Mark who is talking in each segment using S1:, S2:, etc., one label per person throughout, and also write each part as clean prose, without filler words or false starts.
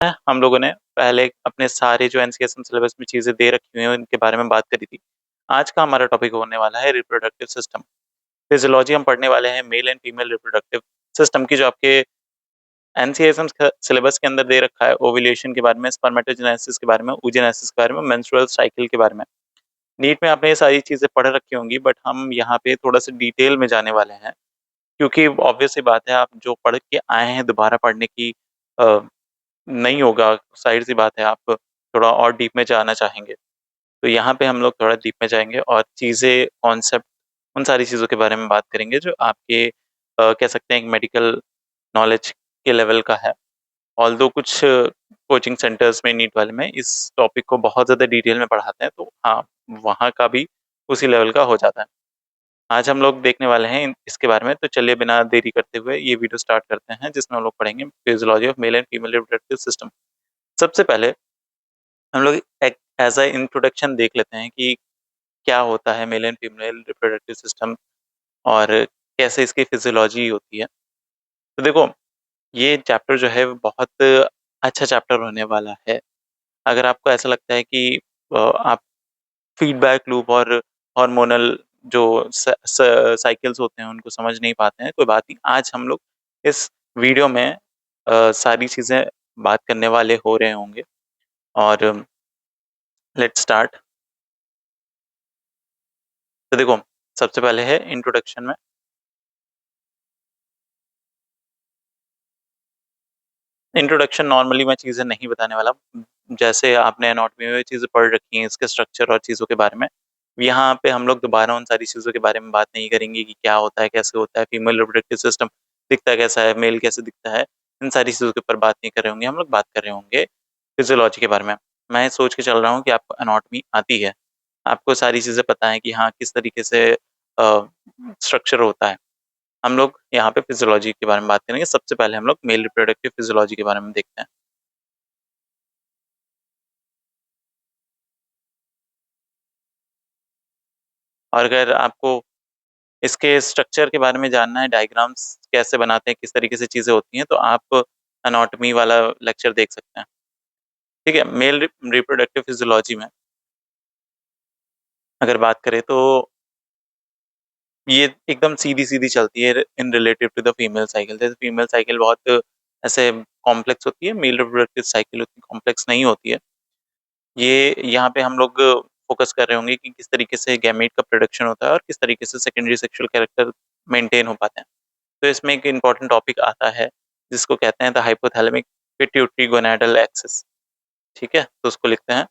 S1: हम लोगों ने पहले अपने सारे जो एनसीएसएम सिलेबस में चीज़ें दे रखी हुई हैं उनके बारे में बात करी थी। आज का हमारा टॉपिक होने वाला है रिप्रोडक्टिव सिस्टम। फिजियोलॉजी हम पढ़ने वाले हैं male and female reproductive system की, जो आपके एनसीएसएम सिलेबस के अंदर दे रखा है। ओव्यूलेशन के बारे में, स्पर्मेटोजेनेसिस के बारे में, oogenesis के बारे में, मेंस्ट्रुअल साइकिल के बारे में। नीट में आपने ये सारी चीज़ें पढ़ रखी होंगी, बट हम यहाँ पे थोड़ा-सा डिटेल में जाने वाले हैं, क्योंकि ऑब्वियस सी बात है, आप जो पढ़ के आए हैं दोबारा पढ़ने की अ, नहीं होगा, ज़ाहिर-सी बात है, आप थोड़ा और डीप में जाना चाहेंगे। तो यहाँ पे हम लोग थोड़ा डीप में जाएँगे और चीज़ें, कॉन्सेप्ट, उन सारी चीज़ों के बारे में बात करेंगे जो आपके कह सकते हैं एक मेडिकल नॉलेज के लेवल का है। ऑल्दो कुछ कोचिंग सेंटर्स में, नीट वाले में, इस टॉपिक को बहुत ज़्यादा डिटेल में पढ़ाते हैं, तो हाँ, वहाँ का भी उसी लेवल का हो जाता है। आज हम लोग देखने वाले हैं इसके बारे में, तो चलिए बिना देरी करते हुए ये वीडियो स्टार्ट करते हैं, जिसमें हम लोग पढ़ेंगे physiology of male and female reproductive system. सबसे पहले हम लोग एक एज अ इंट्रोडक्शन देख लेते हैं कि क्या होता है male and female reproductive system और कैसे इसकी फिजियोलॉजी होती है। तो देखो, ये चैप्टर जो है वो बहुत अच्छा चैप्टर होने वाला है। अगर आपको ऐसा लगता है कि आप फीडबैक लूप और हार्मोनल जो साइकिल्स होते हैं उनको समझ नहीं पाते हैं, कोई बात नहीं। आज हम लोग इस वीडियो में सारी चीज़ें बात करने वाले हो रहे होंगे। और लेट्स स्टार्ट। तो देखो, सबसे पहले है इंट्रोडक्शन में। इंट्रोडक्शन नॉर्मली मैं चीज़ें नहीं बताने वाला। जैसे आपने एनाटॉमी में चीज़ें पढ़ रखी हैं इसके स्ट्रक्चर और चीज़ों के बारे में, यहाँ पे हम लोग दोबारा उन सारी चीज़ों के बारे में बात नहीं करेंगे कि क्या होता है, कैसे होता है, फीमेल रिप्रोडक्टिव सिस्टम दिखता कैसा है, मेल कैसे दिखता है। इन सारी चीज़ों के ऊपर बात नहीं कर रहे होंगे, हम लोग बात कर रहे होंगे फिजियोलॉजी के बारे में। मैं सोच के चल रहा हूँ कि आपको एनाटॉमी आती है, आपको सारी चीज़ें पता है कि हाँ, किस तरीके से स्ट्रक्चर होता है। हम लोग यहाँ पे फिजियोलॉजी के बारे में बात करेंगे। सबसे पहले हम लोग मेल रिप्रोडक्टिव फिजियोलॉजी के बारे में देखते हैं। और अगर आपको इसके स्ट्रक्चर के बारे में जानना है, डायग्राम्स कैसे बनाते हैं, किस तरीके से चीज़ें होती हैं, तो आप एनाटॉमी वाला लेक्चर देख सकते हैं। ठीक है? मेल रिप्रोडक्टिव फिजियोलॉजी में अगर बात करें तो ये एकदम सीधी-सीधी चलती है in relative to the female cycle. जैसे फीमेल साइकिल बहुत ऐसे कॉम्प्लेक्स होती है, मेल रिप्रोडक्टिव साइकिल उतनी कॉम्प्लेक्स नहीं होती है। ये यहाँ पे हम लोग फ़ोकस कर रहे होंगे कि किस तरीके से गैमीट का प्रोडक्शन होता है और किस तरीके से सेकेंडरी सेक्सुअल कैरेक्टर मेंटेन हो पाते हैं। तो इसमें एक इम्पोर्टेंट टॉपिक आता है जिसको कहते हैं the hypothalamic pituitary gonadal axis. ठीक है? तो उसको लिखते हैं,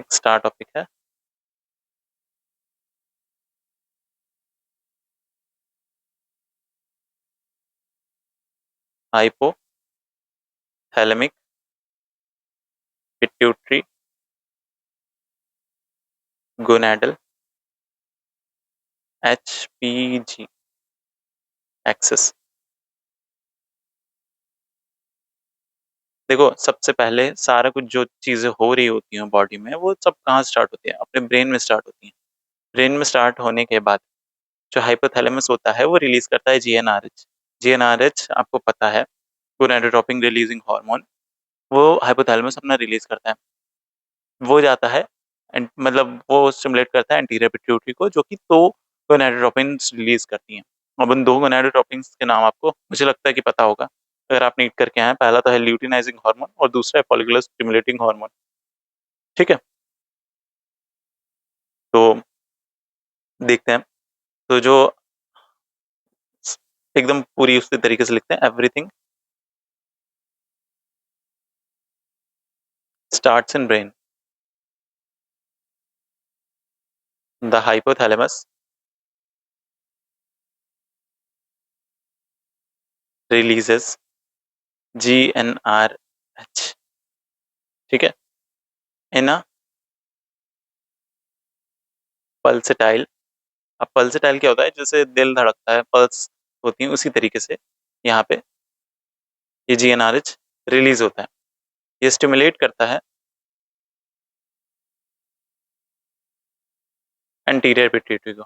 S1: एक स्टार टॉपिक है। Hypothalamic pituitary gonadal HPG axis. देखो, सबसे पहले सारा कुछ जो चीज़ें हो रही होती हैं बॉडी में, वो सब कहाँ स्टार्ट होती है? अपने ब्रेन में स्टार्ट होती हैं। ब्रेन में स्टार्ट होने के बाद जो हाइपोथैलेमस होता है वो रिलीज़ करता है जीएनआरएच। जीएनआरएच आपको पता है, गोनाडोट्रोपिन रिलीजिंग हार्मोन, वो हाइपोथैलेमस अपना रिलीज़ करता है। वो जाता है मतलब वो स्टिमुलेट करता है एंटीरियर पिट्यूटरी को, जो कि 2 गोनाडोट्रोपिन्स रिलीज़ करती हैं। अब उन 2 गोनाडोट्रोपिन्स के नाम आपको मुझे लगता है कि पता होगा, अगर आप नीट करके आए हैं। पहला तो है ल्यूटिनाइजिंग हार्मोन और दूसरा है फॉलिकुलर स्टिमुलेटिंग हार्मोन। ठीक है? तो देखते हैं। तो जो एकदम पूरी उसी तरीके से लिखते हैं, everything starts in brain. The hypothalamus releases GnRH. ठीक है? इन अ पल्सेटाइल। अब पल्सेटाइल क्या होता है? जैसे दिल धड़कता है, पल्स होती है, उसी तरीके से यहाँ पे ये जीएनआरएच रिलीज होता है। ये स्टिमुलेट करता है एंटीरियर पिट्यूटरी को।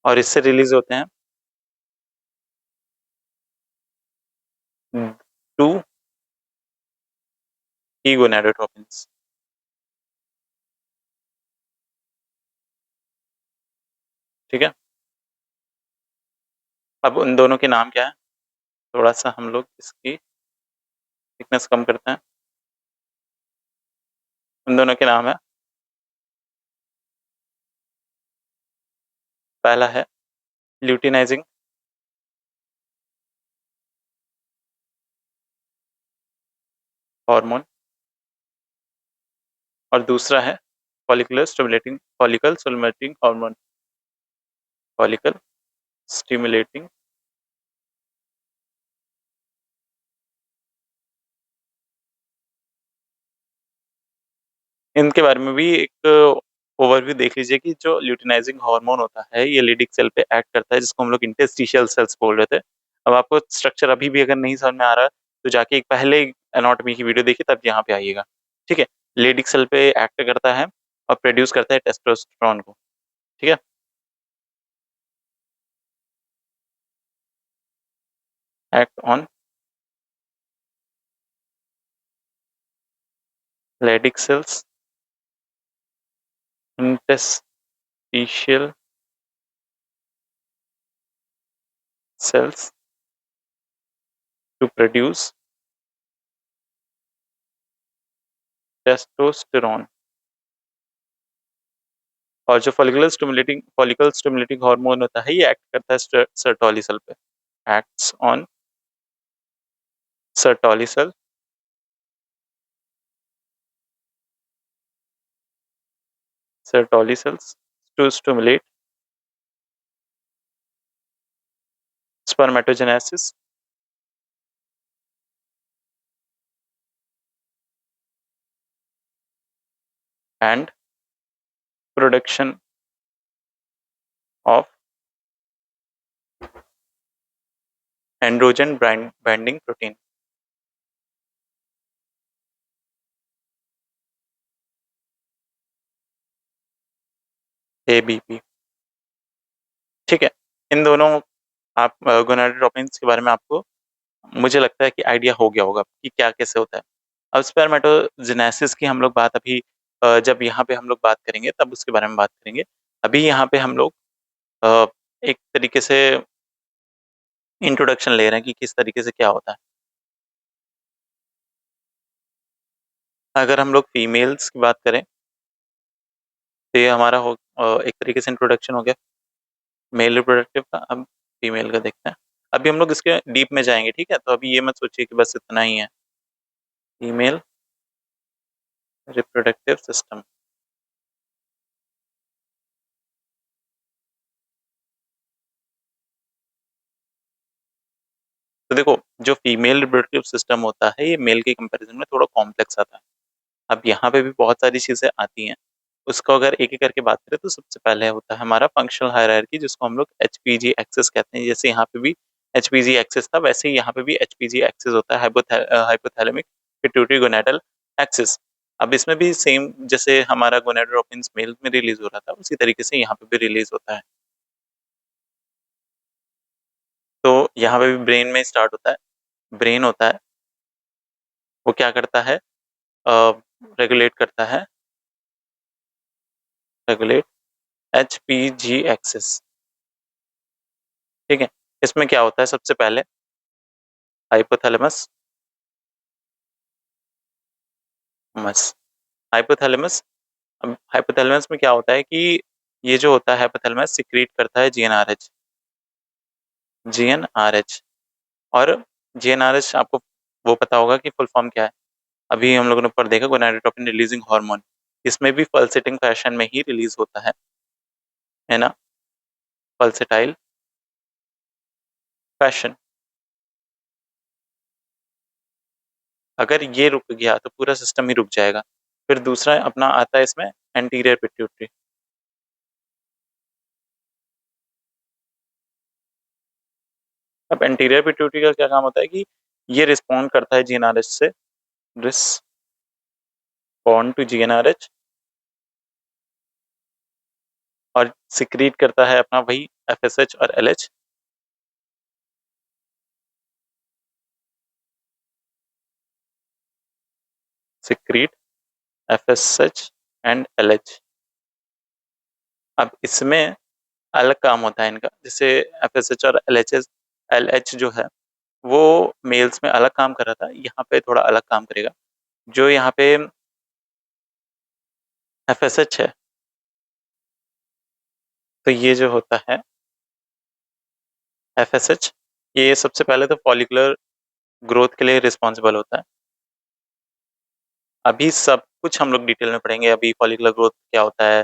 S1: और इससे रिलीज होते हैं 2 ही गोनाडोट्रोपिन्स। ठीक है, अब उन दोनों के नाम क्या है, थोड़ा सा हम लोग इसकी थिकनेस कम करते हैं। उन दोनों के नाम है, पहला है ल्यूटिनाइजिंग हार्मोन और दूसरा है follicle stimulating hormone, follicle stimulating. इनके बारे में भी एक ओवरव्यू देख लीजिए कि जो ल्यूटिनाइजिंग हार्मोन होता है ये लेडिक सेल पे एक्ट करता है, जिसको हम लोग इंटरस्टिशियल सेल्स बोल रहे थे। अब आपको स्ट्रक्चर अभी भी अगर नहीं समझ में आ रहा तो जाके एक पहले एनाटॉमी की वीडियो देखिए, तब यहाँ पे आइएगा। ठीक है, लेडिक सेल पे एक्ट करता है और प्रोड्यूस करता है टेस्टोस्टेरोन को। ठीक है, act on Leydig cells interstitial cells to produce testosterone. और जो फॉलिकल स्टिमुलेटिंग हार्मोन होता है ये एक्ट करता है सर्टोली सेल पे, acts on Sertoli cell cells to stimulate spermatogenesis and production of androgen binding protein, ABP। ठीक है, इन दोनों आप गोनाडोट्रोपिन्स के बारे में आपको मुझे लगता है कि आइडिया हो गया होगा कि क्या कैसे होता है। अब स्पर्मेटोजेनेसिस की हम लोग बात अभी जब यहाँ पे हम लोग बात करेंगे तब उसके बारे में बात करेंगे। अभी यहाँ पे हम लोग अ, एक तरीके से इंट्रोडक्शन ले रहे हैं कि किस तरीके से क्या होता है। अगर हम लोग फीमेल्स की बात करें तो ये हमारा एक तरीके से इंट्रोडक्शन हो गया मेल रिप्रोडक्टिव का। अब फीमेल का देखते हैं। अभी हम लोग इसके डीप में जाएंगे, ठीक है, तो अभी ये मत सोचिए कि बस इतना ही है। फीमेल रिप्रोडक्टिव सिस्टम, तो देखो जो फीमेल रिप्रोडक्टिव सिस्टम होता है ये मेल के कंपैरिजन में थोड़ा कॉम्प्लेक्स आता है। अब यहाँ पे भी बहुत सारी चीजें आती हैं, उसको अगर एक एक करके बात करें तो सबसे पहले होता है हमारा फंक्शनल हायरार्की, जिसको हम लोग HPG एक्सेस कहते हैं। जैसे यहाँ पे भी HPG एक्सेस था, वैसे ही यहाँ पे भी HPG एक्सेस होता है, हाइपोथैलेमिक पिट्यूटरी गोनाडल एक्सेस। अब इसमें भी सेम जैसे हमारा गोनाडोट्रोपिन्स मेल में रिलीज हो रहा था उसी तरीके से यहाँ पे भी रिलीज होता है। तो यहाँ पे भी ब्रेन में स्टार्ट होता है। ब्रेन होता है वो क्या करता है, रेगुलेट करता है, रेगुलेट HPG एक्सेस। ठीक है, इसमें क्या होता है सबसे पहले हाइपोथैलेमस, मस हाइपोथैलेमस। अब हाइपोथैलेमस में क्या होता है कि ये जो होता है हाइपोथैलेमस सिक्रीट करता है GnRH, GnRH। और GnRH आपको वो पता होगा कि फुल फॉर्म क्या है। अभी हम लोगों ने ऊपर देखा गोनाडोट्रोपिन रिलीजिंग हार्मोन, इसमें भी पल्सेटिंग फैशन में ही रिलीज होता है ना, पल्सेटाइल फैशन। अगर ये रुक गया तो पूरा सिस्टम ही रुक जाएगा। फिर दूसरा अपना आता है इसमें एंटीरियर पिट्यूटरी। अब एंटीरियर पिट्यूटरी का क्या काम होता है कि ये रिस्पॉन्ड करता है GnRH से, रिस्पॉन्ड टू GnRH, और सिक्रीट करता है अपना वही FSH और LH? Secrete FSH and LH। अब इसमें अलग काम होता है इनका, जैसे FSH और LH जो है वो मेल्स में अलग काम कर रहा था, यहाँ पे थोड़ा अलग काम करेगा। जो यहाँ पे FSH है, तो ये जो होता है FSH, ये सबसे पहले तो फॉलिकुलर ग्रोथ के लिए रिस्पॉन्सिबल होता है। अभी सब कुछ हम लोग डिटेल में पढ़ेंगे, अभी फॉलिकुलर ग्रोथ क्या होता है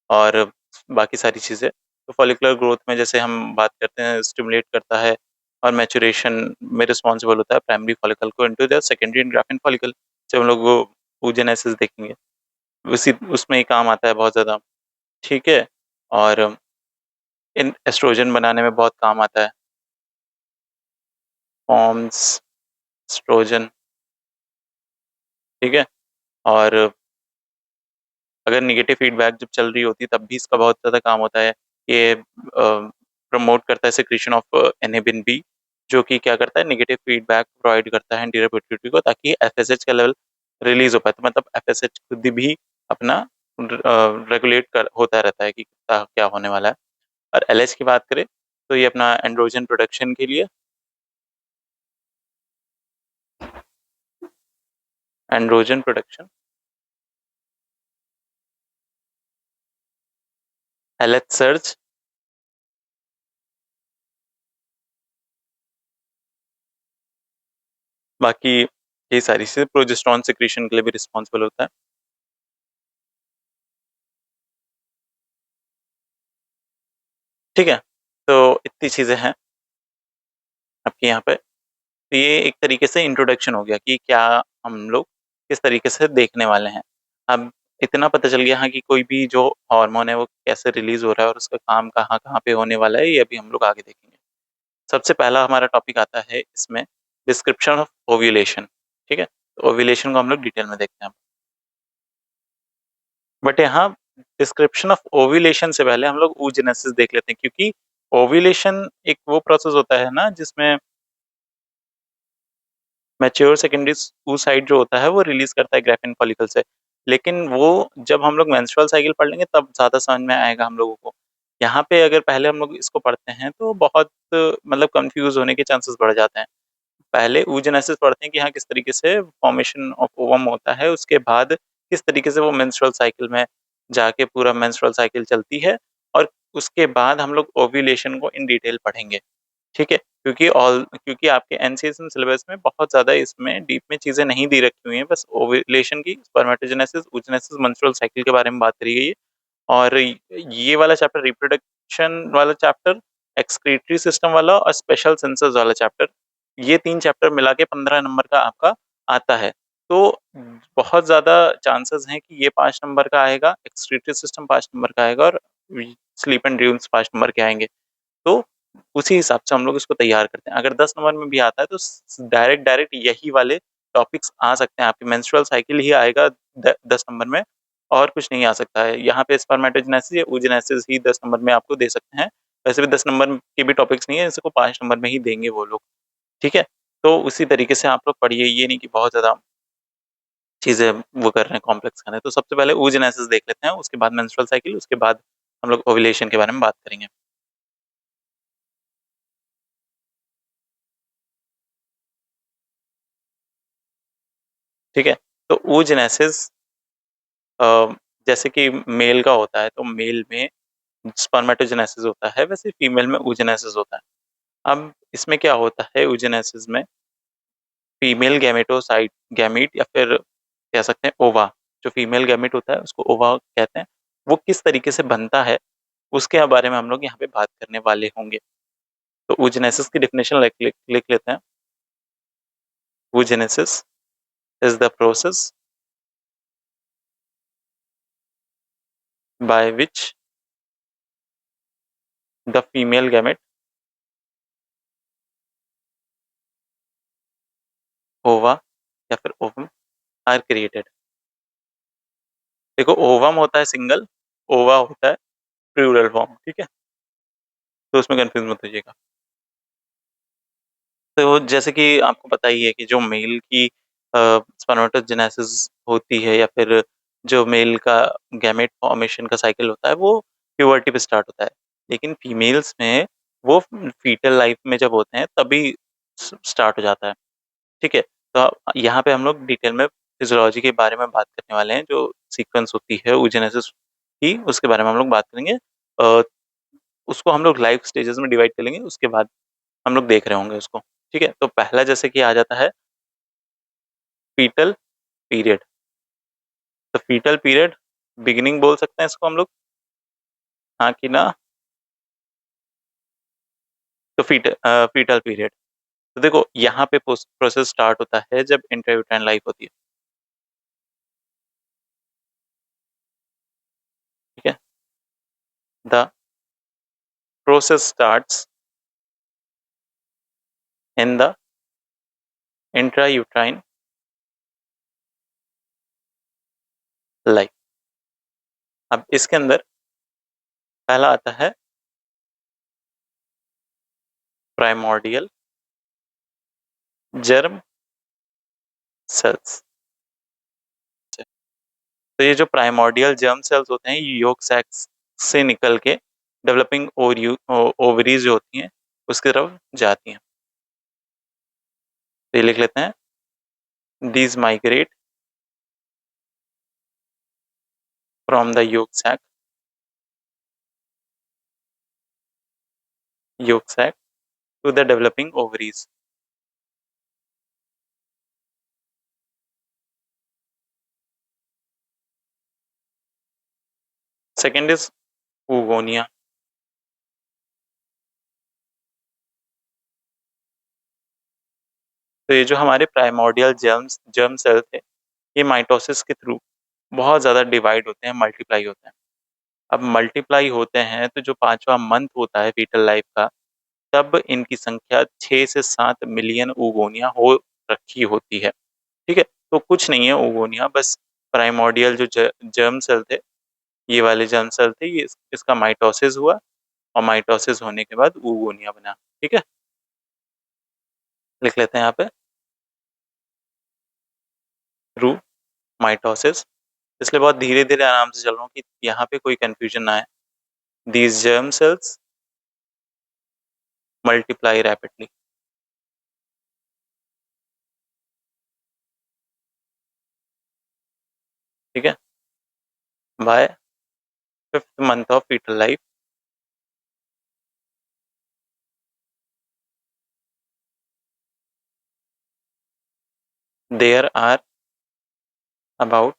S1: और बाकी सारी चीज़ें। तो फॉलिकुलर ग्रोथ में जैसे हम बात करते हैं, स्टिमुलेट करता है और मैचुरेशन में रिस्पॉन्सिबल होता है प्राइमरी फॉलिकल को into the secondary graphene follicle. जब हम लोग वो oogenesis देखेंगे, उसी उसमें ही काम आता है बहुत ज़्यादा। ठीक है, और इन एस्ट्रोजन बनाने में बहुत काम आता है, फॉर्म्स एस्ट्रोजन। ठीक है, और अगर नेगेटिव फीडबैक जब चल रही होती है तब भी इसका बहुत ज़्यादा काम होता है। ये प्रमोट करता है सिक्रीशन ऑफ इनहिबिन बी, जो कि क्या करता है, नेगेटिव फीडबैक प्रोवाइड करता है एंटीरियर पिट्यूटरी को, ताकि एफएसएच का लेवल रिलीज हो पाए। तो मतलब एफएसएच खुद भी अपना रेगुलेट कर होता रहता है कि क्या होने वाला है। और एलएच की बात करें तो ये अपना एंड्रोजन प्रोडक्शन के लिए, एंड्रोजन प्रोडक्शन, एलएच सर्ज, बाकी ये सारी चीजें प्रोजेस्टेरॉन सिक्रीशन के लिए भी रिस्पॉन्सिबल होता है। ठीक है, तो इतनी चीजें हैं आपके यहाँ पे। तो ये एक तरीके से इंट्रोडक्शन हो गया कि क्या हम लोग किस तरीके से देखने वाले हैं। अब इतना पता चल गया हाँ कि कोई भी जो हार्मोन है वो कैसे रिलीज हो रहा है और उसका काम कहाँ कहाँ पे होने वाला है, ये अभी हम लोग आगे देखेंगे। सबसे पहला हमारा टॉपिक आता है इसमें, डिस्क्रिप्शन ऑफ ओव्यूलेशन। ठीक है, तो ओव्यूलेशन को हम लोग डिटेल में देखते हैं। बट यहाँ डिस्क्रिप्शन ऑफ ओव्यूलेशन से पहले हम लोग oogenesis देख लेते हैं, क्योंकि ओव्यूलेशन एक वो प्रोसेस होता है ना जिसमें मैच्योर सेकेंडरी oocyte जो होता है वो रिलीज करता है ग्राफिन फॉलिकल से। लेकिन वो जब हम लोग मेंस्ट्रुअल साइकिल पढ़ लेंगे तब ज़्यादा समझ में आएगा हम लोगों को। यहाँ पे अगर पहले हम लोग इसको पढ़ते हैं तो बहुत मतलब कंफ्यूज होने के चांसेस बढ़ जाते हैं। पहले oogenesis पढ़ते हैं कि हाँ किस तरीके से फॉर्मेशन ऑफ ओवम होता है, उसके बाद किस तरीके से वो मेंस्ट्रुअल साइकिल में जाके पूरा मेंस्ट्रुअल साइकिल चलती है, और उसके बाद हम लोग ओव्यूलेशन को इन डिटेल पढ़ेंगे। ठीक है, क्योंकि आपके एनसीएसएम सिलेबस में बहुत ज़्यादा इसमें डीप में चीज़ें नहीं दी रखी हुई हैं, बस ओव्यूलेशन की, स्पर्मेटोजेनेसिस, oogenesis, मेंस्ट्रुअल साइकिल के बारे में बात करी गई है। और ये वाला चैप्टर रिप्रोडक्शन वाला चैप्टर, एक्सक्रीटरी सिस्टम वाला और स्पेशल सेंसर्स वाला चैप्टर, ये 3 चैप्टर मिला के 15 नंबर का आपका आता है। तो बहुत ज़्यादा चांसेस हैं कि ये 5 नंबर का आएगा, एक्सक्रीटरी सिस्टम 5 नंबर का आएगा और स्लीप एंड ड्रीम्स 5 नंबर के आएँगे। तो उसी हिसाब से हम लोग इसको तैयार करते हैं। अगर 10 नंबर में भी आता है तो डायरेक्ट डायरेक्ट यही वाले टॉपिक्स आ सकते हैं। आपकी मेंस्ट्रुअल साइकिल ही आएगा 10 नंबर में, और कुछ नहीं आ सकता है। यहाँ पे स्पर्मेटोजेनेसिस या oogenesis ही 10 नंबर में आपको दे सकते हैं। वैसे भी 10 नंबर के भी टॉपिक्स नहीं है, इसको 5 नंबर में ही देंगे वो लोग। ठीक है, तो उसी तरीके से आप लोग पढ़िए, ये नहीं कि बहुत ज़्यादा चीज़ें वो कर रहे हैं, कॉम्प्लेक्स कर रहे हैं। तो सबसे पहले oogenesis देख लेते हैं, उसके बाद मेंस्ट्रुअल साइकिल, उसके बाद हम लोग ओव्यूलेशन के बारे में बात करेंगे। ठीक है, तो oogenesis जैसे कि मेल का होता है तो मेल में स्पर्मेटोजेनेसिस होता है, वैसे फीमेल में oogenesis होता है। अब इसमें क्या होता है, oogenesis में फीमेल गैमेटोसाइट, गैमीट या फिर कह सकते हैं ओवा, जो फीमेल गैमीट होता है उसको ओवा कहते हैं, वो किस तरीके से बनता है उसके बारे में हम लोग यहाँ पे बात करने वाले होंगे। तो oogenesis की डेफिनेशन लिख लेते हैं। oogenesis is the process by which the female gamete, ova या फिर ovum are created। देखो, ओवम होता है सिंगल, ओवा होता है प्लूरल फॉर्म। ठीक है, तो उसमें कन्फ्यूज़ मत होइएगा। तो जैसे कि आपको पता ही है कि जो मेल की स्पर्मेटोजेनेसिस होती है या फिर जो मेल का गैमेट फॉर्मेशन का साइकिल होता है वो प्यूबर्टी पे स्टार्ट होता है। लेकिन फीमेल्स में वो फीटल लाइफ में जब होते हैं तभी स्टार्ट हो जाता है। ठीक है? तो यहाँ पे हम लोग डिटेल में फिजियोलॉजी के बारे में बात करने वाले हैं, जो सीक्वेंस होती है oogenesis की, उसके बारे में हम लोग बात करेंगे। अ, उसको हम लोग लाइफ स्टेजेस में डिवाइड कर लेंगे, उसके बाद हम लोग देख रहे होंगे उसको। ठीक है? तो पहला जैसे कि आ जाता है फीटल पीरियड। तो फीटल पीरियड बिगिनिंग बोल सकते हैं इसको हम लोग, हाँ कि ना? तो फीटल पीरियड। तो देखो यहाँ पे प्रोसेस स्टार्ट होता है जब इंट्रायूटेराइन लाइफ होती है। ठीक है? The process starts in the intrauterine life. अब इसके अंदर पहला आता है प्राइमोर्डियल जर्म सेल्स। तो ये जो प्राइमोर्डियल जर्म सेल्स होते हैं ये योक सैक्स से निकल के डेवलपिंग ओवरीज जो होती हैं उसकी तरफ जाती हैं। तो ये लिख लेते हैं, these migrate from the yolk sac to the developing ovaries. Second is oogonia। तो ये जो हमारे प्राइमोर्डियल जर्म सेल थे ये माइटोसिस के थ्रू बहुत ज़्यादा डिवाइड होते हैं, मल्टीप्लाई होते हैं। अब मल्टीप्लाई होते हैं तो जो पांचवा मंथ होता है फीटल लाइफ का, तब इनकी संख्या 6 से 7 मिलियन oogonia हो रखी होती है। ठीक है? तो कुछ नहीं है oogonia, बस प्राइमोर्डियल जो जर्म सेल थे, ये वाले जर्म सेल थे, ये इसका माइटोसिस हुआ और माइटोसिस होने के बाद oogonia बना। ठीक है? लिख लेते हैं यहाँ पे, थ्रू माइटोसिस। इसलिए बहुत धीरे-धीरे आराम से चल रहा हूँ कि यहाँ पे कोई कन्फ्यूजन ना आए। These germ cells multiply rapidly। ठीक है? By 5th month of fetal life, there are about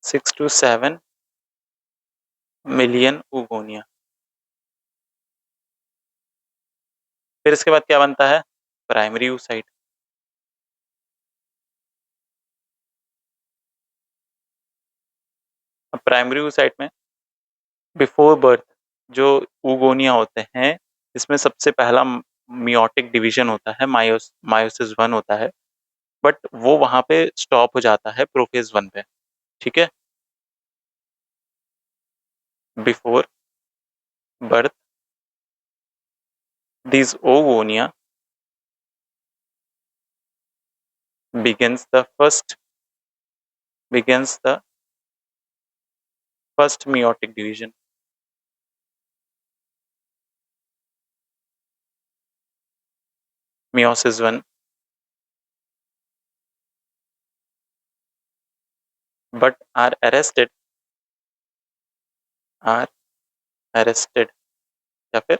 S1: 6 to 7 million oogonia। फिर इसके बाद क्या बनता है? Primary oocyte। अब प्राइमरी oocyte में बिफोर बर्थ जो oogonia होते हैं, इसमें सबसे पहला मियोटिक डिवीजन होता है, मायोसिस 1 होता है, बट वो वहाँ पे स्टॉप हो जाता है प्रोफेज 1 पे। ठीक है? Before birth these oogonia begins the first begins the first meiotic division। meiosis 1 but are arrested या फिर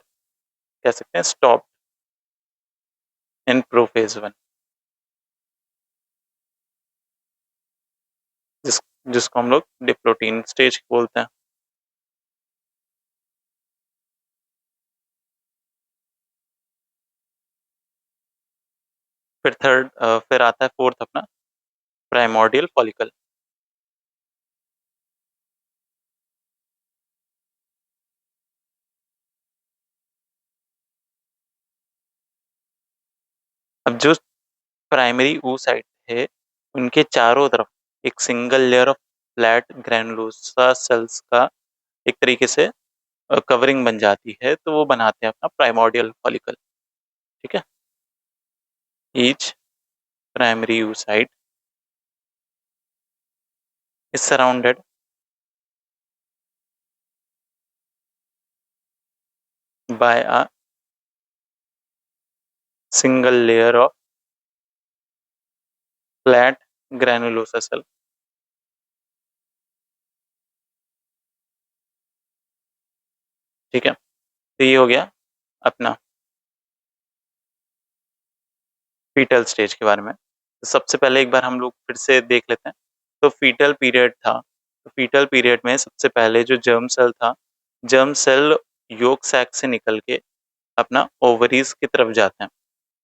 S1: कह सकते हैं स्टॉप इन प्रोफेज 1, जिस जिसको हम लोग डिप्लोटीन स्टेज बोलते हैं। फिर आता है फोर्थ अपना प्राइमोर्डियल फॉलिकल। अब जो प्राइमरी oocyte है उनके चारों तरफ एक single layer of flat granulosa sales का एक तरीके से कवरिंग बन जाती है, तो वो बनाते हैं अपना प्राइमोर्डियल फॉलिकल। ठीक है। Each primary oocyte is surrounded by a single layer of flat granulosa cell। ठीक है, तो ये हो गया अपना फीटल स्टेज के बारे में। तो सबसे पहले एक बार हम लोग फिर से देख लेते हैं। तो फीटल पीरियड था, तो फीटल पीरियड में सबसे पहले जो जर्म सेल था, जर्म सेल योक सैक से निकल के अपना ओवरीज की तरफ जाते हैं।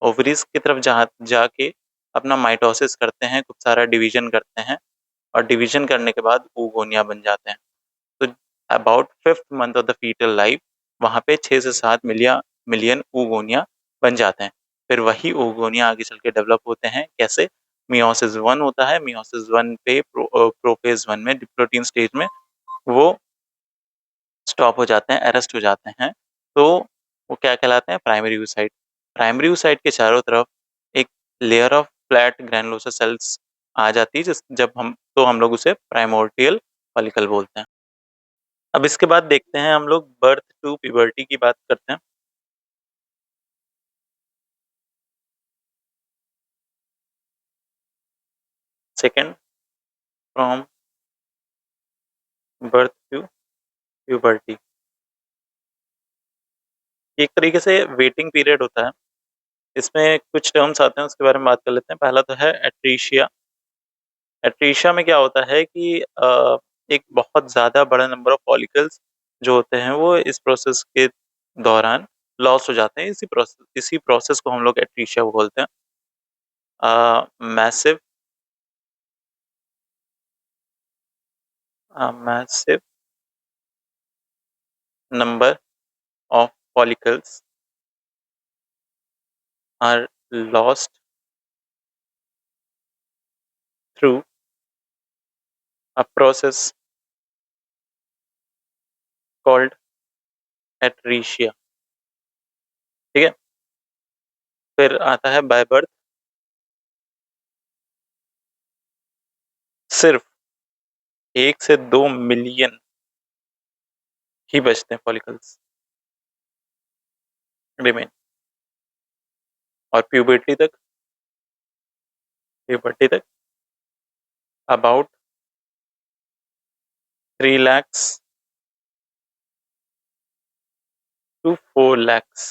S1: ओवरीज की तरफ जाके अपना माइटोसिस करते हैं, खूब सारा डिवीजन करते हैं, और डिवीजन करने के बाद oogonia बन जाते हैं। तो about 5th month of the fetal life वहाँ पे 6 से 7 मिलियन oogonia बन जाते हैं। फिर वही oogonia आगे चल के डेवलप होते हैं। कैसे? मियोसिस 1 होता है, मियोसिस 1 पे प्रोफेज 1 में डिप्लोटीन स्टेज में वो स्टॉप हो जाते हैं, अरेस्ट हो जाते हैं। तो वो क्या कहलाते हैं? Primary oocyte। प्राइमरी oocyte के चारों तरफ एक layer of flat granulosa cells आ जाती है, जिस जब हम लोग उसे प्राइमोर्डियल फॉलिकल बोलते हैं। अब इसके बाद देखते हैं हम लोग बर्थ टू प्यूबर्टी की बात करते हैं। Second, from birth to puberty. एक तरीके से वेटिंग पीरियड होता है। इसमें कुछ टर्म्स आते हैं, उसके बारे में बात कर लेते हैं। पहला तो है एट्रीशिया। एट्रीशिया में क्या होता है कि एक बहुत ज़्यादा बड़ा नंबर ऑफ फॉलिकल्स जो होते हैं वो इस प्रोसेस के दौरान लॉस हो जाते हैं। इसी प्रोसेस को हम लोग एट्रीशिया बोलते हैं। Massive massive number of follicles are lost through a process called atresia. ठीक है। फिर आता है बाय बर्थ। सिर्फ 1 से 2 मिलियन ही बचते हैं फॉलिकल्स रिमेन। और प्यूबर्टी तक about 3 lakhs to 4 lakhs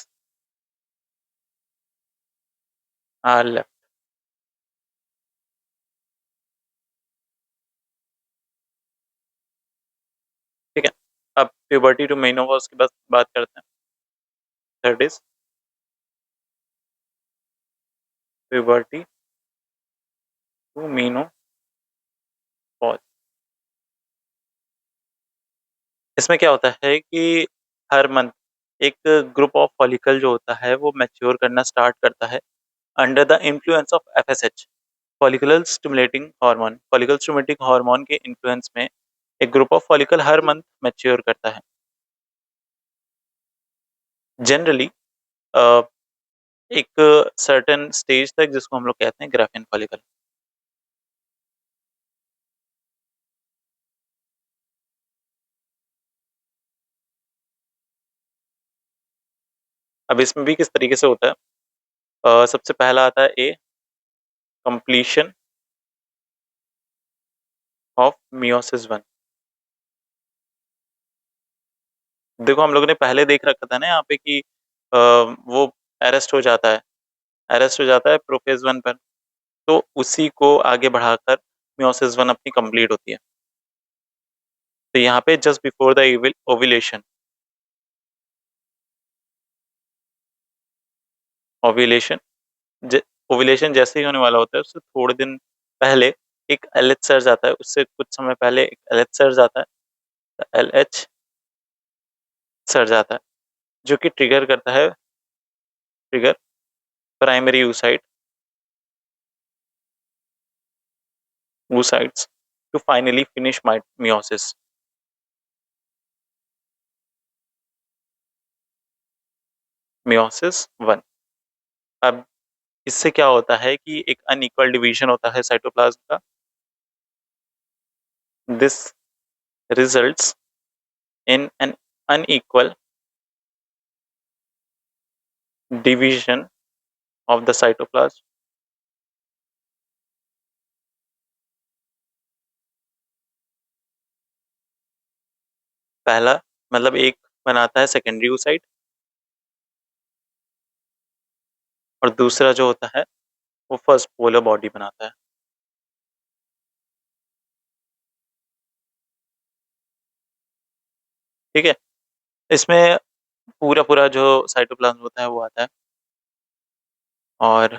S1: are left. ठीक है। अब प्यूबर्टी टू मेनोपॉज की बात करते हैं। That is puberty to menopause. इसमें क्या होता है कि हर मंथ एक ग्रुप ऑफ फॉलिकल जो होता है वो मैच्योर करना स्टार्ट करता है under the influence of FSH, follicle stimulating hormone के इन्फ्लुएंस में एक ग्रुप ऑफ फॉलिकल हर मंथ मैच्योर करता है। जनरली एक सर्टेन स्टेज तक, जिसको हम लोग कहते हैं ग्राफिन फॉलिकल। अब इसमें भी किस तरीके से होता है? सबसे पहला आता है ए, कंप्लीशन ऑफ मियोसिस 1। देखो हम लोगों ने पहले देख रखा था ना यहाँ पे कि वो अरेस्ट हो जाता है, प्रोफेज 1 पर। तो उसी को आगे बढ़ाकर मियोसिस 1 अपनी कंप्लीट होती है। तो यहाँ पे just before the ovulation, ovulation ovulation जैसे ही होने वाला होता है उससे थोड़े दिन पहले एक एलएच सर्ज आता है। उससे कुछ समय पहले एक एलएच सर्ज आता है, एलएच सर्ज आता है, जो कि trigger primary oocytes to finally finish meiosis। Meiosis 1। अब इससे क्या होता है कि एक अनइक्वल डिवीजन होता है साइटोप्लाज्म का। This results in an unequal division of the cytoplasm. पहला मतलब एक बनाता है सेकेंडरी oocyte, और दूसरा जो होता है वो फर्स्ट पोलर बॉडी बनाता है। ठीक है, इसमें पूरा पूरा जो साइटोप्लाज्म होता है वो आता है, और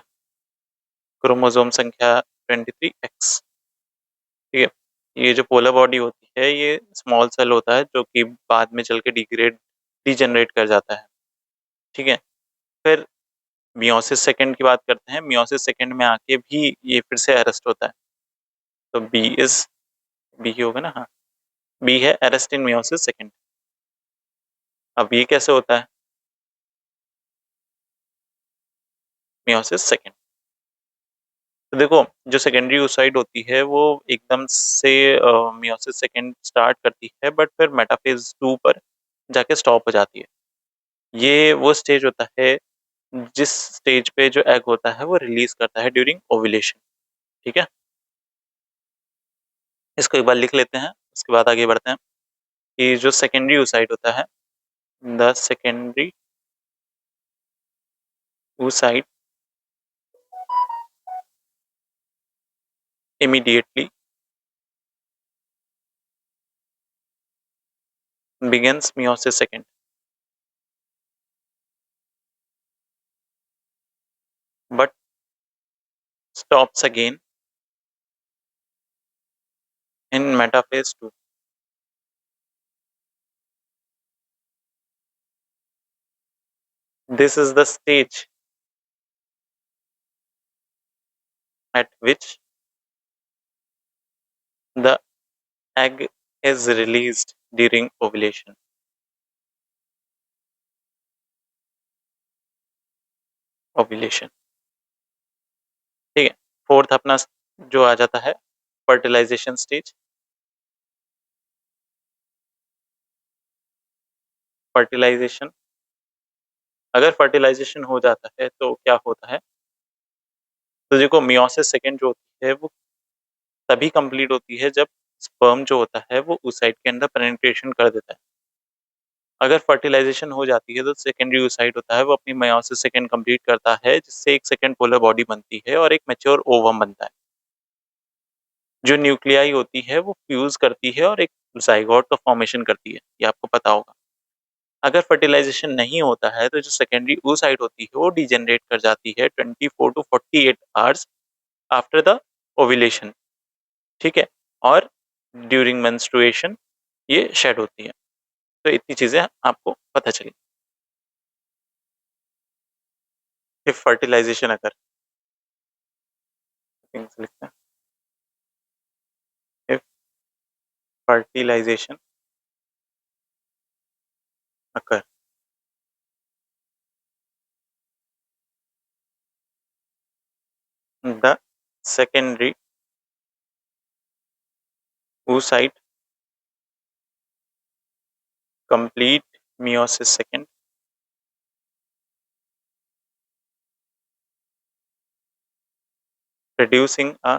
S1: क्रोमोसोम संख्या 23X। ठीक है, ये जो पोलर बॉडी होती है ये स्मॉल सेल होता है जो कि बाद में चल के डिजेनरेट कर जाता है। ठीक है, फिर मियोसिस सेकंड की बात करते हैं। मियोसिस सेकंड में आके भी ये फिर से अरेस्ट होता है। तो बी ही होगा ना, हाँ, बी है अरेस्ट इन मियोसिस सेकंड। अब ये कैसे होता है? मियोसिस सेकंड, तो देखो जो सेकेंडरी oocyte होती है वो एकदम से मियोसिस सेकंड स्टार्ट करती है, बट फिर मेटाफेज 2 पर जाके स्टॉप हो जाती है। ये वो स्टेज होता है जिस स्टेज पे जो एग होता है वो रिलीज करता है ड्यूरिंग ओव्यूलेशन। ठीक है, इसको एक बार लिख लेते हैं, उसके बाद आगे बढ़ते हैं कि जो सेकेंडरी oocyte होता है, the secondary oocyte immediately begins meiosis second, but stops again in metaphase 2. This is the stage at which the egg is released during ovulation. Ovulation. ठीक है, फोर्थ अपना जो आ जाता है फर्टिलाइजेशन स्टेज। फर्टिलाइजेशन, अगर fertilisation हो जाता है तो क्या होता है? तो देखो मियोसिस सेकंड जो होती है वो तभी कंप्लीट होती है जब स्पर्म जो होता है वो उस साइट के अंदर पेनिट्रेशन कर देता है। अगर फर्टिलाइजेशन हो जाती है तो सेकेंडरी oocyte होता है वो अपनी मियोसिस सेकंड कंप्लीट करता है, जिससे एक सेकंड पोलर बॉडी बनती है और एक मैच्योर ओवम बनता है। जो न्यूक्लियाई होती है वो फ्यूज करती है और एक जाइगोट का फॉर्मेशन करती है, ये आपको पता होगा। अगर फर्टिलाइजेशन नहीं होता है तो जो सेकेंडरी oocyte होती है वो डिजेनरेट कर जाती है 24 to 48 hours after the ovulation. ठीक है, और ड्यूरिंग मेंस्ट्रुएशन ये शेड होती है। तो इतनी चीजें आपको पता चली। इफ फर्टिलाइजेशन अगर लिखते हैं, if fertilisation occur, the secondary oocyte complete meiosis second, producing a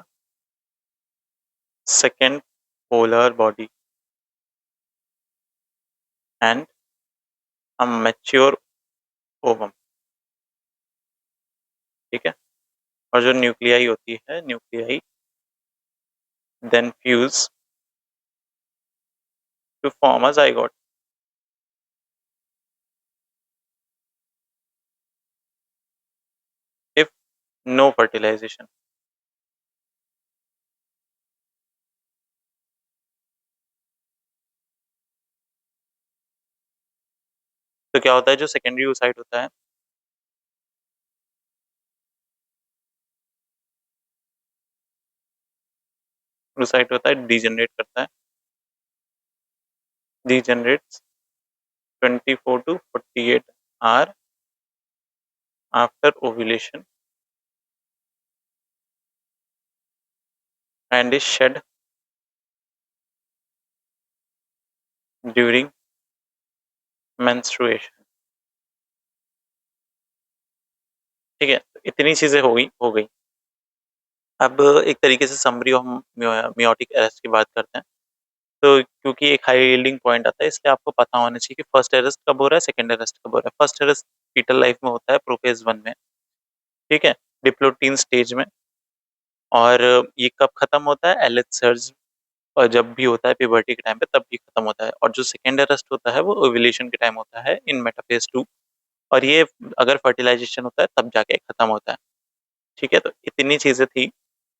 S1: second polar body and a mature ovum। ठीक है, और जो न्यूक्लियाई होती है, nuclei then fuse to form a zygote. If no fertilisation, तो क्या होता है? जो सेकेंडरी oocyte होता है, oocyte होता है डिजेनरेट करता है, degenerates 24 to 48 hour after ovulation and is shed during menstruation. ठीक है, इतनी चीजें हो गई। अब एक तरीके से समरी ऑफ मियोटिक अरेस्ट की बात करते हैं। तो क्योंकि एक हाई यील्डिंग पॉइंट आता है, इसलिए आपको पता होना चाहिए कि फर्स्ट अरेस्ट कब हो रहा है, सेकंड अरेस्ट कब हो रहा है। फर्स्ट अरेस्ट फीटल लाइफ में होता है प्रोफेज 1 में, ठीक है, डिप्लोटीन स्टेज में। और ये कब खत्म होता है, एलएच सर्ज और जब भी होता है प्यूबर्टी के टाइम पे, तब ये खत्म होता है। और जो सेकंड अरेस्ट होता है वो ओव्यूलेशन के टाइम होता है इन मेटाफेज 2। और ये अगर फर्टिलाइजेशन होता है तब जाके खत्म होता है। ठीक है, तो इतनी चीजें थी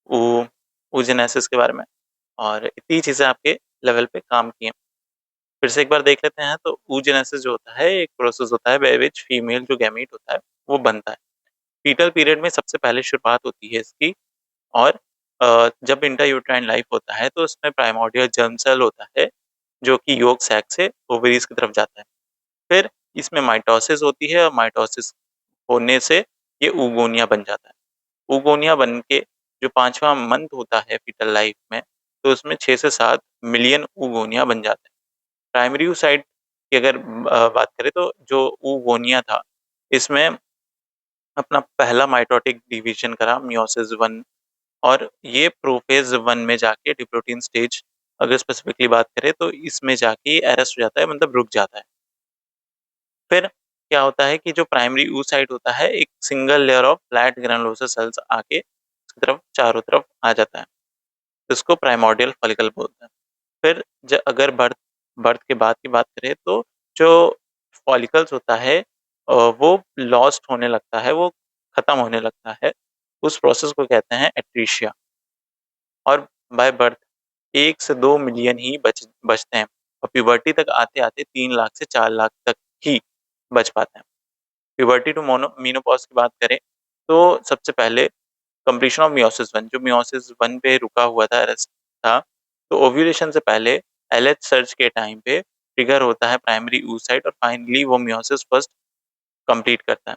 S1: वो oogenesis के बारे में, और इतनी चीजें आपके लेवल पे काम की हैं। फिर से एक बार देख लेते हैं। तो oogenesis जो होता है एक प्रोसेस होता है बाय विच फीमेल जो गैमीट होता है वो बनता है। फीटल पीरियड में सबसे पहले शुरुआत होती है इसकी। और जब इंट्रायूट्राइन लाइफ होता है तो उसमें प्राइमोर्डियल जर्म सेल होता है जो कि योग सैक से ओवरीज की तरफ जाता है। फिर इसमें माइटोसिस होती है, और माइटोसिस होने से ये ऊगोनिया बन जाता है। ऊगोनिया बन के जो 5वां मंथ होता है फीटल लाइफ में, तो उसमें 6 से 7 मिलियन ऊगोनिया बन जाते हैं। प्राइमरी oocyte की अगर बात करें तो जो ऊगोनिया था, इसमें अपना पहला माइटोटिक डिवीजन करा मियोसिस 1। और ये प्रोफेज 1 में जाके डिप्लोटीन स्टेज अगर स्पेसिफिकली बात करें तो इसमें जाके अरेस्ट हो जाता है, मतलब रुक जाता है। फिर क्या होता है कि जो प्राइमरी oocyte होता है एक single layer of flat granulosa sales आके इसकी तरफ चारों तरफ आ जाता है, इसको प्राइमोर्डियल फॉलिकल बोलते हैं। फिर अगर बर्थ बर्थ के बाद की बात करें तो जो फॉलिकल्स होता है वो लॉस्ट होने लगता है, वो खत्म होने लगता है। उस प्रोसेस को कहते हैं एट्रीशिया। और बाय बर्थ 1 से 2 मिलियन ही बचते हैं, और प्यूबर्टी तक आते-आते 3 लाख से 4 लाख तक ही बच पाते हैं। प्यूबर्टी टू मेनोपॉज़ की बात करें तो सबसे पहले कंप्लीशन ऑफ मियोसिस 1, जो मियोसिस 1 पे रुका हुआ था, अरेस्ट था, तो ओव्यूलेशन से पहले एलएच सर्ज के टाइम पे ट्रिगर होता है प्राइमरी oocyte, और फाइनली वो मियोसिस फर्स्ट कंप्लीट करता है।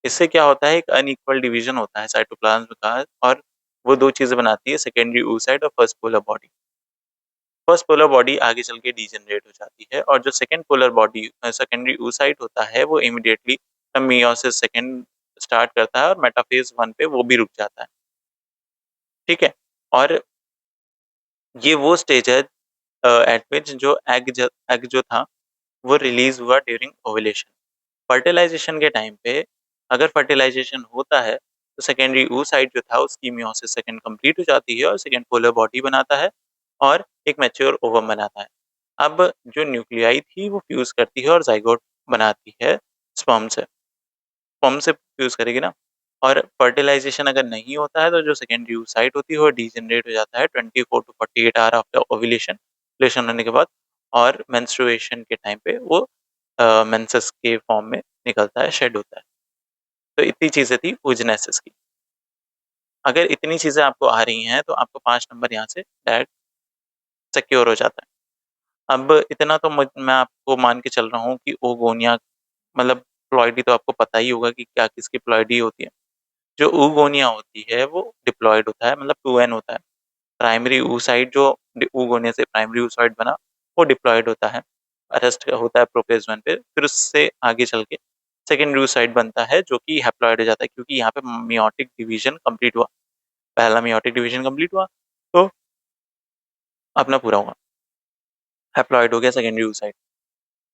S1: इससे क्या होता है, एक अनइक्वल डिवीजन होता है साइटोप्लाज्म का, और वो 2 चीज़ें बनाती है, सेकेंडरी oocyte और first polar body. First polar body आगे चल के डीजेनरेट हो जाती है, और जो second polar body secondary oocyte होता है वो इमीडिएटली मियोसिस सेकंड स्टार्ट करता है, और मेटाफेज 1 पे वो भी रुक जाता है। ठीक है? और ये वो स्टेज है एट विच जो एग जो था वो रिलीज हुआ ड्यूरिंग ओव्यूलेशन। फर्टिलाइजेशन के टाइम पे अगर फर्टिलाइजेशन होता है तो सेकेंडरी oocyte जो था उसकी मियोसिस सेकंड कंप्लीट हो जाती है, और सेकंड पोलर बॉडी बनाता है, और एक मैच्योर ओवम बनाता है। अब जो न्यूक्लियाई थी वो फ्यूज करती है और जाइगोट बनाती है स्पर्म से। स्पर्म से फ्यूज करेगी ना। और फर्टिलाइजेशन अगर नहीं होता है तो जो सेकेंडरी oocyte होती है वो डीजेनरेट हो जाता है 24 to 48 hour after ovulation, ovulation होने के बाद। और मेंस्ट्रुएशन के टाइम पे वो मेंसेस के फॉर्म में निकलता है, शेड होता है। तो इतनी चीजें थी oogenesis की। अगर इतनी चीजें आपको आ रही हैं तो आपको 5 नंबर यहाँ से डायरेक्ट सिक्योर हो जाता है। अब इतना तो मैं आपको मान के चल रहा हूँ कि ओगोनिया मतलब प्लॉइडी तो आपको पता ही होगा कि क्या किसकी प्लॉइडी होती है। जो oogonia होती है वो डिप्लॉयड होता है, मतलब 2n होता है। प्राइमरी oocyte जो oogonia से प्राइमरी oocyte बना वो डिप्लॉयड होता है, अरेस्ट होता है प्रोफेज 1 पे। फिर उससे आगे चल के सेकेंडरी oocyte बनता है जो कि हैप्लॉयड हो जाता है, क्योंकि यहाँ पे मियोटिक डिवीजन कंप्लीट हुआ। पहला मियोटिक डिवीजन कंप्लीट हुआ तो अपना पूरा हुआ, हैप्लॉयड हो गया सेकेंडरी oocyte।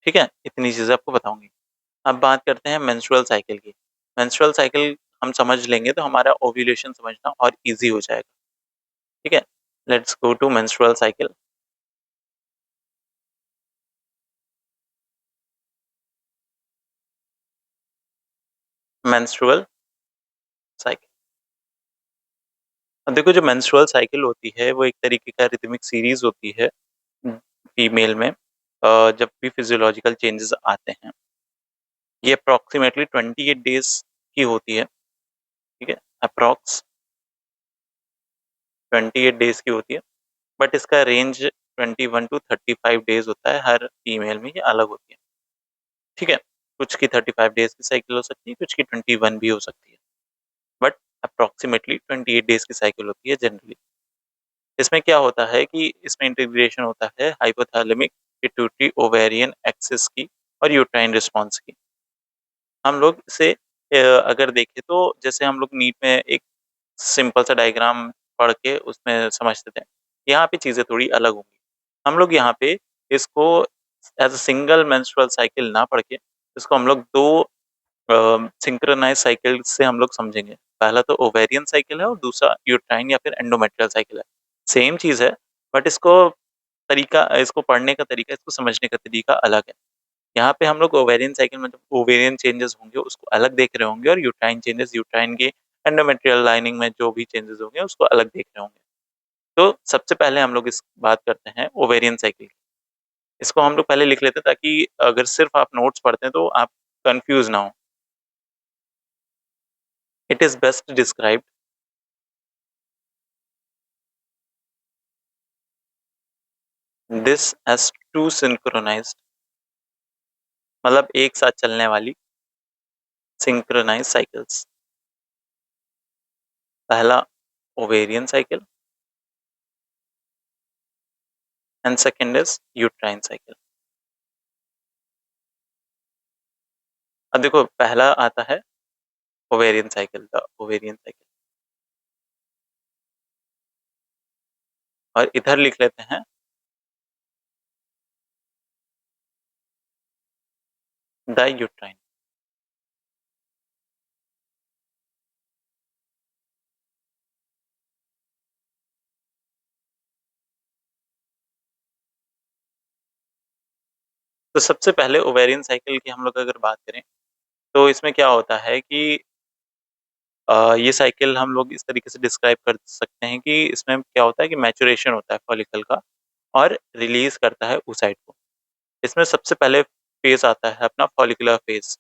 S1: ठीक है, इतनी चीजें आपको बताऊंगी। अब बात करते हैं मेंस्ट्रुअल साइकिल की। मेंस्ट्रुअल साइकिल हम समझ लेंगे तो हमारा ओव्यूलेशन समझना और इजी हो जाएगा। ठीक है, let's go to menstrual cycle. Menstrual cycle, अब देखो जो मेंस्ट्रुअल साइकिल होती है वो एक तरीके का रिदमिक सीरीज होती है फीमेल में। जब भी फिजियोलॉजिकल चेंजेस आते हैं, ये अप्रोक्सीमेटली 28 डेज की होती है। ठीक है, अप्रॉक्स 28 डेज की होती है, बट इसका रेंज 21 टू 35 डेज होता है, हर फीमेल में ये अलग होती है। ठीक है, कुछ की 35 डेज़ की साइकिल हो सकती है, कुछ की 21 भी हो सकती है, बट अप्रॉक्सिमेटली 28 डेज़ की साइकिल होती है जनरली। इसमें क्या होता है कि इसमें इंटीग्रेशन होता है हाइपोथैलेमिक, पिट्यूटरी, ओवेरियन एक्सिस की और यूट्राइन रिस्पॉन्स की। हम लोग इसे अगर देखें तो जैसे हम लोग नीट में एक सिंपल सा डायग्राम पढ़ के उसमें समझते थे। यहाँ पे चीज़ें थोड़ी अलग होंगी। हम लोग यहाँ पे इसको as a single menstrual cycle ना पढ़ के इसको हम लोग 2 सिंक्रोनाइज़ साइकिल से हम लोग समझेंगे। पहला तो ओवेरियन साइकिल है और दूसरा यूट्राइन या फिर एंडोमेट्रियल साइकिल है। सेम चीज़ है, बट इसको पढ़ने का तरीका, इसको समझने का तरीका अलग है। यहाँ पे हम लोग ओवेरियन साइकिल में जब ओवेरियन चेंजेस होंगे उसको अलग देख रहे होंगे और यूट्राइन चेंजेस यूट्राइन के एंडोमेट्रियल लाइनिंग में जो भी चेंजेस होंगे उसको अलग देख रहे होंगे। तो सबसे पहले हम लोग इस बात करते हैं ओवेरियन साइकिल की। इसको हम लोग पहले लिख लेते हैं ताकि अगर सिर्फ आप नोट्स पढ़ते हैं तो आप कंफ्यूज ना हो। It is best described this as two synchronised, मतलब एक साथ चलने वाली सिंक्रोनाइज साइकिल्स। पहला ovarian cycle and second is uterine cycle. अब देखो पहला आता है ovarian cycle, the ovarian cycle, और इधर लिख लेते हैं द यूट्राइन। तो सबसे पहले ओवेरियन साइकिल की हम लोग अगर बात करें तो इसमें क्या होता है कि ये साइकिल हम लोग इस तरीके से डिस्क्राइब कर सकते हैं कि इसमें क्या होता है कि मैचुरेशन होता है फॉलिकल का और रिलीज करता है oocyte को। इसमें सबसे पहले फेज आता है अपना फॉलिकुलर फेज।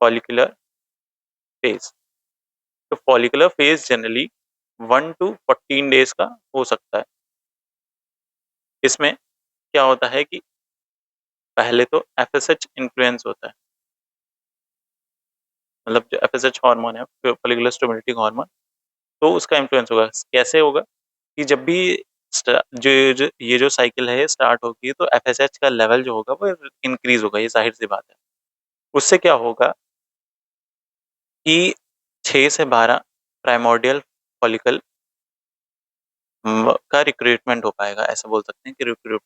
S1: फॉलिकुलर फेज, तो follicular phase generally 1 to 14 days का हो सकता है। इसमें क्या होता है कि पहले तो एफएसएच इन्फ्लुएंस होता है, मतलब जो एफएसएच हार्मोन है फॉलिकुलर स्टिमुलेटिंग हार्मोन, तो उसका इन्फ्लुएंस होगा। कैसे होगा कि जब भी जो ये जो साइकिल है स्टार्ट होगी तो एफएसएच का लेवल जो होगा वो इंक्रीज होगा, ये जाहिर सी बात है। उससे क्या होगा कि 6 से 12 प्राइमोर्डियल फॉलिकल का रिक्रूटमेंट हो पाएगा, ऐसा बोल सकते हैं कि रिक्रूट।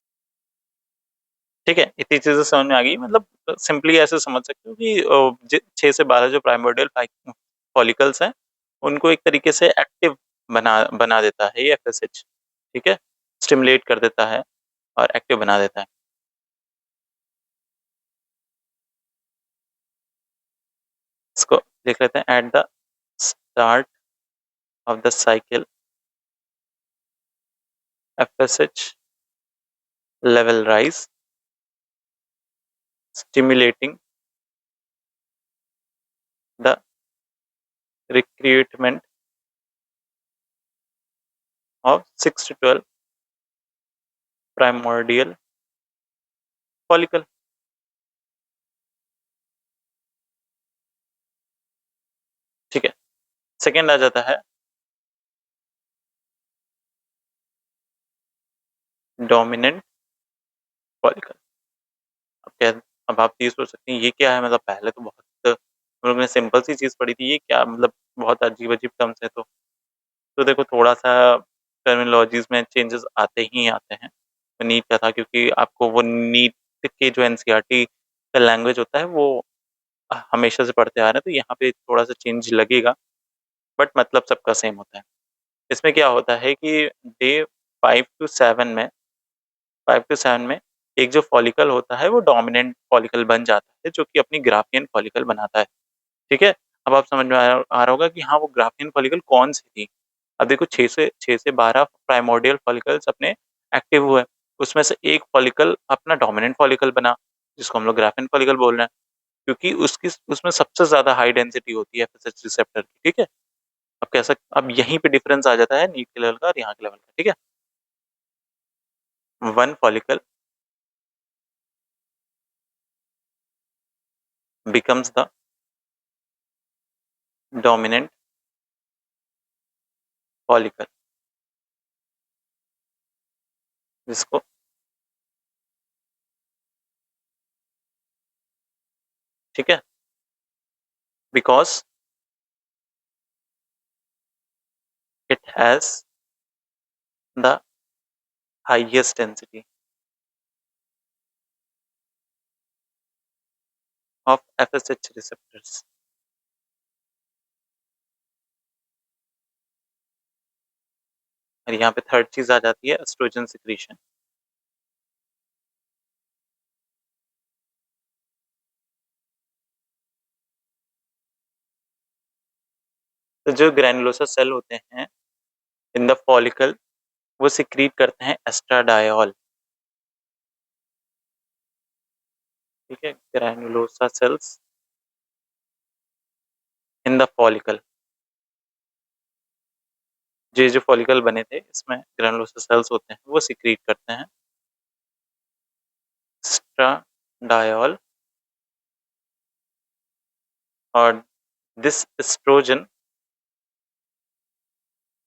S1: ठीक है, इतनी चीजें समझ में आ गई। मतलब सिंपली ऐसे समझ सकते हो कि 6 से 12 जो प्राइमोर्डियल फॉलिकल्स हैं उनको एक तरीके से एक्टिव बना बना देता है ये एफएसएच। ठीक है, स्टिमुलेट कर देता है और एक्टिव बना देता है। इसको देख लेते हैं। At the start of the cycle FSH level rise stimulating the recruitment of 6 to 12 primordial follicle। ठीक है, सेकेंड आ जाता है डोमिनेंट फॉलिकल। अब क्या, अब आप ये सोच सकते हैं ये क्या है, मतलब पहले तो बहुत हम लोग ने सिंपल सी चीज पढ़ी थी, ये क्या मतलब बहुत अजीब अजीब टर्म्स है। तो देखो थोड़ा सा टर्मिनोलॉजीज में चेंजेस आते ही आते हैं। तो नीट का था क्योंकि आपको वो नीट के जो एनसीईआरटी का लैंग्वेज होता है वो हमेशा से पढ़ते आ रहे हैं, तो यहाँ पे थोड़ा सा चेंज लगेगा, बट मतलब सबका सेम होता है। इसमें क्या होता है कि डे 5 to 7 में एक जो फॉलिकल होता है वो डोमिनेंट फॉलिकल बन जाता है जो कि अपनी ग्राफियन फॉलिकल बनाता है। ठीक है, अब आप समझ में आ रहा होगा कि हाँ वो ग्राफियन फॉलिकल कौन सी थी। अब देखो 6 से 12 प्राइमोर्डियल फॉलिकल्स अपने एक्टिव हुए, उसमें से एक फॉलिकल अपना डोमिनेंट फॉलिकल बना जिसको हम लोग ग्राफियन फॉलिकल बोल रहे हैं, क्योंकि उसकी उसमें सबसे ज्यादा हाई डेंसिटी होती है एफएसएच रिसेप्टर की। ठीक है, अब कैसा, अब यहीं पे डिफरेंस आ जाता है नीट के लेवल का और यहाँ के लेवल का। ठीक है, one follicle becomes the dominant follicle, जिसको ठीक है, because it has the highest density of FSH receptors। और यहाँ पे थर्ड चीज आ जाती है एस्ट्रोजन सिक्रीशन। तो जो ग्रैनुलोसा सेल होते हैं इन द फॉलिकल, वो सिक्रीट करते हैं एस्ट्राडायोल। ठीक है, granulosa cells in the follicle, जो फॉलिकल बने थे इसमें ग्रैनुलोसा सेल्स होते हैं, वो सिक्रीट करते हैं एस्ट्राडायोल। और this estrogen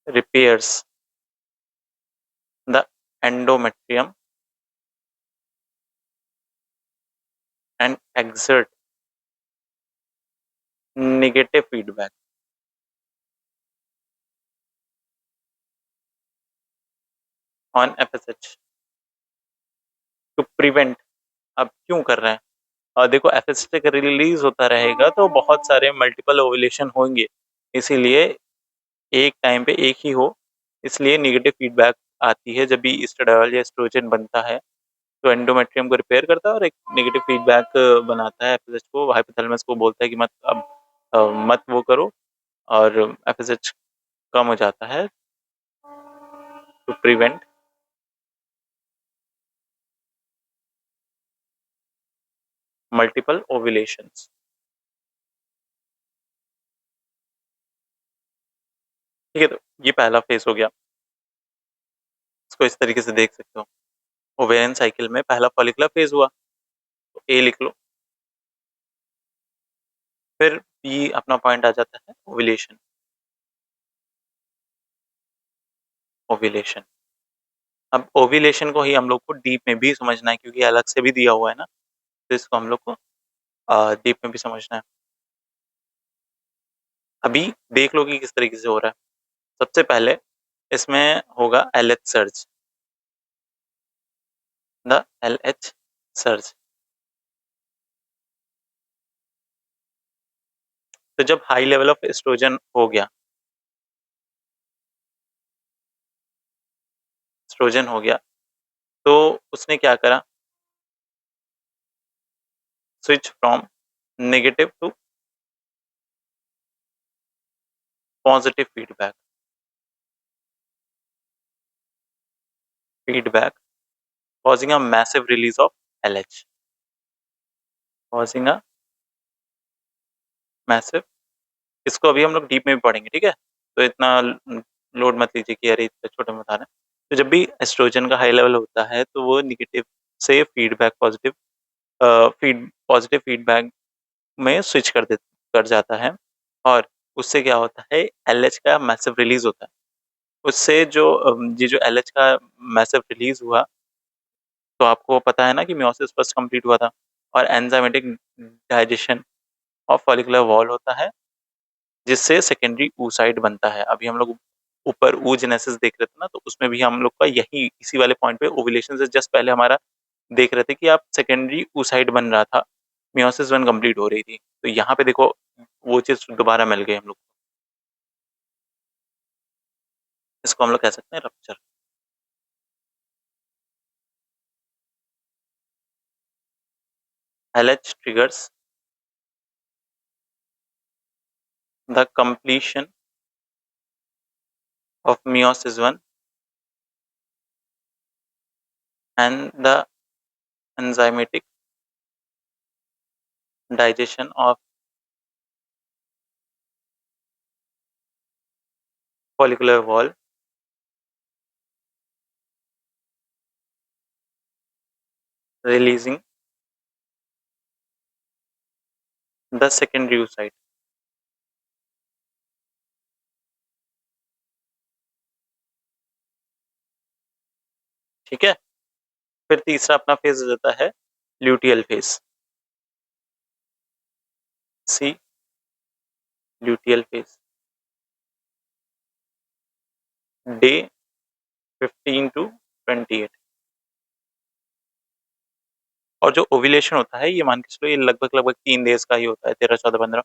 S1: repairs the endometrium and exert negative feedback on FSH to prevent। अब क्यों कर रहे हैं? और देखो FSH का रिलीज होता रहेगा तो बहुत सारे मल्टीपल ओवुलेशन होंगे, इसीलिए एक टाइम पे एक ही हो, इसलिए नेगेटिव फीडबैक आती है जब भी एस्ट्राडायोल या एस्ट्रोजन बनता है। तो एंडोमेट्रियम को रिपेयर करता है और एक नेगेटिव फीडबैक बनाता है एफएसएच को, हाइपोथैलेमस को बोलता है कि मत अब मत वो करो, और एफएसएच कम हो जाता है टू प्रिवेंट मल्टीपल ओव्यूलेशंस। ठीक है, तो ये पहला फेज हो गया, इसको इस तरीके से देख सकते हो। ओवेरियन साइकिल में पहला फॉलिकुलर फेज हुआ तो ए लिख लो, फिर बी अपना पॉइंट आ जाता है ओव्यूलेशन। ओव्यूलेशन, अब ओव्यूलेशन को ही हम लोग को डीप में भी समझना है क्योंकि अलग से भी दिया हुआ है ना, तो इसको हम लोग को डीप में भी समझना है। अभी देख लो कि किस तरीके से हो रहा है। सबसे पहले इसमें होगा LH surge, the LH surge. तो जब हाई लेवल ऑफ एस्ट्रोजन हो गया, एस्ट्रोजन हो गया तो उसने क्या करा, switch from negative to positive feedback, feedback causing a massive release of LH, causing a massive। इसको अभी हम लोग डीप में भी पढ़ेंगे, ठीक है, तो इतना लोड मत लीजिए कि अरे इतना छोटे में बता रहे हैं। तो जब भी एस्ट्रोजन का हाई लेवल होता है तो वो निगेटिव से फीडबैक पॉजिटिव, पॉजिटिव फीडबैक में स्विच कर जाता है, और उससे क्या होता है, एलएच का मैसिव रिलीज होता है। उससे जो ये जो एलएच का मैसिव रिलीज हुआ, तो आपको पता है ना कि मियोसिस फर्स्ट कंप्लीट हुआ था और enzymatic digestion of follicular wall होता है, जिससे सेकेंडरी oocyte बनता है। अभी हम लोग ऊपर oogenesis देख रहे थे ना, तो उसमें भी हम लोग का यही इसी वाले पॉइंट पे ओव्यूलेशन से जस्ट पहले हमारा देख रहे थे कि आप सेकेंडरी oocyte बन रहा था, मियोसिस वन कंप्लीट हो रही थी। तो यहाँ पे देखो वो चीज दोबारा मिल गई हम लोग, इसको हम लोग कह सकते हैं rupture. LH triggers the completion of meiosis one and the enzymatic digestion of follicular wall, releasing the secondary oocyte। ठीक है। फिर तीसरा अपना फेज हो जाता है luteal phase. See, luteal phase, day 15 to 28। और जो ओव्यूलेशन होता है ये मान के चलो ये लगभग लगभग 3 डेज का ही होता है, 13, 14, 15।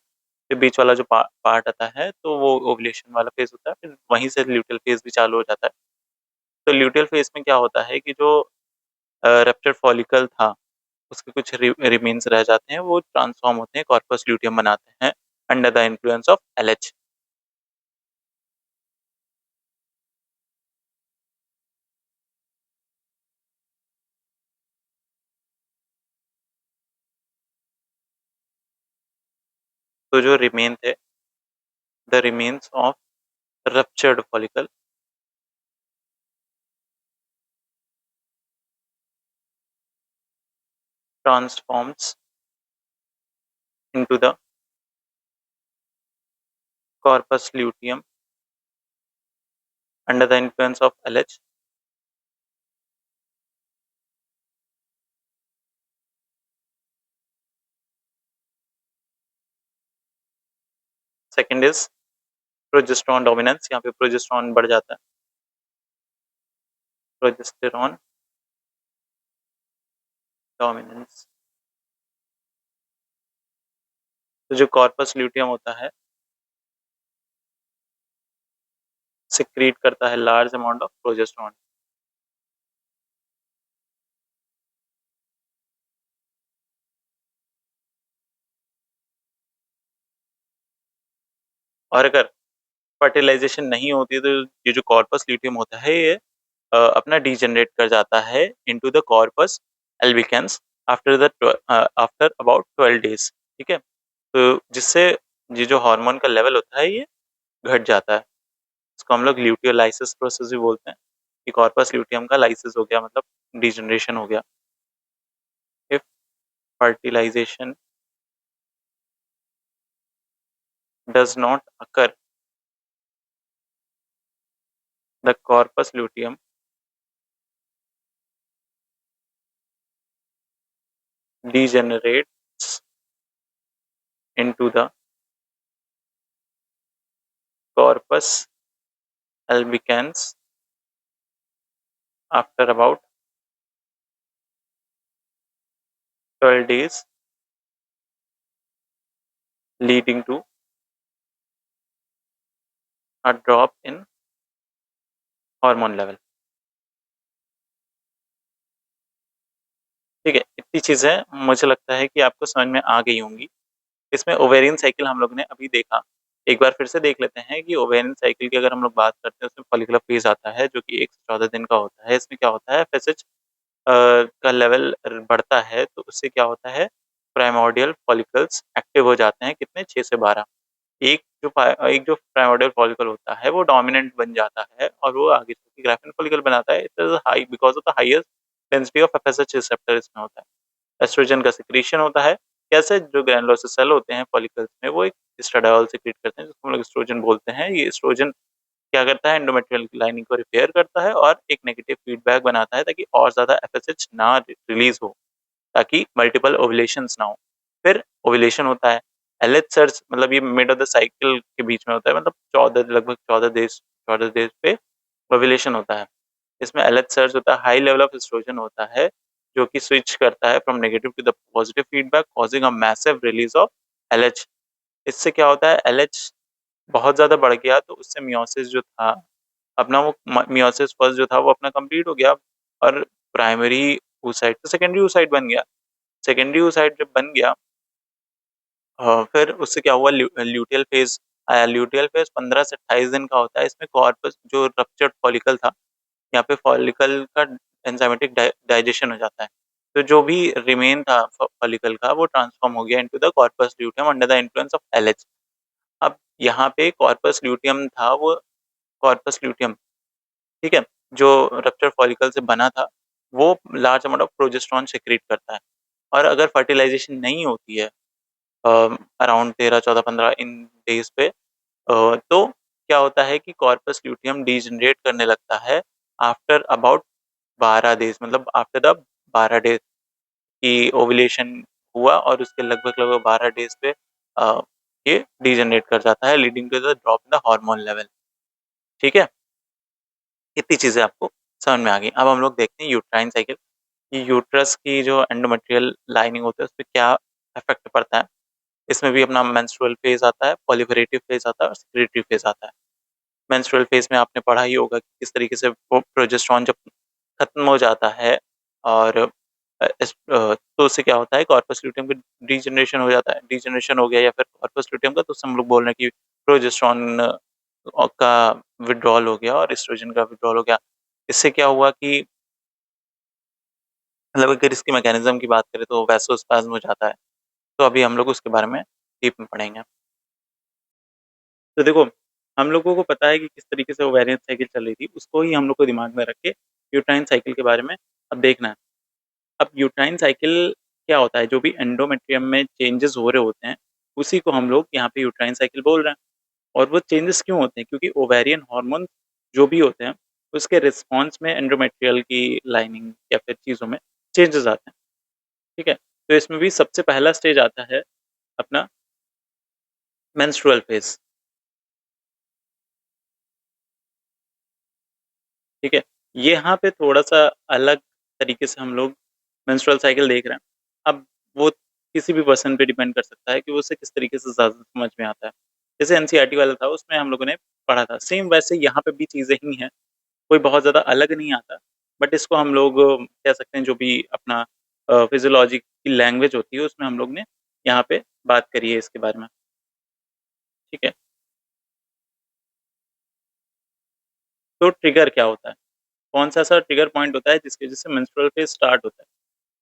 S1: फिर बीच वाला जो पार्ट आता है तो वो ओव्यूलेशन वाला फेज होता है, फिर वहीं से ल्यूटियल फेज भी चालू हो जाता है। तो ल्यूटियल फेज में क्या होता है कि जो रप्चर फॉलिकल था उसके कुछ रिमेन्स रह जाते हैं, वो ट्रांसफॉर्म होते हैं, कॉर्पस ल्यूटियम बनाते हैं under the influence of LH. तो जो रिमेन थे, the remains of ruptured follicle transforms into the corpus luteum under the influence of LH. Second is progesterone dominance, यहाँ पे प्रोजेस्टेरॉन बढ़ जाता है, प्रोजेस्टेरॉन डोमिनेंस। तो जो कॉर्पस ल्यूटियम होता है सिक्रीट करता है लार्ज अमाउंट ऑफ प्रोजेस्टेरॉन। और अगर फर्टिलाइजेशन नहीं होती है तो ये जो कॉर्पस ल्यूटियम होता है ये अपना डीजनरेट कर जाता है into the corpus albicans after the after about 12 days. ठीक है। तो जिससे ये जो हार्मोन का लेवल होता है ये घट जाता है। इसको हम लोग ल्यूटियोलाइसिस प्रोसेस भी बोलते हैं कि कॉर्पस ल्यूटियम का लाइसिस हो गया, मतलब डिजनरेशन हो गया। If fertilisation does not occur, the corpus luteum degenerates into the corpus albicans after about 12 days, leading to a drop in hormone level। ठीक है, इतनी चीजें मुझे लगता है कि आपको समझ में आ गई होंगी। इसमें ओवेरियन साइकिल हम लोग ने अभी देखा, एक बार फिर से देख लेते हैं कि ओवेरियन साइकिल की अगर हम लोग बात करते हैं उसमें फॉलिकुलर फेज आता है जो कि 1 से 14 दिन का होता है। इसमें क्या होता है, एफएसएच का लेवल बढ़ता है तो उससे क्या होता है, प्राइमोर्डियल फॉलिकल्स एक्टिव हो जाते हैं, कितने, 6 से 12। एक जो प्राइमोर्डियल फॉलिकल होता है वो डोमिनेंट बन जाता है और वो आगे चल के ग्राफिन फॉलिकल बनाता है। It is high because of the highest density of FSH receptor इसमें होता है। एस्ट्रोजन का सिक्रीशन होता है। कैसे, जो ग्रैनुलोसिस सेल होते हैं फॉलिकल्स में वो एक एस्ट्राडियोल सिक्रीट करते हैं जिसको हम लोग एस्ट्रोजन बोलते हैं। ये एस्ट्रोजन क्या करता है, एंडोमेट्रियल लाइनिंग को रिपेयर करता है और एक नेगेटिव फीडबैक बनाता है ताकि और ज्यादा एफएसएच ना रिलीज हो, ताकि मल्टीपल ओवुलेशंस ना हो। फिर ओवुलेशन होता है। एलएच सर्ज मतलब ये मिड ऑफ द साइकिल के बीच में होता है, मतलब 14 लगभग 14 डेज पे ओवुलेशन होता है। इसमें एलएच सर्ज होता है, हाई लेवल ऑफ एस्ट्रोजन होता है जो कि स्विच करता है from negative to the positive feedback causing a massive release of LH. इससे क्या होता है, एलएच बहुत ज्यादा बढ़ गया तो उससे मियोसिस जो था अपना, वो मियोसिस फर्स्ट जो था वो अपना कंप्लीट हो गया और प्राइमरी oocyte तो सेकेंडरी oocyte बन गया। सेकेंडरी oocyte जब बन गया फिर उससे क्या हुआ, ल्यूटियल फेज आया। ल्यूटियल फेज 15 से 28 दिन का होता है। इसमें कॉर्पस जो रप्चर्ड फॉलिकल था, यहाँ पे फॉलिकल का एंजाइमेटिक डाइजेशन हो जाता है। तो जो भी रिमेन था फॉलिकल का वो ट्रांसफॉर्म हो गया into the corpus luteum under the influence of LH. अब यहाँ पे कॉर्पस ल्यूटियम था, वो कॉर्पस ल्यूटियम, ठीक है, जो रप्चर फॉलिकल से बना था वो large amount of progesterone secrete करता है। और अगर फर्टिलाइजेशन नहीं होती है अराउंड 13, 14, 15 इन डेज़ पे तो क्या होता है कि कॉर्पस ल्यूटियम डीजनरेट करने लगता है आफ्टर अबाउट 12 डेज़, मतलब आफ्टर द 12 डेज़ की ओव्यूलेशन हुआ और उसके लगभग-लगभग 12 डेज़ पे अ, ये डीजनरेट कर जाता है, leading to the drop in the hormone level. ठीक है? इतनी चीज़ें आपको समझ में आ गई। अब हम लोग देखते हैं यूट्राइन साइकिल, कि यूट्रस की जो एंडोमेट्रियल लाइनिंग होती है, उसपे क्या इफ़ेक्ट पड़ता है। इसमें भी अपना मेंस्ट्रुअल फेज़ आता है, प्रोलिफरेटिव फेज़ आता है और सेक्रेटरी फेज़ आता है। मेंस्ट्रुअल फेज़ में आपने पढ़ा ही होगा कि किस तरीके से वो प्रोजेस्टेरॉन जब खत्म हो जाता है और तो उससे क्या होता है, कॉर्पस ल्यूटियम का डीजनरेशन हो जाता है। डीजनरेशन हो गया या फिर कॉर्पस ल्यूटियम का, तो उससे हम लोग बोल रहे हैं कि प्रोजेस्टेरॉन का विथड्रॉल हो गया और एस्ट्रोजन का विथड्रॉल हो गया। इससे क्या हुआ कि मतलब अगर इसकी मैकेनिज़्म की बात करें तो वैसोस्पैज़्म हो जाता है। तो अभी हम लोग उसके बारे में डीप में पढ़ेंगे। तो देखो, हम लोगों को पता है कि किस तरीके से ओवेरियन साइकिल चल रही थी, उसको ही हम लोग को दिमाग में रख के यूट्राइन साइकिल के बारे में अब देखना है। अब यूट्राइन साइकिल क्या होता है, जो भी एंडोमेट्रियम में चेंजेज़ हो रहे होते हैं, उसी को हम लोग यहाँ पे यूट्राइन साइकिल बोल रहे हैं। और वो चेंजेज़ क्यों होते हैं? क्योंकि ओवेरियन हार्मोन जो भी होते हैं, उसके रिस्पॉन्स में एंडोमेट्रियल की लाइनिंग या फिर चीज़ों में चेंजेज़ आते हैं, ठीक है? तो इसमें भी सबसे पहला स्टेज आता है अपना मेंस्ट्रुअल फेज़, ठीक है? यहाँ पे थोड़ा-सा अलग तरीके से हम लोग मेंस्ट्रुअल साइकिल देख रहे हैं। अब वो किसी भी पर्सन पे डिपेंड कर सकता है कि उसे किस तरीके से ज़्यादा समझ में आता है। जैसे एनसीईआरटी वाला था, उसमें हम लोगों ने पढ़ा था। सेम वैसे यहाँ पे भी चीज़ें ही हैं, कोई बहुत ज़्यादा अलग नहीं आता। बट इसको हम लोग कह सकते हैं, जो भी अपना फिज़ियोलॉजी की लैंग्वेज होती है, उसमें हम लोग ने यहाँ पे बात करी है इसके बारे में, ठीक है? तो ट्रिगर क्या होता है? कौन-सा ऐसा ट्रिगर पॉइंट होता है जिसकी वज़ह से मेंस्ट्रुअल फेज़ स्टार्ट होता है?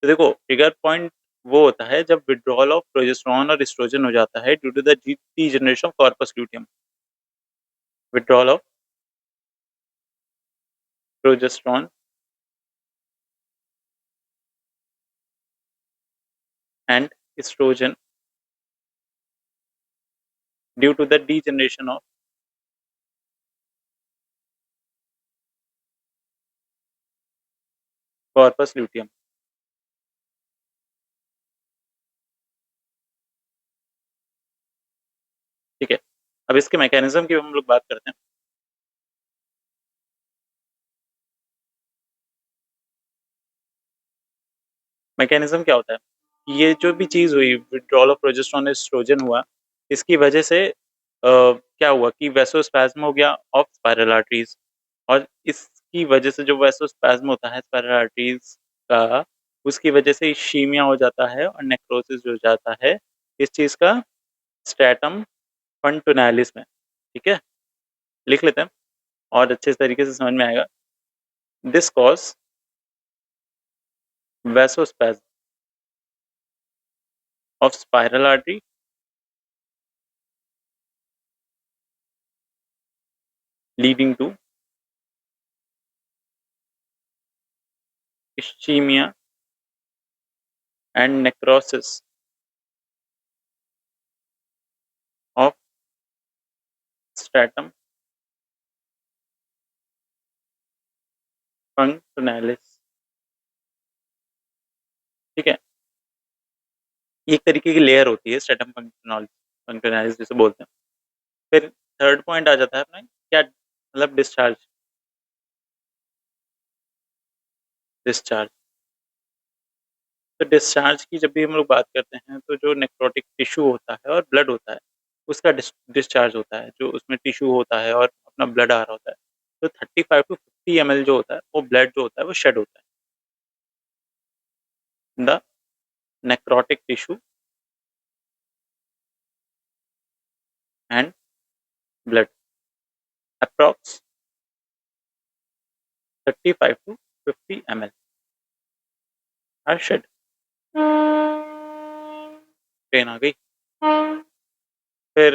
S1: तो देखो, ट्रिगर पॉइंट वो होता है जब विथड्रॉल ऑफ प्रोजेस्टेरॉन और एस्ट्रोजन हो जाता है due to the degeneration of corpus luteum. Withdrawal of progesterone and estrogen due to the degeneration of corpus luteum, ठीक है? अब इसके मैकेनिज़्म की हम लोग बात करते हैं। मैकेनिज़्म क्या होता है? ये जो भी चीज़ हुई, विथड्रॉल ऑफ प्रोजेस्टेरॉन एस्ट्रोजन हुआ, इसकी वजह से क्या हुआ कि वैसोस्पैज़्म हो गया ऑफ स्पाइरल आर्टरीज़, और इसकी वजह से जो वैसोस्पैज़्म होता है स्पाइरल आर्टरीज़ का, उसकी वजह से इश्कीमिया हो जाता है और नेक्रोसिस हो जाता है, इस चीज़ का स्ट्रैटम फंटुनालिस में, ठीक है? लिख लेते हैं और अच्छे तरीके से समझ में आएगा। This cause vasospasm of spiral artery leading to ischemia and necrosis of stratum punctalis, ठीक है? ये एक तरीके की लेयर होती है स्ट्रैटम पुंक्टनालिस जिसे बोलते हैं। फिर थर्ड पॉइंट आ जाता है अपना, क्या मतलब डिस्चार्ज, डिस्चार्ज। तो डिस्चार्ज की जब भी हम लोग बात करते हैं, तो जो नेक्रोटिक टिश्यू होता है और ब्लड होता है, उसका डिस्चार्ज होता है, जो उसमें टिश्यू होता है और अपना ब्लड आ रहा होता है। तो 35 टू 50 एमएल जो होता है, वो ब्लड जो होता है वो शेड होता है। The necrotic tissue and blood approx 35 to 50 ml are shed. Train आ गई। फिर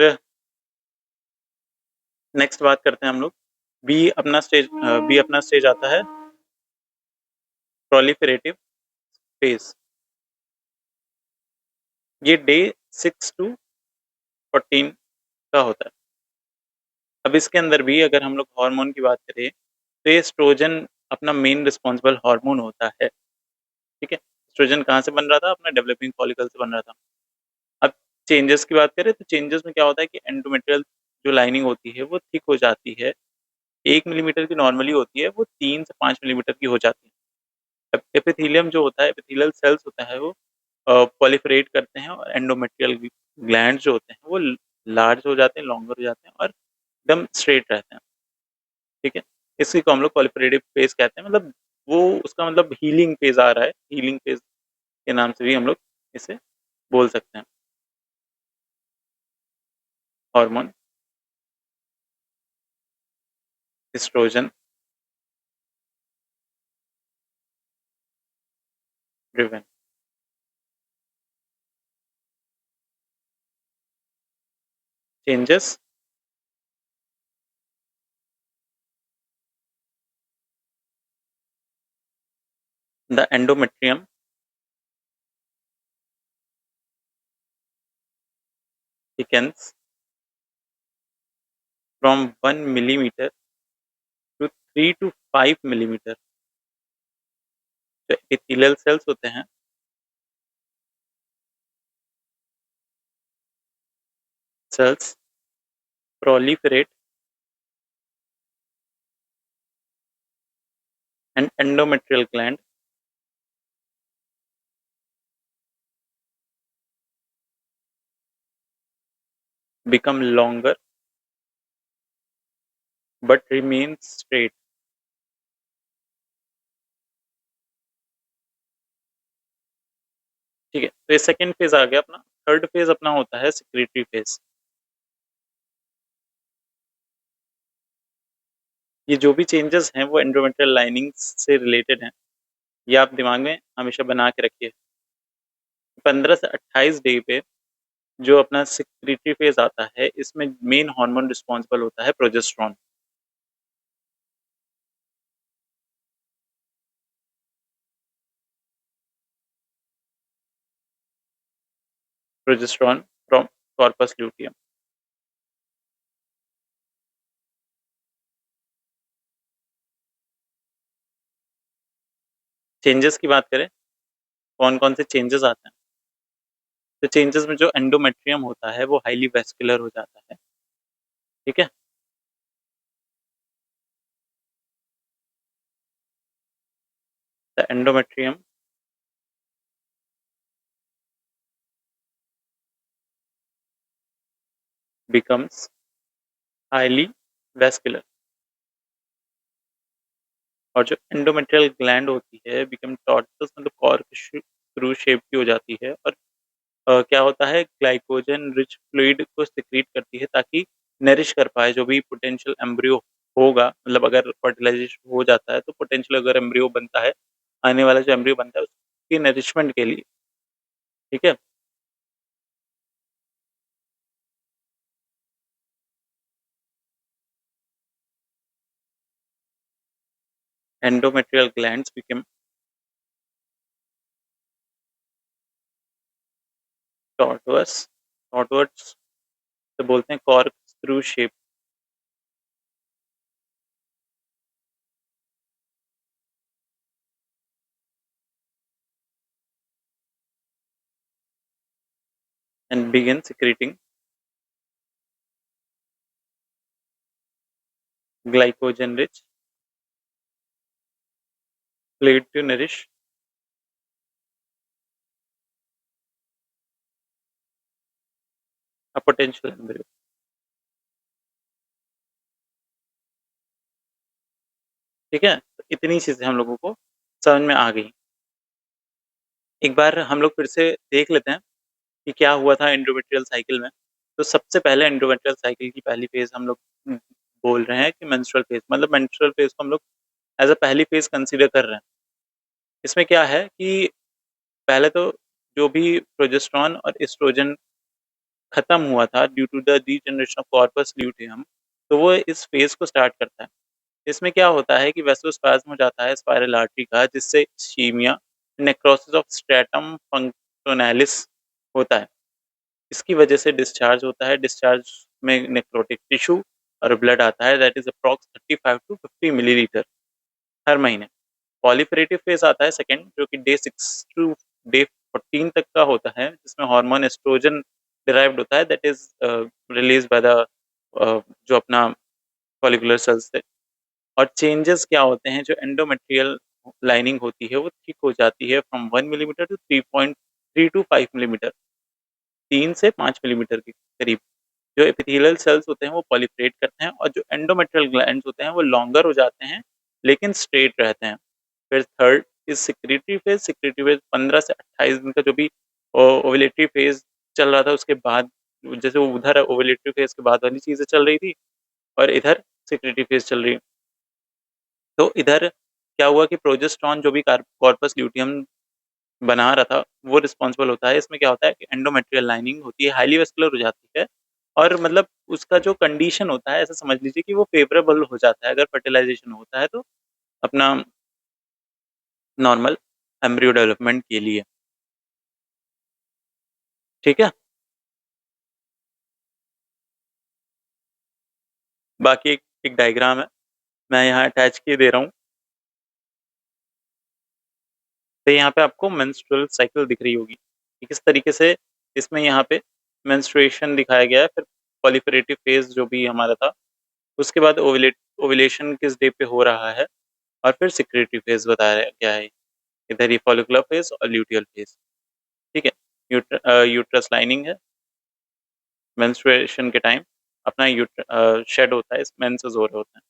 S1: नेक्स्ट बात करते हैं हम लोग, बी अपना स्टेज आता है प्रोलिफेरेटिव फेज। ये डे 6 टू 14 का होता है। अब इसके अंदर भी अगर हम लोग हार्मोन की बात करें, तो ये एस्ट्रोजन अपना मेन रिस्पॉन्सिबल हार्मोन होता है, ठीक है? एस्ट्रोजन कहाँ से बन रहा था? अपना डेवलपिंग फॉलिकल से बन रहा था। अब चेंजेस की बात करें तो चेंजेस में क्या होता है कि एंडोमेट्रियल जो लाइनिंग होती है वो थिक हो जाती है। 1 मिलीमीटर की नॉर्मली होती है, वो 3 से 5 मिलीमीटर की हो जाती है। अब एपिथेलियम जो होता है, एपिथेलियल सेल्स होता है, वो प्रोलिफरेट करते हैं और एंडोमेट्रियल ग्लैंड्स जो होते हैं वो लार्ज हो जाते हैं, लॉन्गर हो जाते हैं और एकदम स्ट्रेट रहते हैं, ठीक है? इसी को हम लोग प्रोलिफरेटिव फेज कहते हैं, मतलब वो उसका मतलब हीलिंग फेज आ रहा है, हीलिंग फेज के नाम से भी हम लोग इसे बोल सकते हैं। Hormone estrogen driven changes the endometrium thickens from 1 millimeter to 3 to 5 millimeter। जो epithelial cells होते हैं, cells proliferate and endometrial gland become longer but remain straight। ठीक है, तो ये सेकंड फेज आ गया अपना। थर्ड फेज अपना होता है सेक्रेटरी फेज। ये जो भी चेंजेस हैं वो एंडोमेट्रियल लाइनिंग से रिलेटेड हैं, ये आप दिमाग में हमेशा बना के रखिए। 15 से 28 डे पे जो अपना सेक्रेटरी फेज आता है, इसमें मेन हार्मोन रिस्पॉन्सिबल होता है progesterone. Progesterone from corpus luteum. Changes की बात करें, कौन कौन से चेंजेस आते हैं? तो चेंजेस में जो एंडोमेट्रियम होता है वो हाईली वेस्कुलर हो जाता है, ठीक है? The endometrium becomes highly vascular, और जो एंडोमेट्रियल ग्लैंड होती है बिकम टॉर्टस, मतलब कॉर्क थ्रू शेप की हो जाती है, और क्या होता है, ग्लाइकोजन रिच फ्लूइड को सिक्रीट करती है ताकि नरिश कर पाए जो भी पोटेंशियल एम्ब्रियो होगा। मतलब अगर फर्टिलाइजेशन हो जाता है तो पोटेंशियल अगर एम्ब्रियो बनता है, आने वाला जो एम्ब्रियो बनता है उसकी नरिशमेंट के लिए, ठीक है? एंडोमेट्रियल ग्लैंड्स बिकम टॉर्टुअस, टॉर्टुअस से बोलते हैं cork through shape, and begin secreting glycogen rich fluid to nourish a potential embryo। ठीक है, तो इतनी चीजें हम लोगों को समझ में आ गई। एक बार हम लोग फिर से देख लेते हैं कि क्या हुआ था एंडोमेट्रियल साइकिल में। तो सबसे पहले एंडोमेट्रियल साइकिल की पहली फेज हम लोग बोल रहे हैं कि मेंस्ट्रुअल फेज, मतलब मेंस्ट्रुअल फेज को हम लोग एज अ पहली फेज कंसीडर कर रहे हैं। इसमें क्या है कि पहले तो जो भी प्रोजेस्टेरॉन और एस्ट्रोजन खत्म हुआ था due to the degeneration of corpus luteum, तो वो इस फेज को स्टार्ट करता है। इसमें क्या होता है कि वेसोस्पाज़्म हो जाता है स्पाइरल आर्टरी का, जिससे इस्कीमिया, नेक्रोसिस ऑफ स्ट्रैटम फंक्शनैलिस होता है। इसकी वजह से डिस्चार्ज होता है, डिस्चार्ज में नेक्रोटिक टिश्यू और ब्लड आता है, that is approx 35 to 50 millilitre हर महीने। प्रोलिफरेटिव फेज़ आता है सेकंड, जो कि डे 6 टू डे 14 तक का होता है, जिसमें हार्मोन एस्ट्रोजन डिराइव्ड होता है, दैट इज़ रिलीज़्ड बाय द जो अपना फॉलिकुलर सेल्स से। और चेंजेस क्या होते हैं, जो एंडोमेट्रियल लाइनिंग होती है वो थिक हो जाती है from 1 millimetre to 3.3 to 5 millimetre, 3 से 5 मिलीमीटर के करीब। जो एपिथेलियल सेल्स होते हैं वो प्रोलिफरेट करते हैं और जो एंडोमेट्रियल ग्लैंड्स होते हैं वो लॉन्गर हो जाते हैं लेकिन स्ट्रेट रहते हैं। फिर third is secretary phase. Secretary phase 15 से 28 दिन का जो भी ओवुलेटरी फेज चल रहा था उसके बाद, जैसे वो उधर ओवुलेटरी फेज के बाद वाली चीजें चल रही थी और इधर सिक्रेटरी फेज चल रही। तो इधर क्या हुआ कि प्रोजेस्टेरॉन जो भी कॉर्पस ल्यूटियम बना रहा था वो रिस्पॉन्सिबल होता है। इसमें क्या होता है कि एंडोमेट्रियल लाइनिंग होती है, हाईली वेस्कुलर हो जाती है और मतलब उसका जो कंडीशन होता है ऐसा समझ लीजिए कि वो फेवरेबल हो जाता है अगर फर्टिलाइजेशन होता है तो अपना नॉर्मल एम्ब्रियो डेवलपमेंट के लिए। ठीक है, बाकी एक डायग्राम है, मैं यहाँ अटैच किए दे रहा हूँ। तो यहाँ पे आपको मेंस्ट्रुअल साइकिल दिख रही होगी कि किस तरीके से इसमें यहाँ पे मेंस्ट्रुएशन दिखाया गया है, फिर प्रोलिफरेटिव फेज जो भी हमारा था, उसके बाद ओवुलेशन किस डे पे हो रहा है और फिर सिक्रेटरी फेज बताया गया है। इधर ही फॉलिकुलर फेज और ल्यूटियल फेज। ठीक है, यूट्रस लाइनिंग है, मेंस्ट्रुएशन के टाइम अपना शेड होता है, इस मेंसेस हो रहे होते हैं।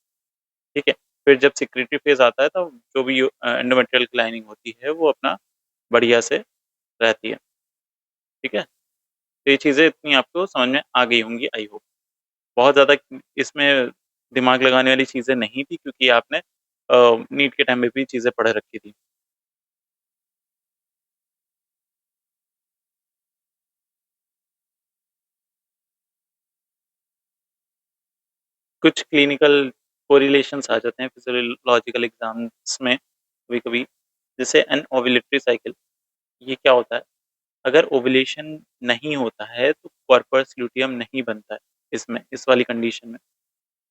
S1: ठीक है, फिर जब सिक्रेटरी फेज आता है तो जो भी एंडोमेट्रियल लाइनिंग होती है वो अपना बढ़िया से रहती है। ठीक है, तो ये चीज़ें इतनी आपको समझ में आ गई होंगी आई होप। बहुत ज़्यादा इसमें दिमाग लगाने वाली चीज़ें नहीं थी क्योंकि आपने नीट के टाइम में भी चीज़ें पढ़ रखी थी। कुछ क्लिनिकल कोरिलेशंस आ जाते हैं फिजियोलॉजिकल एग्जाम्स में कभी-कभी, जैसे एन ओव्यूलेटरी साइकिल। ये क्या होता है? अगर ओव्यूलेशन नहीं होता है तो कॉर्पस ल्यूटियम नहीं बनता है इसमें, इस वाली कंडीशन में।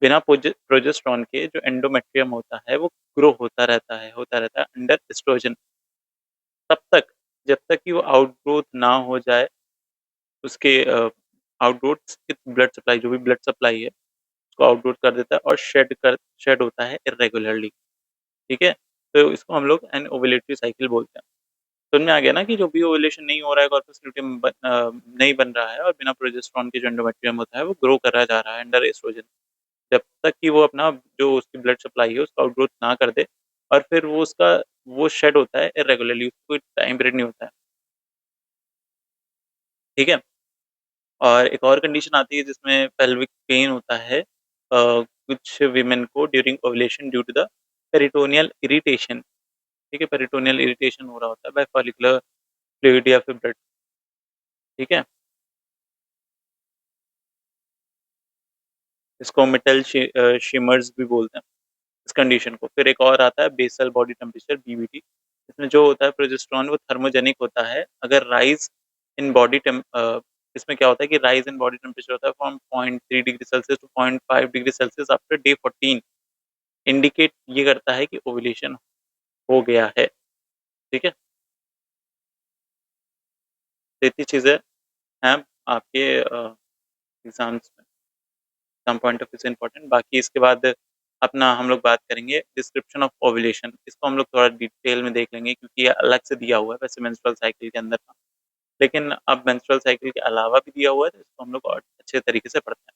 S1: बिना प्रोजेस्टेरॉन के जो एंडोमेट्रियम होता है वो ग्रो होता रहता है अंडर एस्ट्रोजन, तब तक जब तक कि वो आउटग्रोथ ना हो जाए। उसके आउटग्रोथ ब्लड सप्लाई, जो भी ब्लड सप्लाई है उसको आउटग्रोथ कर देता है और शेड होता है इरेगुलरली। ठीक है, तो इसको हम लोग एन ओवुलेटरी साइकिल बोलते हैं। समझ में आ गया ना कि जो भी ओवुलेशन नहीं हो रहा है, कॉर्पस ल्यूटियम नहीं बन रहा है और बिना प्रोजेस्टेरॉन के जो एंडोमेट्रियम होता है वो ग्रो करा जा रहा है अंडर एस्ट्रोजन, जब तक कि वो अपना जो उसकी ब्लड सप्लाई है उसका आउटग्रोथ ना कर दे। और फिर वो उसका वो शेड होता है इरेगुलरली, उसको कोई टाइम पीरियड नहीं होता है। ठीक है, और एक और कंडीशन आती है जिसमें पेल्विक पेन होता है कुछ वीमेन को during ovulation due to the peritoneal irritation. ठीक है, पेरिटोनियल इरिटेशन हो रहा होता है बाय फॉलिकुलर फ्लूइड या फिर ब्लड। ठीक है, इसको मेटल शिमर्स भी बोलते हैं इस कंडीशन को। फिर एक और आता है बेसल बॉडी टेम्परेचर बीबीटी। इसमें जो होता है प्रोजेस्टेरॉन वो थर्मोजेनिक होता है। अगर राइज इन बॉडी इसमें क्या होता है कि राइज इन बॉडी टेम्परेचर होता है from 0.3 degree Celsius to 0.5 degree Celsius after day 14, indicate ये करता है कि ओवुलेशन हो गया है। ठीक है, तो इतनी चीज़ें हैं आपके एग्जाम्स में, एग्जाम पॉइंट ऑफ व्यू से इम्पोर्टेंट। बाकी इसके बाद अपना हम लोग बात करेंगे डिस्क्रिप्शन ऑफ ओवुलेशन। इसको हम लोग थोड़ा डिटेल में देख लेंगे क्योंकि ये अलग से दिया हुआ है वैसे मेंस्ट्रुअल साइकिल के अंदर का, लेकिन अब मेंस्ट्रुअल साइकिल के अलावा भी दिया हुआ है तो इसको हम लोग और अच्छे तरीके से पढ़ते हैं।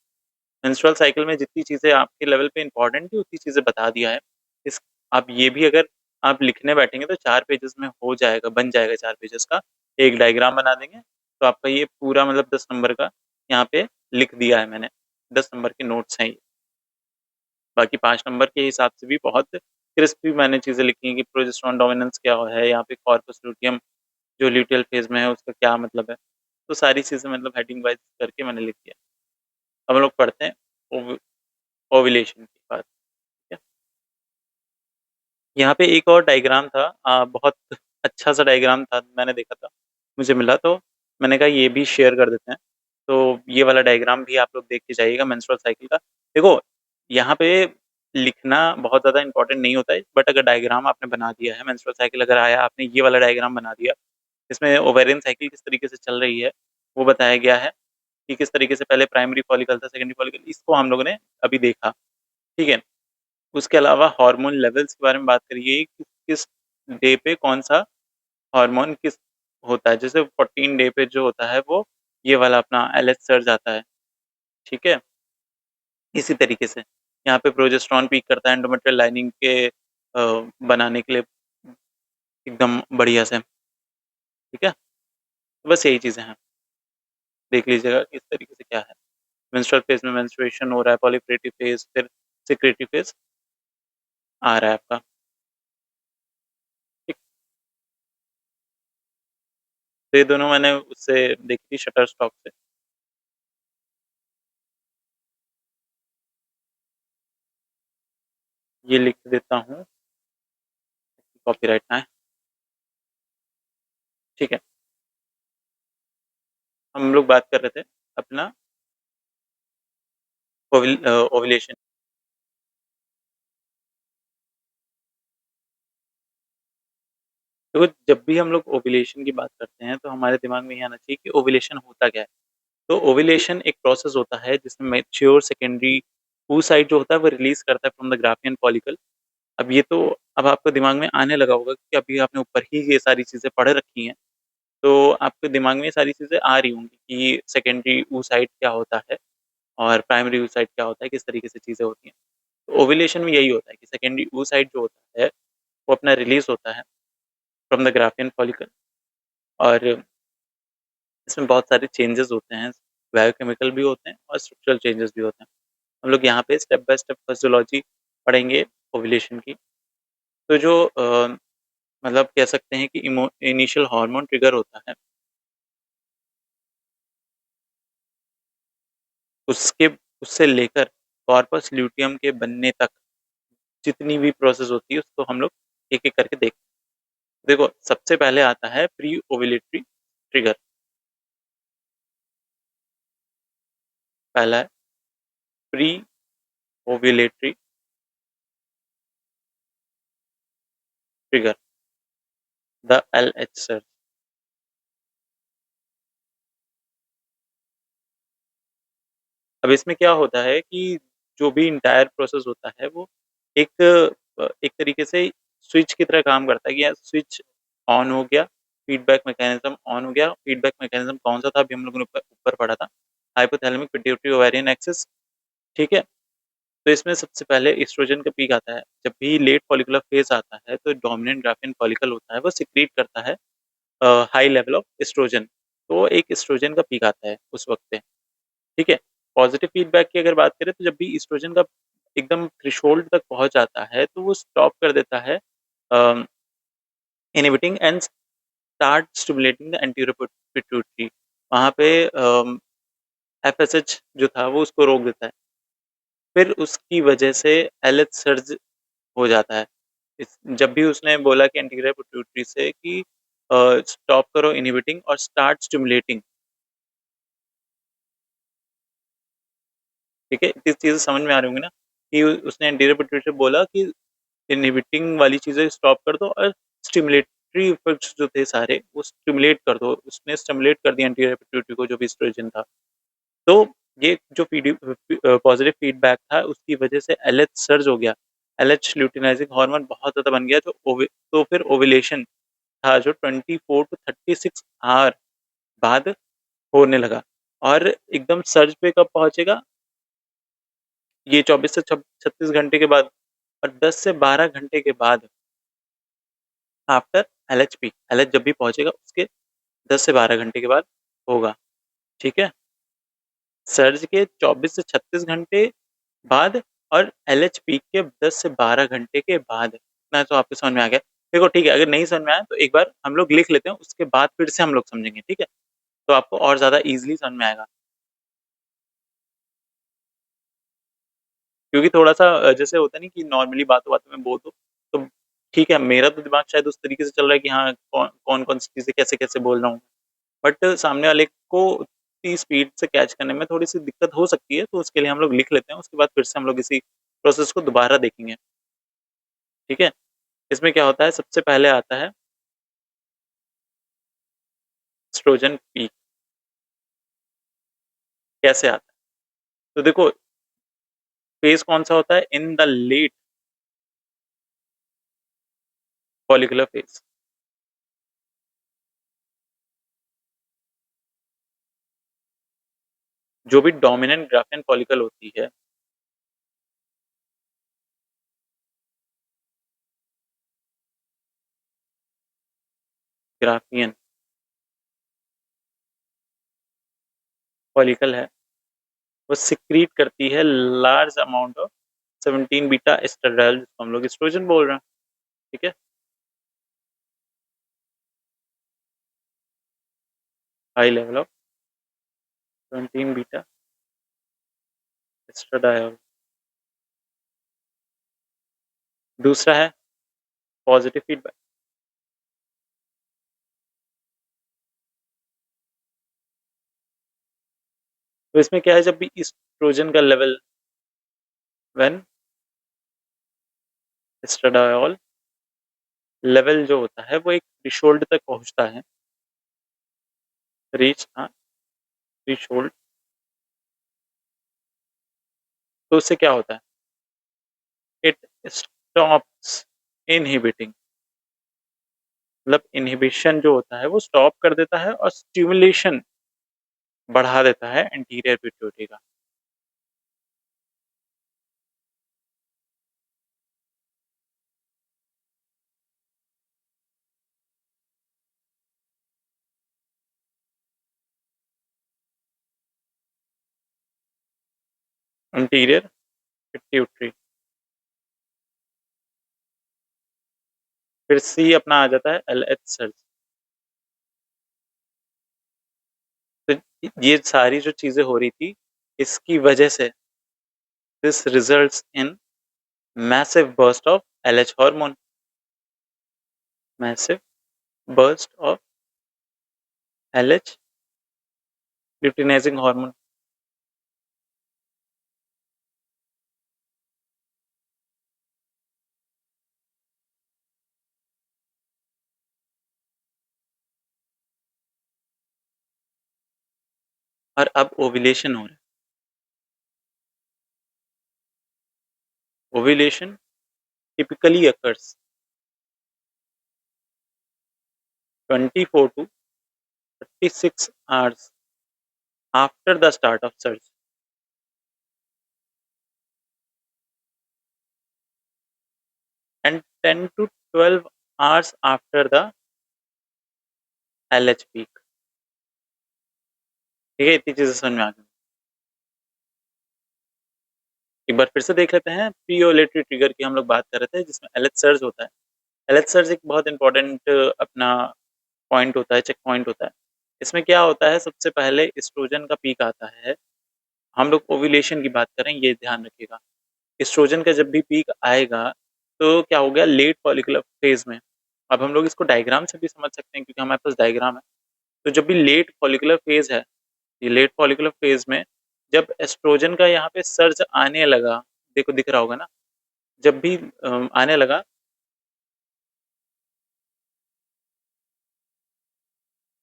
S1: मेंस्ट्रुअल साइकिल में जितनी चीज़ें आपके लेवल पे इम्पोर्टेंट थी उतनी चीज़ें बता दिया है। इस अब ये भी अगर आप लिखने बैठेंगे तो 4 पेजेज़ में हो जाएगा, बन जाएगा 4 पेजेज़ का। एक डायग्राम बना देंगे, तो आपका ये पूरा मतलब 10 नंबर का यहाँ पे लिख दिया है मैंने। 10 नंबर के नोट्स हैं ये। बाकी 5 नंबर के हिसाब से भी बहुत क्रिस्प भी मैंने चीज़ें लिखी हैं कि प्रोजेस्टेरॉन डोमिनेंस क्या है, यहाँ पे कॉर्पस ल्यूटियम जो ल्यूटियल फेज़ में है उसका क्या मतलब है। तो सारी चीज़ें मतलब हेडिंग वाइज़ करके मैंने लिख दिया। अब हम लोग पढ़ते हैं ओव ओव्यूलेशन की बात। ठीक है? यहाँ पे एक और डायग्राम था, बहुत अच्छा-सा डायग्राम था, मैंने देखा था, मुझे मिला तो मैंने कहा ये भी शेयर कर देते हैं। तो ये वाला डायग्राम भी आप लोग देख के जाइएगा मेंस्ट्रुअल साइकिल का। देखो, यहाँ पे लिखना बहुत ज़्यादा इम्पोर्टेंट नहीं होता है, बट अगर डायग्राम आपने बना दिया है, मेंस्ट्रुअल साइकिल अगर आया, आपने ये वाला डायग्राम बना दिया, इसमें ओवेरियन साइकिल किस तरीके से चल रही है, वो बताया गया है कि किस तरीके से पहले प्राइमरी फॉलिकल था, सेकेंडरी फॉलिकल, इसको हम लोगों ने अभी देखा, ठीक है? उसके अलावा हार्मोन लेवल्स के बारे में बात करी गई कि किस डे पे कौन-सा हार्मोन किस होता है। जैसे 14 डे पे जो होता है वो ये वाला अपना एलएच सर्ज आता है, ठीक है? इसी तरीके से यहाँ पे प्रोजेस्टेरॉन पीक करता है एंडोमेट्रियल लाइनिंग के बनाने के लिए एकदम बढ़िया से, ठीक है? तो बस यही चीज़ें हैं, देख लीजिएगा किस तरीके से क्या है। मेंस्ट्रुअल फेज़ में मेंस्ट्रुएशन हो रहा है, पॉलीक्रेटिव फेज़, फिर सिक्रेटिव फेज़ आ रहा है आपका, ठीक। तो ये दोनों मैंने उससे देखी थी शटरस्टॉक से। ये लिख देता हूँ, कॉपीराइट ना आए, ठीक है। हम लोग बात कर रहे थे अपना ओव्यूलेशन। देखो, जब भी हम लोग ओव्यूलेशन की बात करते हैं, तो हमारे दिमाग में ये आना चाहिए कि ओव्यूलेशन होता क्या है? तो ओव्यूलेशन एक प्रोसेस होता है जिसमें मैच्योर सेकेंडरी oocyte जो होता है वो रिलीज़ करता है फ्रॉम द ग्राफियन फॉलिकल। अब ये तो अब आपको दिमाग में आने लगा होगा कि अभी आपने ऊपर ही ये सारी चीज़ें पढ़ रखी हैं, तो आपके दिमाग में ये सारी चीज़ें आ रही होंगी कि सेकेंडरी oocyte क्या होता है और प्राइमरी oocyte क्या होता है, किस तरीके से चीज़ें होती हैं। तो ओव्यूलेशन में यही होता है कि सेकेंडरी oocyte जो होता है, वो अपना रिलीज़ होता है फ्रॉम द ग्राफियन फॉलिकल और इसमें बहुत सारे चेंजेस होते हैं, बायोकेमिकल भी होते हैं और स्ट्रक्चरल चेंजेस भी होते हैं। हम लोग यहाँ पे स्टेप बाय स्टेप फिजियोलॉजी पढ़ेंगे ओव्यूलेशन की। तो जो मतलब कह सकते हैं कि इनिशियल हार्मोन ट्रिगर होता है, उसके उससे लेकर कॉर्पस ल्यूटियम के बनने तक जितनी भी प्रोसेस होती है उसको हम लोग एक-एक करके देखते हैं। देखो, सबसे पहले आता है प्री ओव्यूलेटरी ट्रिगर, पहला है pre ovulatory trigger, the LH surge. अब इसमें क्या होता है कि जो भी एंटायर प्रोसेस होता है वो एक एक तरीके से स्विच की तरह काम करता है कि यार स्विच ऑन हो गया, फीडबैक मैकेनिज्म ऑन हो गया। फीडबैक मैकेनिज्म कौन-सा था अभी हम लोगों ने ऊपर ऊपर पढ़ा था, हाइपोथैलेमिक पिट्यूटरी ओवेरियन एक्सिस, ठीक है? तो इसमें सबसे पहले एस्ट्रोजन का पीक आता है। जब भी लेट फॉलिकुलर फेज़ आता है तो डोमिनेंट ग्राफियन फॉलिकल होता है वो सीक्रेट करता है हाई लेवल ऑफ एस्ट्रोजन। तो एक एस्ट्रोजन का पीक आता है उस वक़्त पे। ठीक है? पॉज़िटिव फीडबैक की अगर बात करें तो जब भी एस्ट्रोजन का एकदम थ्रेशोल्ड तक पहुँच जाता है तो वो स्टॉप कर देता है uh, inhibiting and start stimulating the anterior pituitary. वहाँ पे एफएसएच जो था वो उसको रोक देता है। फिर उसकी वजह से एलएच सर्ज हो जाता है। इस जब भी उसने बोला कि एंटीरियर पिट्यूटरी से कि स्टॉप करो इन्हिबिटिंग और स्टार्ट स्टिमुलेटिंग, ठीक है? इस चीज़ें समझ में आ रही होंगी ना कि उसने एंटीरियर पिट्यूटरी से बोला कि इन्हिबिटिंग वाली चीज़ें स्टॉप कर दो और स्टिमुलेटरी इफेक्ट्स जो थे सारे वो स्टिमुलेट कर दो। उसने स्टिमुलेट कर दिया एंटीरियर पिट्यूटरी को जो भी एस्ट्रोजन था। तो ये जो पॉजिटिव फीडबैक था उसकी वजह से एलएच सर्ज हो गया। एलएच ल्यूटिनाइजिंग हार्मोन बहुत ज़्यादा बन गया जो तो फिर ओव्यूलेशन था जो 24 टू 36 आवर बाद होने लगा और एकदम सर्ज पे कब पहुँचेगा? ये 24 से 36 घंटे के बाद और 10 से 12 घंटे के बाद आफ्टर एलएचपी, एलएच जब भी पहुँचेगा उसके 10 से 12 घंटे के बाद होगा, ठीक है? सर्ज के 24 से 36 घंटे बाद और एलएच पीक के 10 से 12 घंटे के बाद। इतना तो आपको समझ में आ गया। देखो ठीक है, अगर नहीं समझ में आया तो एक बार हम लोग लिख लेते हैं, उसके बाद फिर से हम लोग समझेंगे, ठीक है? तो आपको और ज़्यादा ईज़िली समझ में आएगा। क्योंकि थोड़ा-सा जैसे होता है ना कि नॉर्मली बातों-बातों में बोल दो, तो ठीक है, मेरा तो दिमाग शायद उस तरीके से चल रहा है कि हाँ, कौन-कौन सी चीज़ें कैसे-कैसे बोल रहा हूँ। बट सामने वाले को इतनी स्पीड से कैच करने में थोड़ी-सी दिक्कत हो सकती है, तो उसके लिए हम लोग लिख लेते हैं, उसके बाद फिर से हम लोग इसी प्रोसेस को दोबारा देखेंगे, ठीक है? इसमें क्या होता है, सबसे पहले आता है एस्ट्रोजन पीक, कैसे आता है? तो देखो, फेज़ कौन-सा होता है? In the late follicular phase. जो भी डोमिनेंट ग्राफियन फॉलिकल होती है, ग्राफियन फॉलिकल है, वो सिक्रीट करती है लार्ज अमाउंट ऑफ 17 बीटा एस्ट्रेडायल, जिसको हम लोग एस्ट्रोजन बोल रहे हैं, ठीक है? High level of 17 beta estradiol. दूसरा है पॉजिटिव फीडबैक। तो इसमें क्या है, जब भी एस्ट्रोजन का लेवल व्हेन एस्ट्राडायोल लेवल जो होता है वो एक थ्रेशोल्ड तक पहुंचता है, रीच थ्रेशोल्ड, तो उससे क्या होता है, इट स्टॉप्स इनहिबिटिंग, मतलब इनहिबिशन जो होता है वो स्टॉप कर देता है और स्टिमुलेशन बढ़ा देता है एंटीरियर पिट्यूटरी का। एंटीरियर पिट्यूटरी, फिर सी अपना आ जाता है एलएच सेल्स। तो ये सारी जो चीजें हो रही थी, इसकी वजह से this results in massive burst of LH hormone, massive burst of LH luteinizing hormone. और अब ओव्यूलेशन हो रहा है। Ovulation typically occurs 24 to 36 hours after the start of surgery and 10 to 12 hours after the LH peak। ठीक है, इतनी चीजें समझ में आ गई। एक बार फिर से देख लेते हैं, प्री ओव्यूलेटरी ट्रिगर की हम लोग बात कर रहे थे, जिसमें एलएच सर्ज होता है। एलएच सर्ज एक बहुत इंपॉर्टेंट अपना पॉइंट होता है, चेक पॉइंट होता है। इसमें क्या होता है, सबसे पहले एस्ट्रोजन का पीक आता है। हम लोग ओव्यूलेशन की बात करें, ये ध्यान रखिएगा। एस्ट्रोजन का जब भी पीक आएगा, तो क्या हो गया, लेट फॉलिकुलर फेज में। अब हम लोग इसको डायग्राम से भी समझ सकते हैं, क्योंकि हमारे पास डायग्राम है। तो जब भी लेट फॉलिकुलर फेज है, ये लेट फॉलिकुलर फेज में जब एस्ट्रोजन का यहाँ पे सर्ज आने लगा, देखो दिख रहा होगा ना, जब भी आने लगा,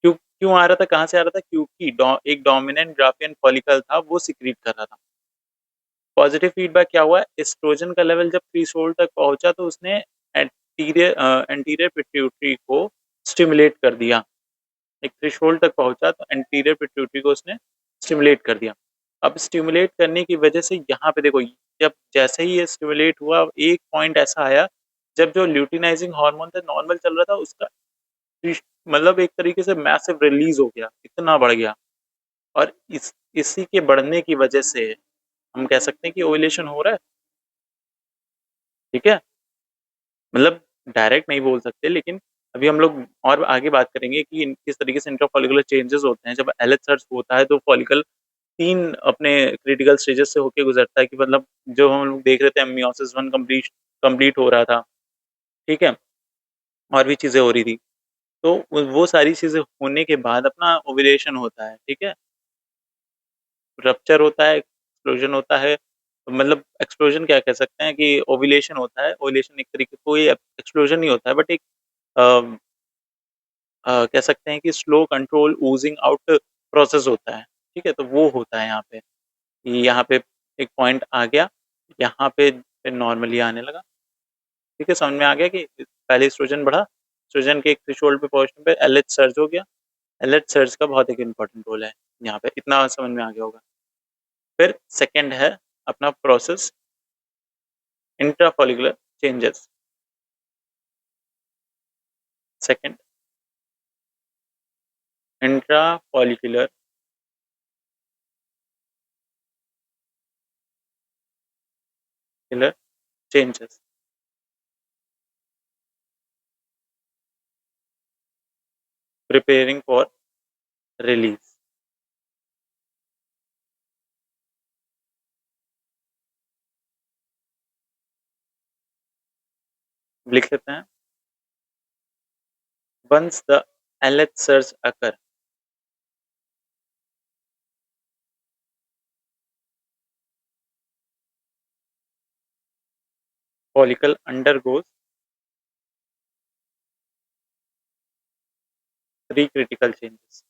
S1: क्यों क्यों आ रहा था, कहाँ से आ रहा था, क्योंकि एक डोमिनेंट ग्राफियन फॉलिकल था, वो सिक्रीट कर रहा था। पॉजिटिव फीडबैक क्या हुआ, एस्ट्रोजन का लेवल जब थ्रेशोल्ड तक पहुंचा, तो उसने एंटीरियर पिट्यूटरी को स्टिमुलेट कर दिया। एक थ्रेशोल्ड तक पहुंचा तो एंटीरियर पिट्यूटरी को उसने स्टिमुलेट कर दिया। अब स्टिमुलेट करने की वजह से यहाँ पे देखो, जब जैसे ही ये स्टिमुलेट हुआ, एक पॉइंट ऐसा आया जब जो ल्यूटिनाइजिंग हार्मोन था नॉर्मल चल रहा था, उसका मतलब एक तरीके से मैसिव रिलीज हो गया, इतना बढ़ गया। और इसी के बढ़ने की वजह से हम कह सकते हैं कि ओव्यूलेशन हो रहा है, ठीक है? मतलब डायरेक्ट नहीं बोल सकते, लेकिन अभी हम लोग और आगे बात करेंगे कि किस तरीके से इंट्राफॉलिकुलर चेंजेस होते हैं। जब एलएच सर्ज होता है, तो फॉलिकल 3 अपने क्रिटिकल स्टेजेस से होके गुजरता है, कि मतलब जो हम लोग देख रहे थे, मेयोसिस 1 कंप्लीट हो रहा था, ठीक है? और भी चीज़ें हो रही थी। तो वो सारी चीज़ें होने के बाद अपना ओव्यूलेशन होता है, ठीक है? रप्चर होता है, एक्सप्लोजन होता है, मतलब एक्सप्लोजन क्या कह सकते हैं कि ओव्यूलेशन होता है। ओव्यूलेशन एक तरीके कोई एक्सप्लोजन नहीं होता है, बट एक अ कह सकते हैं कि slow control Ojing out process होता है, ठीक है? तो वो होता है यहाँ पे, कि यहाँ पे एक पॉइंट आ गया, यहाँ पे फिर नॉर्मली आने लगा, ठीक है? समझ में आ गया कि पहले एस्ट्रोजन बढ़ा, एस्ट्रोजन के एक थ्रेशोल्ड पे पहुँचने पे एलएच सर्ज हो गया, एलएच सर्ज का बहुत एक इम्पोर्टेंट रोल है यहाँ पे, इतना समझ में आ गया होगा। फिर सेकंड है अपना process intrafollicular changes, second intrafollicular changes, preparing for release. लिख लेते हैं, once the LH surge occur, follicle undergoes three critical changes.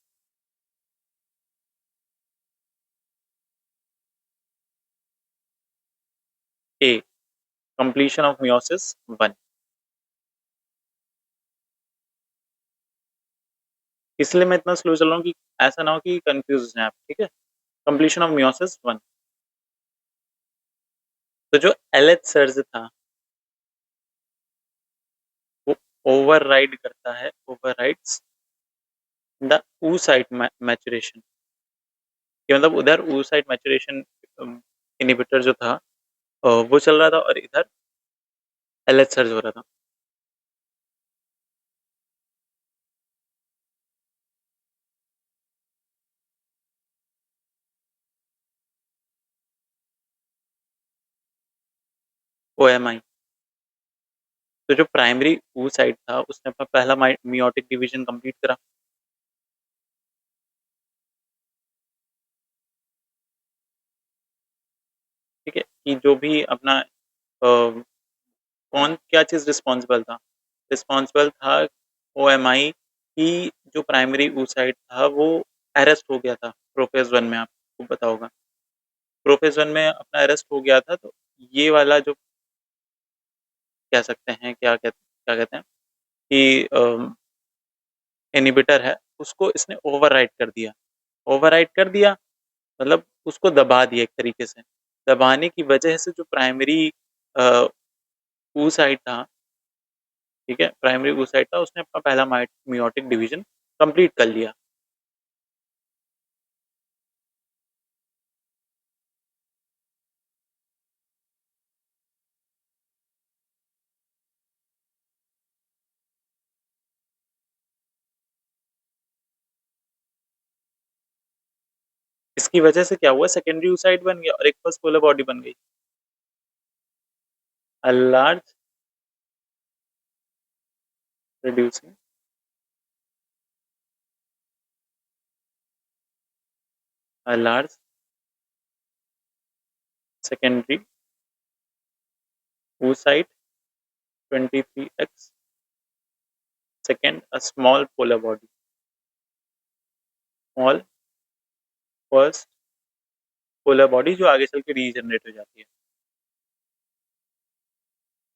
S1: A. Completion of meiosis 1. इसलिए मैं इतना स्लो चल रहा हूँ कि ऐसा ना हो कि कंफ्यूज हो जाए आप, ठीक है? Completion of meiosis 1। तो जो LH सर्ज था वो ओवरराइड करता है, ओवरराइड्स द oocyte मैचुरेशन, कि मतलब उधर oocyte मैचुरेशन इनहिबिटर जो था वो चल रहा था और इधर LH सर्ज हो रहा था। OMI। तो जो प्राइमरी oocyte था उसने अपना पहला meiotic डिवीजन कंप्लीट करा, ठीक है? कि जो भी अपना कौन क्या चीज़ रिस्पॉन्सिबल था? रिस्पॉन्सिबल था ओएमआई की जो प्राइमरी oocyte था वो अरेस्ट हो गया था प्रोफेज़ 1 में, आपको पता होगा। प्रोफेज़ 1 में अपना अरेस्ट हो गया था, तो ये वाला जो कह सकते हैं क्या कहते हैं कि इन्हिबिटर है उसको इसने ओवरराइड कर दिया। ओवरराइड कर दिया मतलब उसको दबा दिया एक तरीके से। दबाने की वजह से जो प्राइमरी अ, oocyte था, ठीक है? प्राइमरी oocyte था उसने अपना पहला meiotic डिवीजन कंप्लीट कर लिया। इसकी वजह से क्या हुआ, सेकेंडरी oocyte बन गया और एक फर्स्ट पोलर बॉडी बन गई। A large reducing a large secondary oocyte 23x, second a small polar body, small first polar body जो आगे चल के रीजनरेट हो जाती है।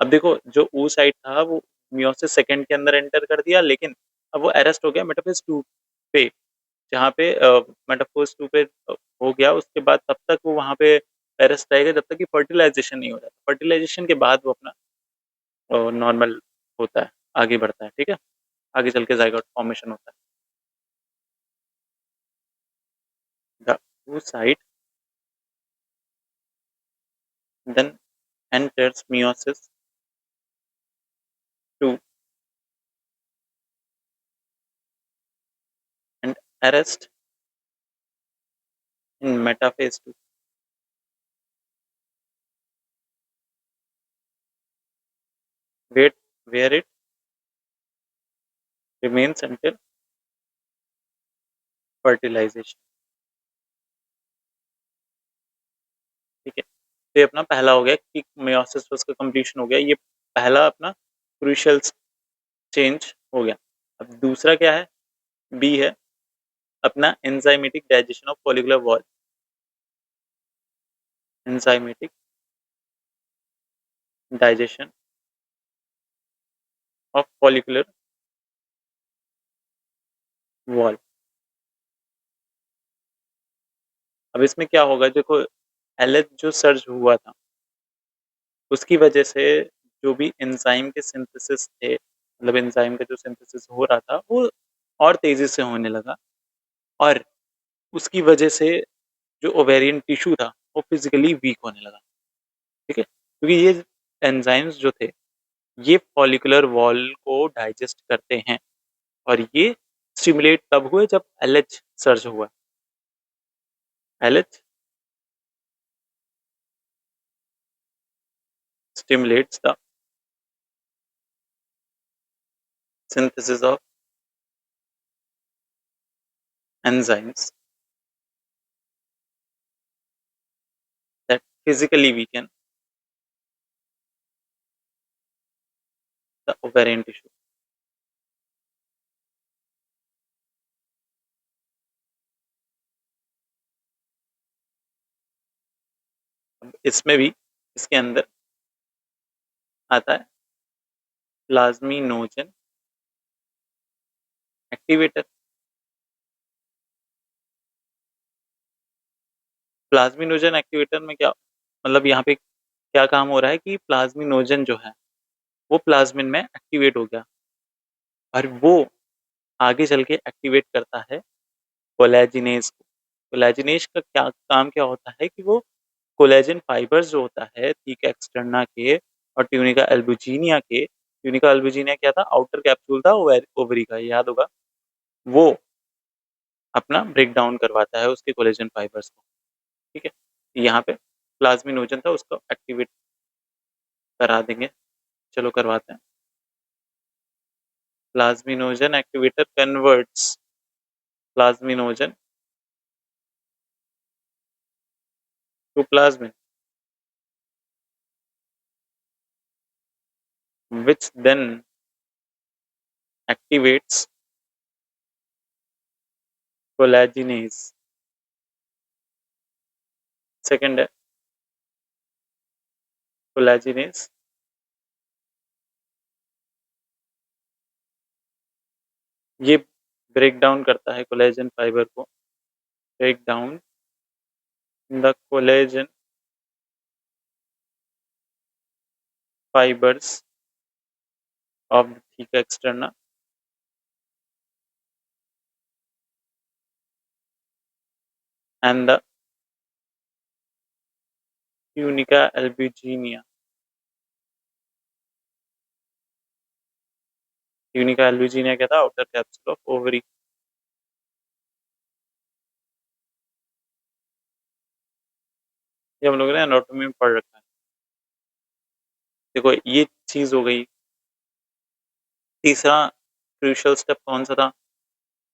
S1: अब देखो जो oocyte था वो meiosis सेकंड के अंदर एंटर कर दिया, लेकिन अब वो अरेस्ट हो गया मेटाफेज 2 पे, जहाँ पे मेटाफेज 2 पे हो गया, उसके बाद तब तक वो वहाँ पे अरेस्ट रहेगा जब तक कि फर्टिलाइजेशन नहीं हो जाता। फर्टिलाइजेशन के बाद वो अपना नॉर्मल होता है, आगे बढ़ता है, ठीक है? आगे चल के ज़ायगोट फॉर्मेशन होता है। The oocyte then enters meiosis 2 and arrest in metaphase 2, where, where it remains until fertilization. तो ये अपना पहला हो गया कि मेयोसिस उसका कंप्लीशन हो गया, ये पहला अपना क्रूशियल चेंज हो गया। अब दूसरा क्या है, बी है अपना enzymatic digestion of follicular wall. Enzymatic digestion of follicular wall. अब इसमें क्या होगा, देखो एलएच जो सर्ज हुआ था उसकी वजह से जो भी एंजाइम के सिंथेसिस थे, मतलब एंजाइम का जो सिंथेसिस हो रहा था वो और तेजी से होने लगा, और उसकी वजह से जो ओवेरियन टिश्यू था वो फिजिकली वीक होने लगा। ठीक है, क्योंकि ये एंजाइम्स जो थे ये फॉलिकुलर वॉल को डाइजेस्ट करते हैं, और ये स्टिमुलेट तब हुए जब एलएच सर्ज हुआ। LH stimulates the synthesis of enzymes that physically weaken the ovarian tissue. इसमें भी इसके अंदर आता है प्लाज्मिनोजन एक्टिवेटर। प्लाज्मिनोजन एक्टिवेटर में क्या मतलब, यहाँ पे क्या काम हो रहा है कि प्लाज्मिनोजन जो है वो प्लाज्मिन में एक्टिवेट हो गया, और वो आगे चल के एक्टिवेट करता है कोलेजिनेज को। कोलेजिनेज का क्या काम क्या होता है कि वो कोलेजन फाइबर्स जो होता है थीक एक्सटर्ना के और ट्यूनिका एल्बुजिनिया के, ट्यूनिका एल्बुजिनिया क्या था, आउटर कैप्सूल था ओवरी का, याद होगा, वो अपना ब्रेक डाउन करवाता है उसके कोलेजन फाइबर्स को। ठीक है, यहाँ पे प्लाज्मिनोजन था उसको एक्टिवेट करा देंगे, चलो करवाते हैं। Plasminogen activator converts plasminogen to plasmin which then activates collagenase। Second है कोलेजिनेज, ये ब्रेक डाउन करता है कोलेजन फाइबर को, break down the collagen fibres of theca externa and the tunica albuginea. Tunica albuginea क्या था, आउटर कैप्सूल ऑफ ओवरी। ये हम लोगों ने एनाटॉमी में पढ़ रखा है। देखो ये चीज हो गई। तीसरा क्रूशियल स्टेप कौन सा था,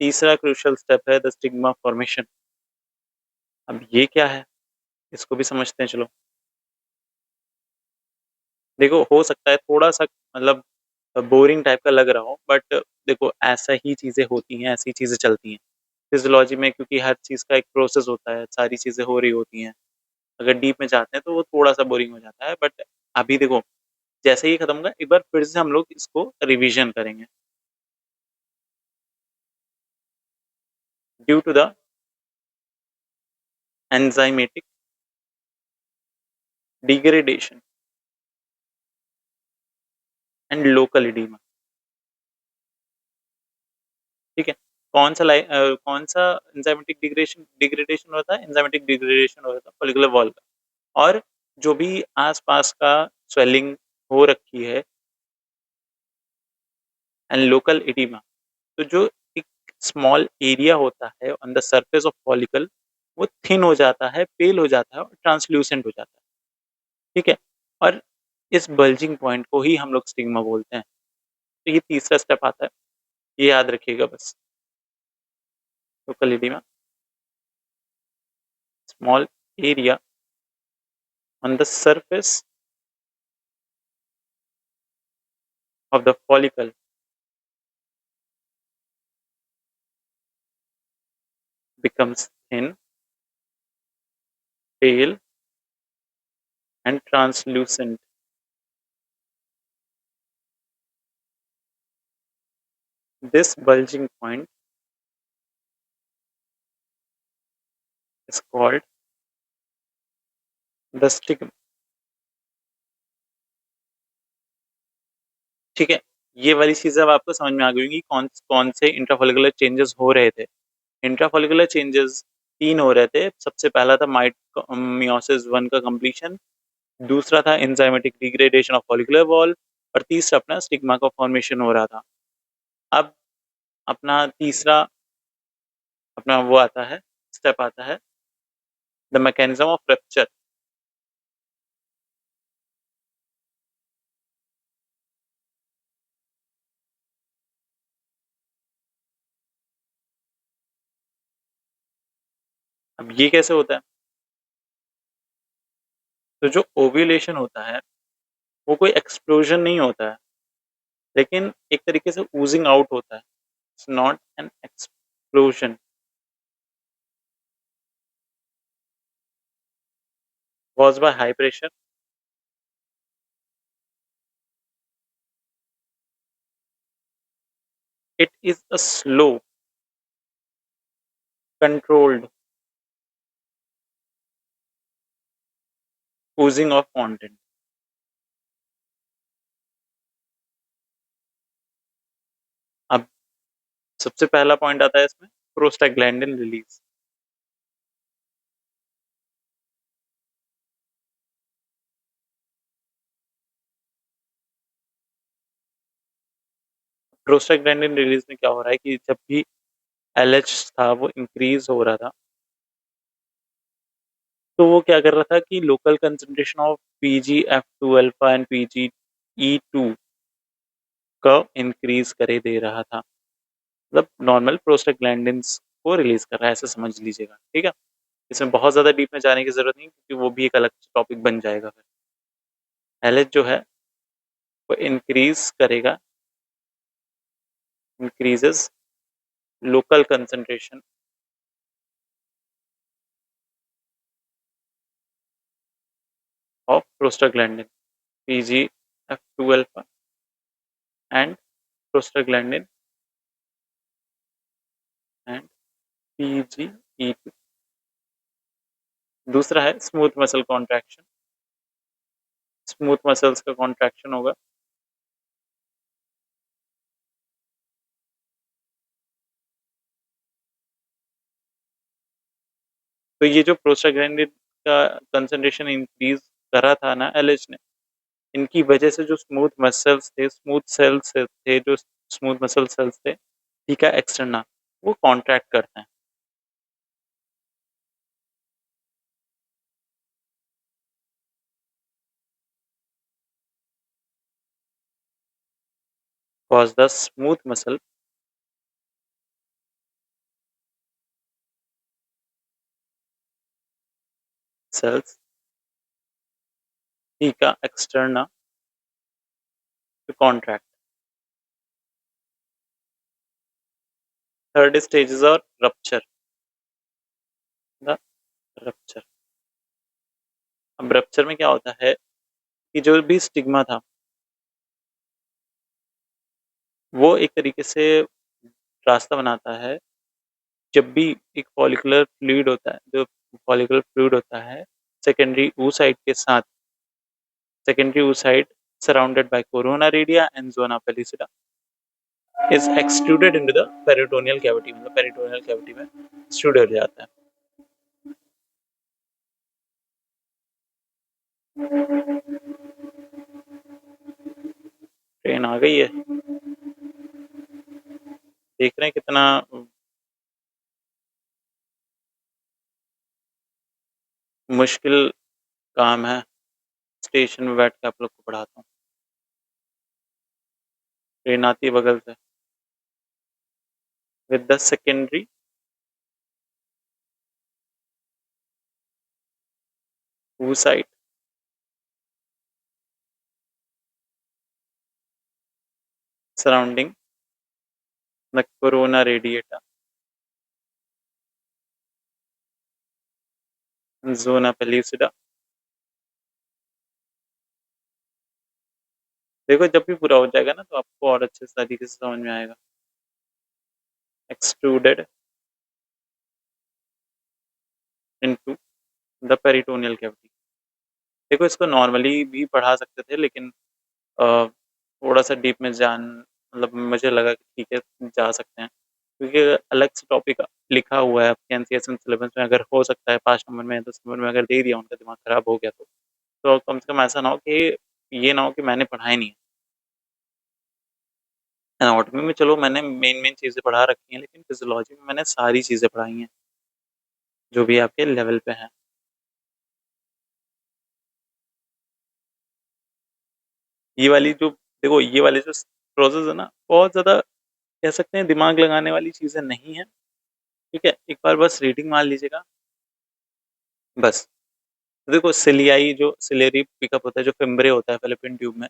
S1: तीसरा क्रूशियल स्टेप है द स्टिग्मा फॉर्मेशन। अब ये क्या है, इसको भी समझते हैं चलो। देखो हो सकता है थोड़ा सा मतलब बोरिंग टाइप का लग रहा हो, बट देखो ऐसा ही चीजें होती हैं, ऐसी चीजें चलती हैं फिजियोलॉजी में, क्योंकि हर चीज का एक प्रोसेस होता है, सारी चीजें हो रही होती हैं। अगर डीप में जाते हैं तो वो थोड़ा सा बोरिंग हो जाता है, बट अभी देखो जैसे ही खत्म होगा एक बार फिर से हम लोग इसको रिवीजन करेंगे। Due to the enzymatic degradation and local oedema. ठीक है, कौन सा एंजाइमेटिक डिग्रेडेशन डिग्रेडेशन होता है, एंजाइमेटिक डिग्रेडेशन होता है फॉलिकुलर वॉल का, और जो भी आसपास का स्वेलिंग हो रखी है एंड लोकल इडीमा। तो जो एक स्मॉल एरिया होता है on the surface of follicle वो थिन हो जाता है, पेल हो जाता है और ट्रांसल्यूसेंट हो जाता है। ठीक है, और इस बल्जिंग पॉइंट को ही हम लोग स्टिग्मा बोलते हैं। तो ये तीसरा स्टेप आता है, ये याद रखिएगा बस। Local oedema, small area on the surface of the follicle becomes thin, pale, and translucent. This bulging point is called the stigma. ठीक है, ये वाली चीज़ अब आपको समझ में आ गई होंगी कौन कौन से इंट्राफॉलिकुलर चेंजेस हो रहे थे। इंट्राफॉलिकुलर चेंजेस 3 हो रहे थे। सबसे पहला था मियोसिस 1 का कंप्लीशन, दूसरा था enzymatic degradation of follicular wall और तीसरा अपना स्टिग्मा का फॉर्मेशन हो रहा था। अब अपना तीसरा अपना वो आता है, स्टेप आता है द मैकेनिज्म ऑफ रप्चर। अब ये कैसे होता है? तो जो ओव्यूलेशन होता है वो कोई एक्सप्लोजन नहीं होता है, लेकिन एक तरीके से ऊजिंग आउट होता है। It's not an explosion caused by high pressure. It is a slow, controlled oozing of content. अब सबसे पहला पॉइंट आता है इसमें प्रोस्टाग्लैंडिन रिलीज। प्रोस्टाग्लैंडिन रिलीज में क्या हो रहा है कि जब भी एलएच था वो इंक्रीज हो रहा था, तो वो क्या कर रहा था कि local concentration of PGF two alpha and PGE two का इंक्रीज करे दे रहा था। मतलब नॉर्मल प्रोस्टाग्लैंडिन्स को रिलीज कर रहा है, ऐसे समझ लीजिएगा। ठीक है, इसमें बहुत ज्यादा डीप में जाने की जरूरत नहीं, क्योंकि वो भी एक अलग टॉपिक बन जाएगा। फिर एलएच जो है वो इंक्रीज करेगा, increases local concentration of prostaglandin PGF two alpha and prostaglandin and PGE two. दूसरा है smooth muscle contraction. Smooth muscles का कॉन्ट्रैक्शन होगा, तो ये जो प्रोस्टाग्लैंडिन का कंसंट्रेशन इंक्रीज करा था ना एलएच ने, इनकी वजह से जो स्मूथ मसल्स थे, स्मूथ सेल्स थे, जो स्मूथ मसल सेल्स थे थीका एक्सटर्ना, वो कॉन्ट्रैक्ट करते हैं। cause the smooth muscle cells theca externa to contract. Third stage is our rupture. The rupture. अब रप्चर में क्या होता है कि जो भी स्टिग्मा था वो एक तरीके से रास्ता बनाता है। जब भी एक फॉलिकुलर फ्लूइड होता है, जो फॉलिकुलर फ्लूइड होता है सेकेंडरी oocyte के साथ, secondary oocyte surrounded by corona redia and zona pellucida is extruded into the peritoneal cavity, मतलब पेरिटोनियल कैविटी में एक्सट्रूड हो जाता है। ट्रेन आ गई है, देख रहे हैं कितना मुश्किल काम है। स्टेशन में बैठ के आप लोग को पढ़ाता हूँ, ट्रेन आती है बगल से। With the secondary oocyte surrounding the corona radiata, zona pellucida। देखो जब भी पूरा हो जाएगा ना तो आपको और अच्छे से तरीके से समझ में आएगा। Extruded into the peritoneal cavity. देखो इसको नॉर्मली भी पढ़ा सकते थे लेकिन थोड़ा सा डीप में जान मतलब मुझे लगा कि ठीक है जा सकते हैं, क्योंकि अलग से टॉपिक लिखा हुआ है आपके एनसीएसएम सिलेबस में, अगर हो सकता है 5 नंबर में 10 नंबर में अगर दे दिया उनका दिमाग खराब हो गया तो कम से कम ऐसा ना हो कि ये ना हो कि मैंने पढ़ा ही नहीं। एनाटॉमी में चलो मैंने मेन मेन चीज़ें पढ़ा रखी हैं, लेकिन फिजियोलॉजी में मैंने सारी चीज़ें पढ़ाई हैं जो भी आपके लेवल पे हैं। ये वाली जो देखो ये वाले जो प्रोसेस है ना बहुत ज़्यादा कह सकते हैं दिमाग लगाने वाली चीज़ें नहीं है। ठीक है, एक बार बस रीडिंग मान लीजिएगा बस। तो देखो सिलियाई जो सिलेरी पिकअप होता है, जो फिम्ब्रे होता है फेलोपियन ट्यूब में,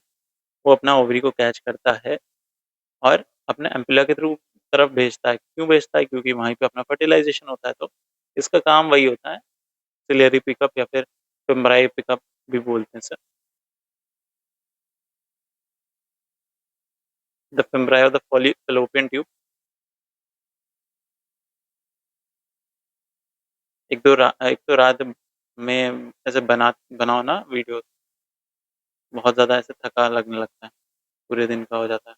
S1: वो अपना ओवरी को कैच करता है और अपने एम्पुला के थ्रू तरफ भेजता है। क्यों भेजता है? क्योंकि वहीं पे अपना फर्टिलाइजेशन होता है। तो इसका काम वही होता है, सिलियरी पिकअप या फिर फिम्ब्राई पिकअप भी बोलते हैं sir. The fimbriae of the fallopian tube. एक तो रात में ऐसे बनाओ ना वीडियो, बहुत ज़्यादा ऐसे थका लगने लगता है, पूरे दिन का हो जाता है।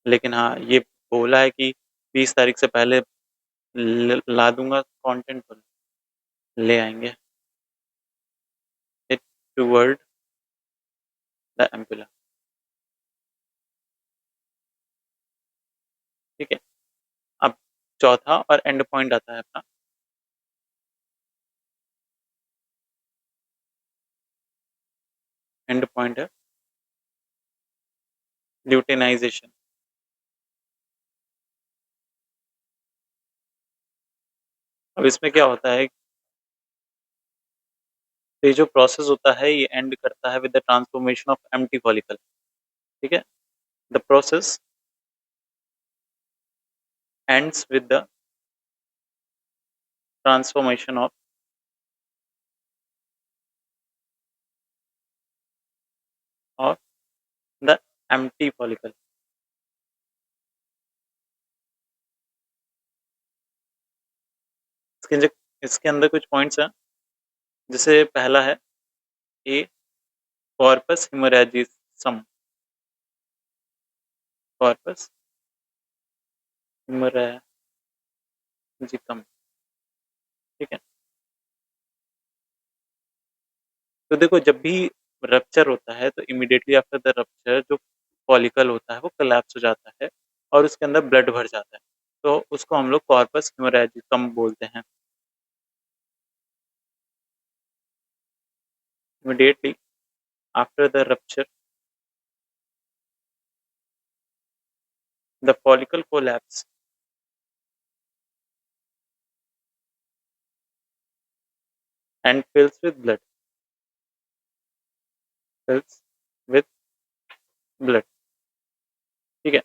S1: लेकिन हाँ, ये बोला है कि 20 तारीख से पहले ला दूंगा कंटेंट, पर ले आएंगे इट टूवर्ड द एम्पुला। ठीक है, अब चौथा और एंड पॉइंट आता है अपना। एंड पॉइंट है ल्यूटिनाइजेशन। अब इसमें क्या होता है, ये जो प्रोसेस होता है ये एंड करता है with the transformation of empty follicle. ठीक है, the process ends with the transformation of the empty follicle. इसके अंदर कुछ पॉइंट्स हैं, जैसे पहला है ए कॉर्पस हिमोरेजिसम। कॉर्पस हिमोरेजिकम। ठीक है, तो देखो जब भी रप्चर होता है तो इमीडिएटली आफ्टर द रप्चर जो फॉलिकल होता है वो कोलैप्स हो जाता है और उसके अंदर ब्लड भर जाता है, तो उसको हम लोग कॉर्पस हिमोरेजिकम बोलते हैं। Immediately after the rupture the follicle collapse and fills with blood. Fills with blood. ठीक है,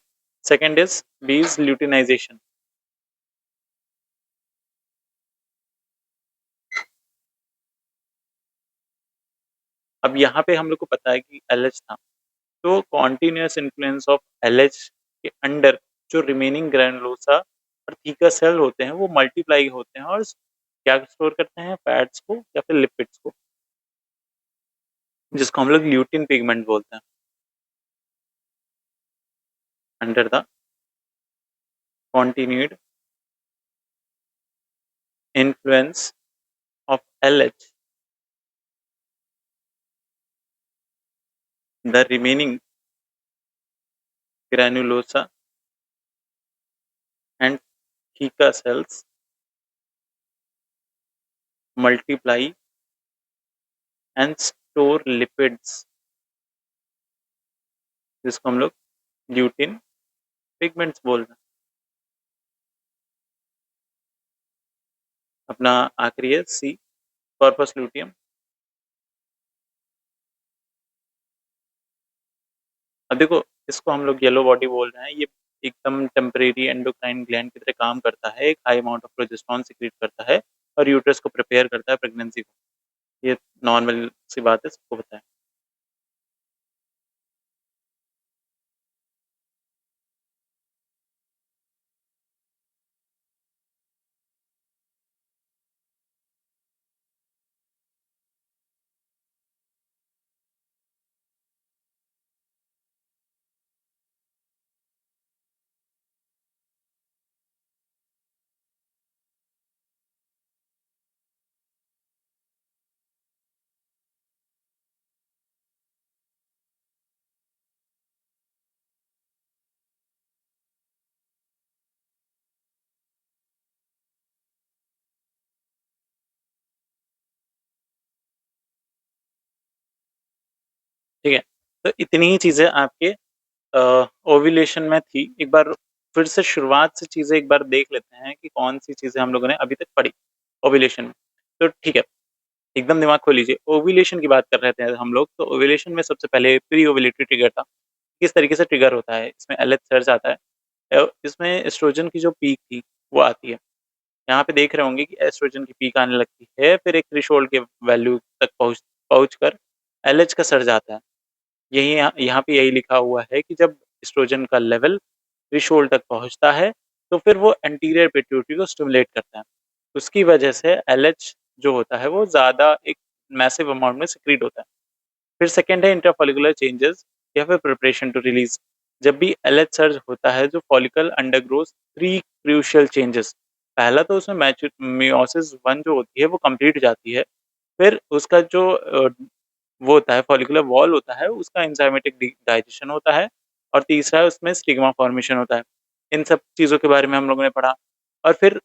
S1: सेकेंड इज बीज ल्यूटिनाइजेशन। अब यहाँ पे हम लोग को पता है कि एलएच था, तो कॉन्टिन्यूस इन्फ्लुएंस ऑफ एलएच के अंडर जो रिमेनिंग ग्रैनुलोसा और थीका सेल होते हैं वो मल्टीप्लाई होते हैं और क्या स्टोर करते हैं, फैट्स को या फिर लिपिड्स को, जिसको हम लोग ल्यूटिन पिगमेंट बोलते हैं। Under the continued influence of LH, the remaining granulosa and theca cells multiply and store lipids, जिसको हम लोग ल्यूटिन पिगमेंट्स बोल रहे हैं। अपना आखिरी है सी कॉर्पस ल्यूटियम। अब देखो इसको हम लोग येलो बॉडी बोल रहे हैं। ये एकदम टेम्परेरी एंडोक्राइन ग्लैंड की तरह काम करता है, एक high amount of progesterone secret करता है और यूट्रस को प्रिपेयर करता है प्रेगनेंसी को। ये नॉर्मल सी बात है, सबको पता है। ठीक है, तो इतनी ही चीज़ें आपके ओव्यूलेशन में थी। एक बार फिर से शुरुआत से चीज़ें एक बार देख लेते हैं कि कौन-सी चीज़ें हम लोगों ने अभी तक पढ़ी ओव्यूलेशन में। तो ठीक है, एकदम दिमाग खोल लीजिए। ओव्यूलेशन की बात कर रहे थे हम लोग, तो ओव्यूलेशन में सबसे पहले प्री ओव्यूलेटरी ट्रिगर था। किस तरीके से ट्रिगर होता है? इसमें एलएच सर्ज आता है। इसमें एस्ट्रोजन की जो पीक थी, वो आती है। यहाँ पे देख रहे होंगे कि एस्ट्रोजन की पीक आने लगती है, फिर एक थ्रेशोल्ड के वैल्यू तक पहुँच कर एलएच का सर्ज आता है। यही यहाँ पे यही लिखा हुआ है कि जब एस्ट्रोजन का लेवल थ्रेशोल्ड तक पहुँचता है, तो फिर वो एंटीरियर पिट्यूटरी को स्टिमुलेट करता है। उसकी वजह से एलएच जो होता है, वो ज़्यादा एक मैसिव अमाउंट में सीक्रेट होता है। फिर सेकंड है इंट्राफॉलिकुलर चेंजेस या फिर प्रिपरेशन टू रिलीज। जब भी एलएच सर्ज होता है, जो follicle undergoes three crucial changes. पहला तो उसमें मियोसिस वन जो होती है वो कंप्लीट हो जाती है। फिर उसका जो वो होता है फॉलिकुलर वॉल होता है, उसका एंजाइमेटिक डाइजेशन होता है। और तीसरा है उसमें स्टिग्मा फॉर्मेशन होता है। इन सब चीज़ों के बारे में हम लोगों ने पढ़ा। और फिर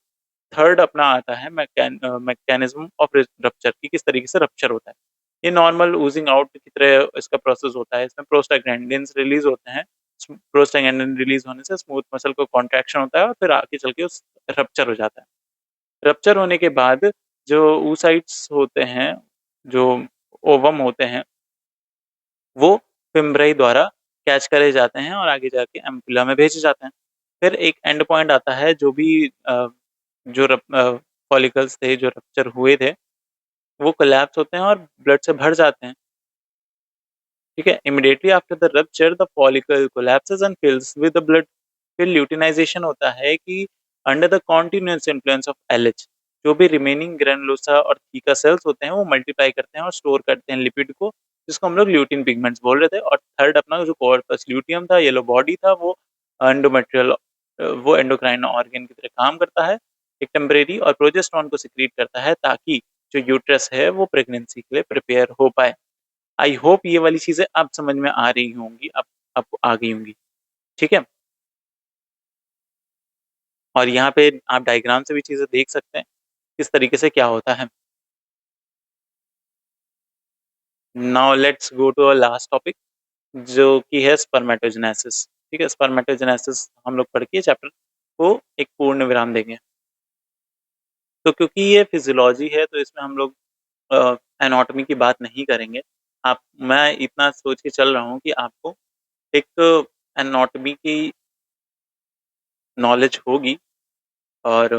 S1: थर्ड अपना आता है मैकेनिज्म ऑफ रप्चर, की किस तरीके से रप्चर होता है। ये नॉर्मल ऊजिंग आउट की तरह इसका प्रोसेस होता है। इसमें प्रोस्टाग्लैंडिन्स रिलीज होते हैं। प्रोस्टाग्लैंडिन रिलीज होने से स्मूथ मसल को कॉन्ट्रैक्शन होता है और फिर आगे चल के उस रप्चर हो जाता है। रप्चर होने के बाद जो oocytes होते हैं, जो ओवम होते हैं, वो फिम्ब्राई द्वारा कैच करे जाते हैं और आगे जाके एम्पुला में भेजे जाते हैं। फिर एक एंड पॉइंट आता है, जो भी जो फॉलिकल्स थे जो रप्चर हुए थे, वो कोलैप्स होते हैं और ब्लड से भर जाते हैं। ठीक है, immediately after the rupture the follicle collapses and fills with the blood. फिर ल्यूटिनाइजेशन होता है कि under the continuous influence of LH, जो भी रिमेनिंग ग्रैनुलोसा और थीका सेल्स होते हैं, वो मल्टीप्लाई करते हैं और स्टोर करते हैं लिपिड को, जिसको हम लोग ल्यूटिन पिगमेंट्स बोल रहे थे। और थर्ड अपना जो कॉर्पस ल्यूटियम था, येलो बॉडी था, वो एंडोमेट्रियल, वो एंडोक्राइन ऑर्गन की तरह काम करता है। एक टेम्परेरी और प्रोजेस्टेरॉन को सिक्रीट करता है, ताकि जो यूट्रस है वो प्रेगनेंसी के लिए प्रिपेयर हो पाए। आई होप ये वाली चीज़ें अब समझ में आ रही होंगी, अब आपको आ गई होंगी। ठीक है? और यहाँ पे आप डायग्राम से भी चीज़ें देख सकते हैं, किस तरीके से क्या होता है। Now let's go to our last topic, जो कि है स्पर्मेटोजेनेसिस। ठीक है? स्पर्मेटोजेनेसिस हम लोग पढ़ के चैप्टर को एक पूर्ण विराम देंगे। तो क्योंकि ये फिजियोलॉजी है, तो इसमें हम लोग एनाटॉमी की बात नहीं करेंगे। आप मैं इतना सोच के चल रहा हूँ कि आपको एक एनाटॉमी की नॉलेज होगी। और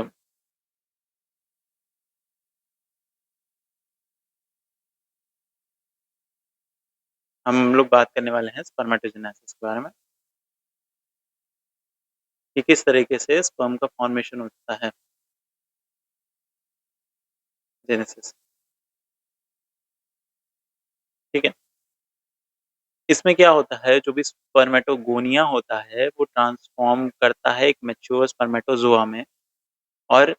S1: हम लोग बात करने वाले हैं स्पर्मेटोजेनेसिस के बारे में, कि किस तरीके से स्पर्म का फॉर्मेशन होता है। जेनेसिस। ठीक है? इसमें क्या होता है, जो भी स्पर्मेटोगोनिया होता है, वो ट्रांसफॉर्म करता है एक मैच्योर स्पर्मेटोजोआ में। और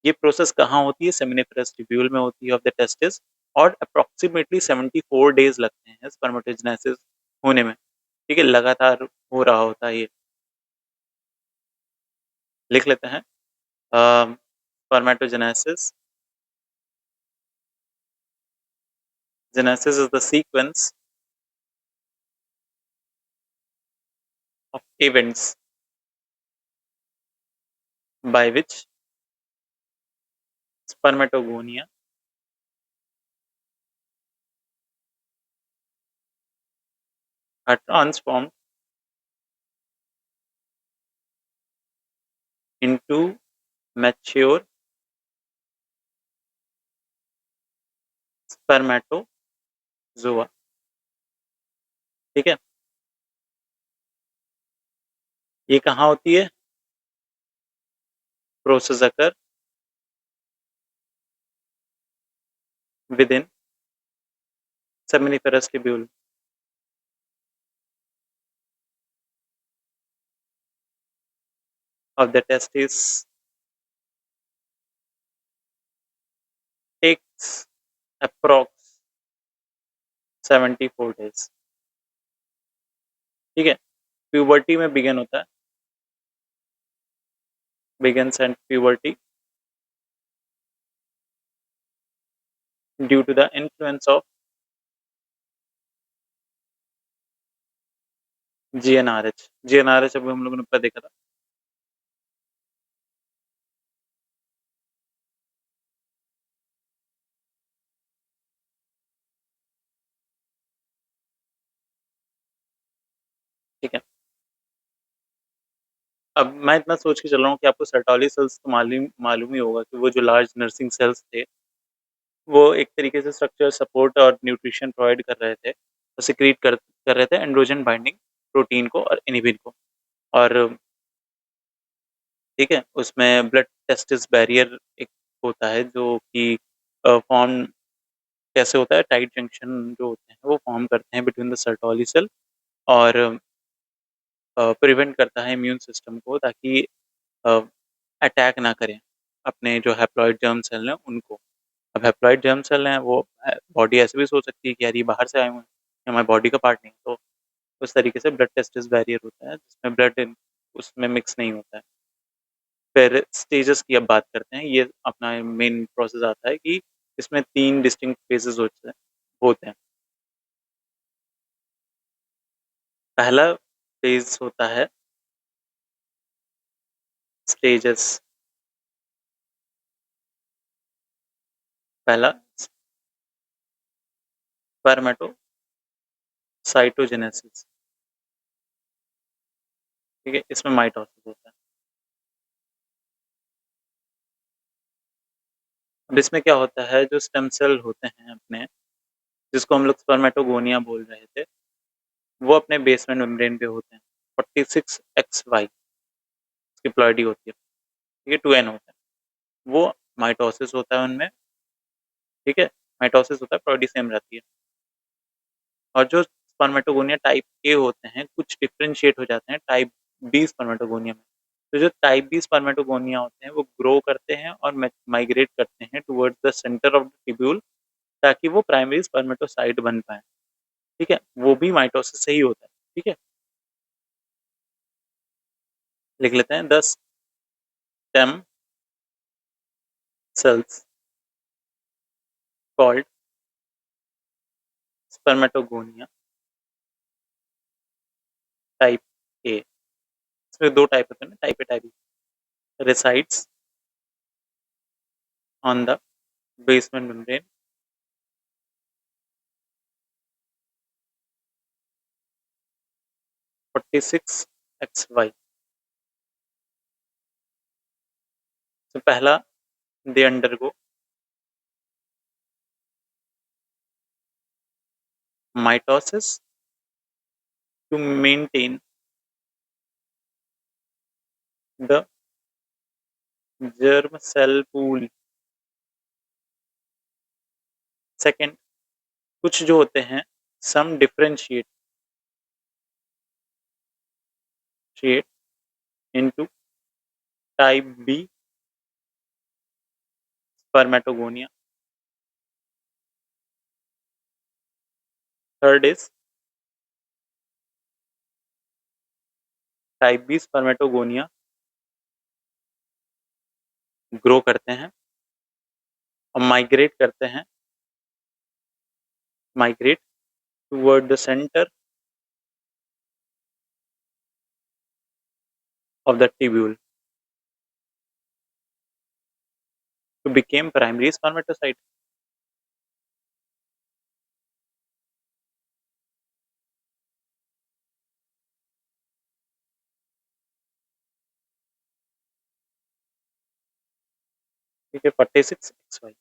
S1: ये प्रोसेस कहाँ होती है? सेमिनिफरस ट्यूब्यूल में होती है ऑफ द टेस्टिस। और अप्रॉक्सिमेटली 74 डेज लगते हैं स्पर्मेटोजेनेसिस होने में। ठीक है? लगातार हो रहा होता है ये। लिख लेते हैं। Spermatogenesis, genesis is the sequence of events by which spermatogonia are transformed into mature spermatozoa। ठीक है, ये कहाँ होती है? Process occur with in seminiferous tubule of the testis, takes approx 74 days। ठीक है, प्यूबर्टी में बिगन होता है, begins and puberty due to the influence of GnRH। GnRH अभी हम लोगों ने पहले देखा था। ठीक है, अब मैं इतना सोच के चल रहा हूँ कि आपको सर्टोली सेल्स तो मालूम ही होगा कि वो जो लार्ज नर्सिंग सेल्स थे, वो एक तरीके से स्ट्रक्चर सपोर्ट और न्यूट्रिशन प्रोवाइड कर रहे थे, तो सिक्रीट कर रहे थे एंड्रोजन बाइंडिंग प्रोटीन को और इनहिबिन को। और ठीक है, उसमें ब्लड टेस्टिस बैरियर एक होता है जो कि फॉर्म कैसे होता है, टाइट जंक्शन जो होते हैं वो फॉर्म करते हैं बिटवीन द सर्टोली सेल और प्रिवेंट करता है इम्यून सिस्टम को, ताकि अटैक ना करें अपने जो हैप्लॉइड जर्म सेल हैं उनको। अब हैप्लॉइड जर्म सेल हैं वो बॉडी ऐसे भी सोच सकती है कि यार ये बाहर से आए हुए हैं, ये हमारी बॉडी का पार्ट नहीं, तो उस तरीके से ब्लड टेस्टिस बैरियर होता है जिसमें ब्लड उसमें मिक्स नहीं होता है। फिर स्टेजेस की अब बात करते हैं, ये अपना मेन प्रोसेस आता है कि इसमें 3 डिस्टिंक्ट फेजेस होते हैं। पहला फेज होता है स्टेजेस। पहला स्पर्मेटोसाइटोजेनेसिस। ठीक है, इसमें माइटोसिस होता है। अब इसमें क्या होता है, जो स्टेम सेल होते हैं अपने, जिसको हम लोग स्पर्मेटोगोनिया बोल रहे थे, वो अपने बेसमेंट मेम्ब्रेन पे होते हैं। 46XY इसकी प्लॉइडी होती है, ठीक है, 2N होता है। वो माइटोसिस होता है उनमें, ठीक है, माइटोसिस होता है, प्लॉइडी सेम रहती है। और जो स्पर्मेटोगोनिया टाइप ए होते हैं, कुछ डिफरेंशिएट हो जाते हैं टाइप बी स्पर्मेटोगोनिया में। तो जो टाइप बी स्पर्मेटोगोनिया होते हैं वो ग्रो करते हैं और माइग्रेट करते हैं towards the centre of the tubule, ताकि वो प्राइमरी स्पर्मेटोसाइट बन पाए। ठीक है, वो भी माइटोसिस से ही होता है। ठीक है, लिख लेते हैं, 10 cells called spermatogonia type A। इसमें 2 टाइप होते हैं ना, type A type B. resides on the basement membrane, 46XY। तो पहला, they undergo mitosis to maintain the germ cell pool। Second, कुछ जो होते हैं some differentiate into type B spermatogonia। Third is type B spermatogonia grow करते हैं और migrate toward the centre of the tubule to become primary spermatocyte. ठीक है, 46XY।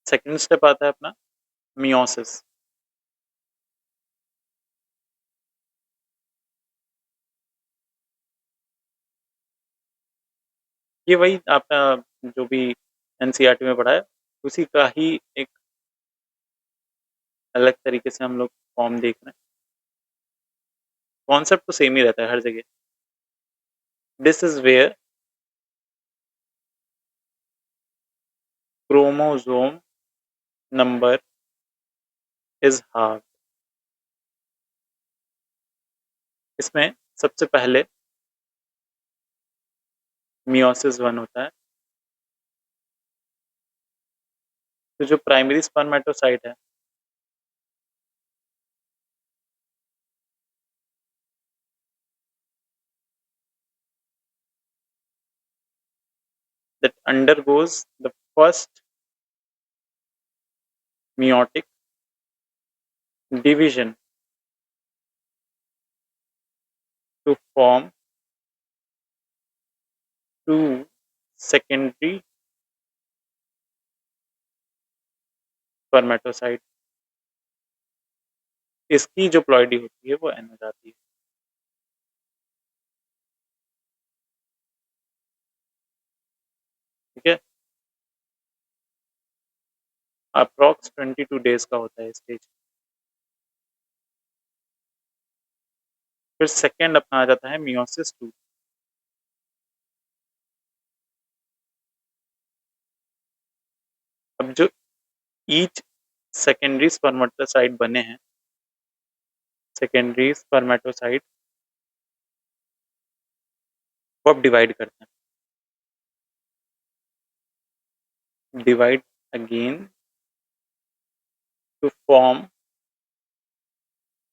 S1: Second step आता है अपना मियोसिस। ये वही आपका जो भी एनसीईआरटी में पढ़ा है, उसी का ही एक अलग तरीके से हम लोग फॉर्म देख रहे हैं। कॉन्सेप्ट तो सेम ही रहता है हर जगह। This is where chromosome number is half. इसमें सबसे पहले मियोसिस 1 होता है। तो जो प्राइमरी स्पर्मेटोसाइट है, that undergoes the first meiotic division to form two secondary spermatocyte। इसकी जो प्लॉइडी होती है वो एन हो जाती है। ठीक है, अप्रॉक्स 22 डेज का होता है स्टेज। फिर सेकेंड अपना आ जाता है मियोसिस 2। अब जो ईच सेकेंडरी स्पर्मेटोसाइट बने हैं, सेकेंडरी स्पर्मेटोसाइट को अब डिवाइड करते हैं। Divide again to form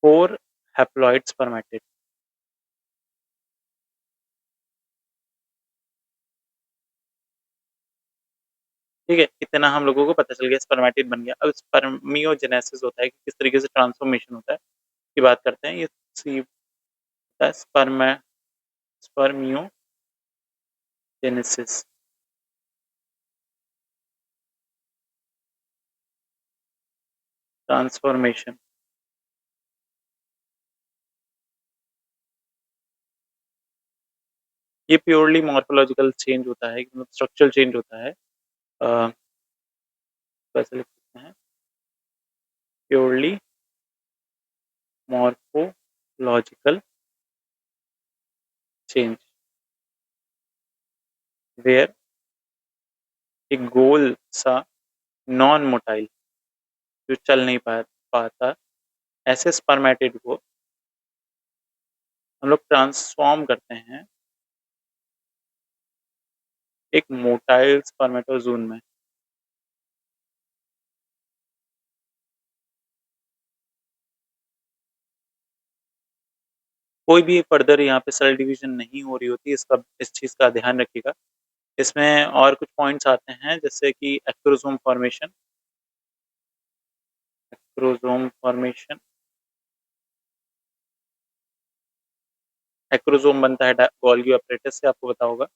S1: 4 haploid spermatid. ठीक है, इतना हम लोगों को पता चल गया, स्पर्मेटिड बन गया। अब स्पर्मियोजेनेसिस होता है कि किस तरीके से ट्रांसफॉर्मेशन होता है, की बात करते हैं। ये सी होता है स्पर्मियोजेनेसिस। ट्रांसफॉर्मेशन ये प्योरली मॉर्फोलॉजिकल चेंज होता है, मतलब स्ट्रक्चरल चेंज होता है। कैसे लिख सकते हैं, प्योरली मॉर्फोलॉजिकल चेंज वेयर एक गोल सा नॉन मोटाइल जो चल नहीं पाता, ऐसे स्पर्मेटिड को हम लोग ट्रांसफॉर्म करते हैं एक मोटाइल स्पर्मेटोजोन में। कोई भी फर्दर यहाँ पे सेल डिवीजन नहीं हो रही होती, इसका इस चीज का ध्यान रखिएगा। इसमें और कुछ पॉइंट्स आते हैं, जैसे कि acrosome formation. Acrosome formation, acrosome बनता है गोल्गी एपरेटस से, आपको पता होगा,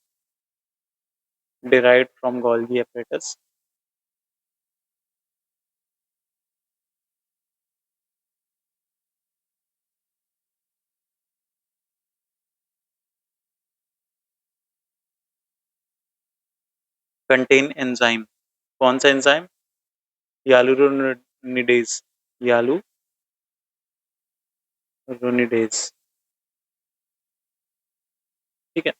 S1: derived from Golgi apparatus. Contain enzyme. कौन सा एंजाइम? यालुरोनिडेज। यालुरोनिडेज। ठीक है,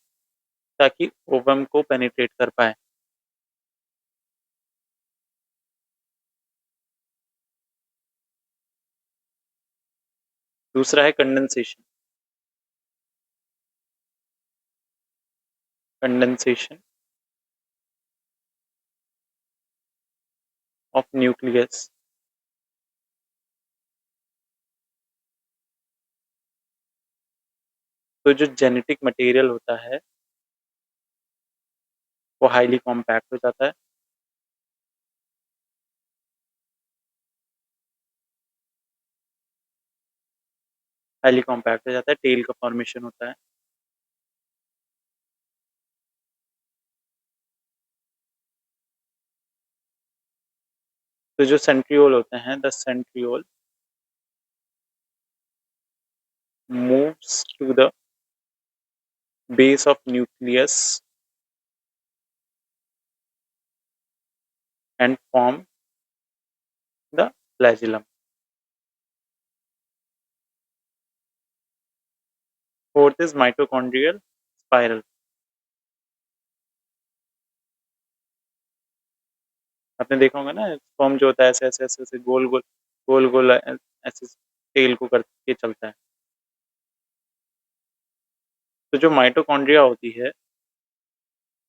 S1: ताकि ओवम को पेनिट्रेट कर पाए। दूसरा है कंडेंसेशन। Condensation of nucleus. तो जो जेनेटिक मटेरियल होता है वो हाईली कॉम्पैक्ट हो जाता है। हाईली कॉम्पैक्ट हो जाता है, टेल का फॉर्मेशन होता है। तो जो सेंट्रियोल होते हैं, the centriole moves to the base of nucleus and form the flagellum. Fourth is mitochondrial spiral. आपने देखा होगा ना, स्पर्म जो होता है ऐसे ऐसे ऐसे ऐसे गोल गोल गोल गोल ऐसे टेल को करके चलता है। तो जो माइटोकॉन्ड्रिया होती है,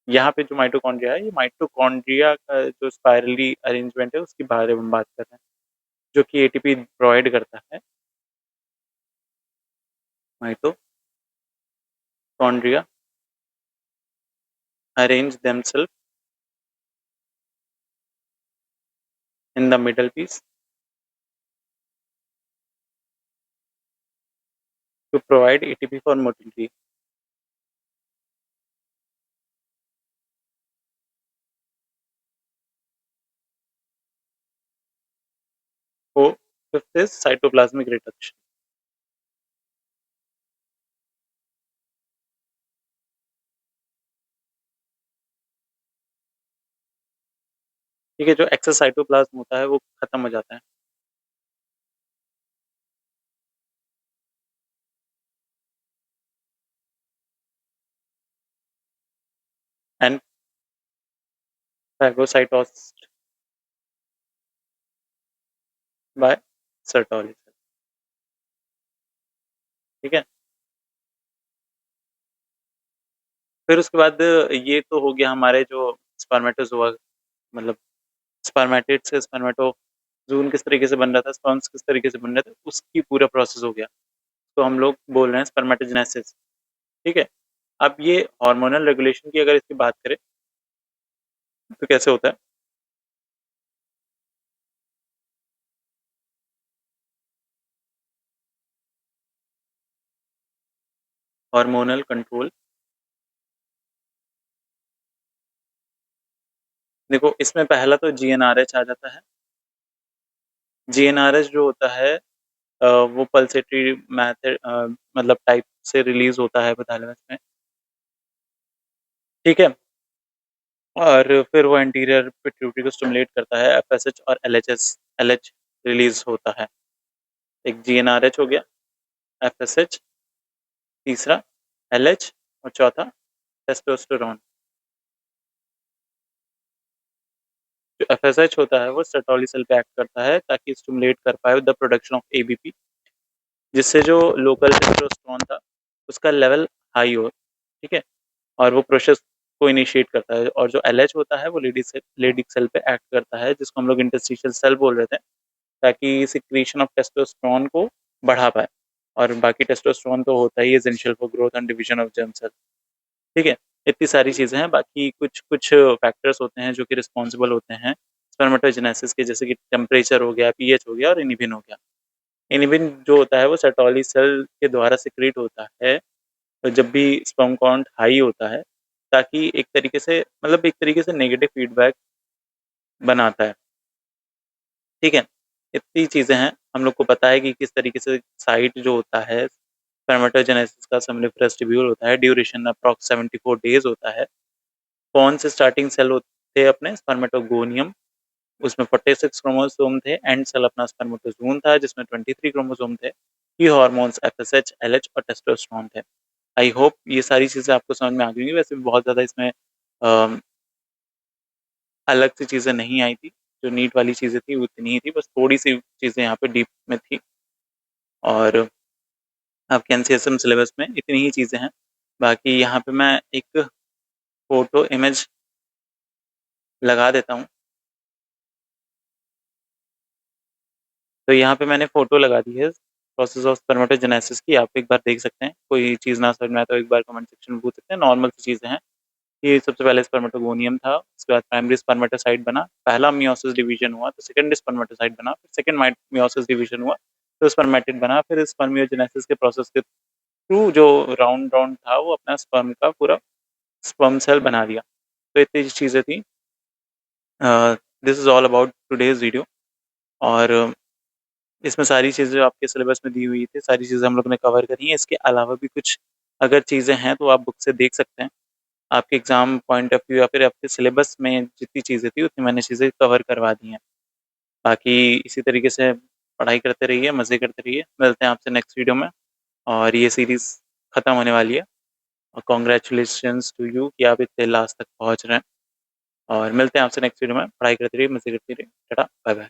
S1: यहाँ पे जो माइटोकॉन्ड्रिया है, ये माइटोकॉन्ड्रिया का जो स्पाइरली अरेंजमेंट है उसके बारे में बात कर रहे हैं, जो कि एटीपी प्रोवाइड करता है। Mitochondria arrange themselves in the middle piece to provide ATP for motility. So, fifth is cytoplasmic reduction. ठीक है, जो एक्सेस साइटोप्लाज्म होता है वो खत्म हो जाता है। And phagocytosis by Sertoli. ठीक है, फिर उसके बाद ये तो हो गया हमारे जो स्पर्मेटोजोआ, मतलब स्पर्मेटिड से स्पर्मेटोजून किस तरीके से बन रहा था, स्पर्म्स किस तरीके से बन रहे थे, उसकी पूरा प्रोसेस हो गया। तो हम लोग बोल रहे हैं स्पर्मेटोजेनेसिस। ठीक है, अब ये हार्मोनल रेगुलेशन की अगर इसकी बात करें तो कैसे होता है? हार्मोनल कंट्रोल, देखो इसमें पहला तो जीएनआरएच आ जाता है। जीएनआरएच जो होता है वो पल्सेटरी मैथड मतलब टाइप से रिलीज होता है hypothalamus में। ठीक है, और फिर वो एंटीरियर पिट्यूटरी को स्टिमुलेट करता है, एफएसएच और एलएच रिलीज होता है। एक जीएनआरएच हो गया, एफएसएच, तीसरा एलएच और चौथा टेस्टोस्टेरोन। जो एफएसएच होता है वो सर्टोली सेल पे एक्ट करता है ताकि स्टिमुलेट कर पाए द प्रोडक्शन ऑफ एबीपी, जिससे जो लोकल टेस्टोस्टेरोन था उसका लेवल हाई हो। ठीक है, और वो प्रोसेस को इनिशिएट करता है। और जो एलएच होता है वो लेडिक सेल पे एक्ट करता है, जिसको हम लोग इंटरस्टिशियल सेल बोल रहे थे, ताकि सिक्रीशन ऑफ टेस्टोस्टेरोन को बढ़ा पाए। और बाकी टेस्टोस्टेरोन तो होता ही essential for growth and division of germ cell. ठीक है, इतनी सारी चीज़ें हैं। बाकी कुछ कुछ फैक्टर्स होते हैं जो कि रिस्पॉन्सिबल होते हैं स्पर्मेटोजेनेसिस के, जैसे कि टेम्परेचर हो गया, पीएच हो गया और इनिबिन हो गया। इनिबिन जो होता है वो सर्टोली सेल के द्वारा सिक्रीट होता है तो जब भी स्पर्म काउंट हाई होता है, ताकि एक तरीके से मतलब एक तरीके से नेगेटिव फीडबैक बनाता है। ठीक है, इतनी चीज़ें हैं। हम लोग को पता है कि किस तरीके से साइट जो होता है स्पर्मेटोजेनेसिस का सेमिनिफरस ट्यूब्यूल होता है, ड्यूरेशन अप्रॉक्स 74 डेज होता है। कौन से स्टार्टिंग सेल होते हैं अपने स्पर्मेटोगोनियम, उसमें 46 क्रोमोसोम थे। एंड सेल अपना स्पर्मेटोजून था जिसमें 23 क्रोमोसोम थे। की हार्मोन्स एफएसएच, एलएच और टेस्टोस्टेरोन थे। आई होप ये सारी चीज़ें आपको समझ में आ गई होंगी। वैसे भी बहुत ज़्यादा इसमें अलग सी चीज़ें नहीं आई थी, जो नीट वाली चीज़ें थी उतनी ही थी, बस थोड़ी सी चीज़ें यहाँ पे डीप में थी। और आपके एनसीएसएम सिलेबस में इतनी ही चीज़ें हैं। बाकी यहाँ पे मैं एक फ़ोटो इमेज लगा देता हूँ। तो यहाँ पे मैंने फ़ोटो लगा दी है प्रोसेस ऑफ स्पर्मेटोजेनेसिस की, आप एक बार देख सकते हैं। कोई चीज़ ना समझ में आए तो एक बार कमेंट सेक्शन में पूछ सकते हैं। नॉर्मल सी चीज़ें हैं कि सबसे पहले स्पर्मेटोगोनियम था, उसके बाद प्राइमरी स्पर्मेटोसाइट बना, पहला मियोसिस डिवीजन हुआ तो सेकंड स्पर्मेटोसाइट बना, फिर सेकंड मियोसिस डिवीजन हुआ तो स्पर्मेटिड बना, फिर स्पर्मियोजेनेसिस के प्रोसेस के थ्रू जो राउंड राउंड था वो अपना स्पर्म का पूरा स्पर्म सेल बना दिया। तो इतनी चीज़ें थी। This is all about today's video. और इसमें सारी चीज़ें जो आपके सिलेबस में दी हुई थी, सारी चीज़ें हम लोग ने कवर करी हैं। इसके अलावा भी कुछ अगर चीज़ें हैं तो आप बुक से देख सकते हैं। आपके एग्ज़ाम पॉइंट ऑफ व्यू या फिर आपके सिलेबस में जितनी चीज़ें थी उतनी मैंने चीज़ें कवर करवा दी हैं। बाकी इसी तरीके से पढ़ाई करते रहिए, मज़े करते रहिए। मिलते हैं आपसे नेक्स्ट वीडियो में और ये सीरीज़ खत्म होने वाली है और कांग्रेचुलेशंस टू यू कि आप इतने लास्ट तक पहुँच रहे हैं और मिलते हैं आपसे नेक्स्ट वीडियो में। पढ़ाई करते रहिए, मज़े करते रहिए। टाटा, बाय-बाय।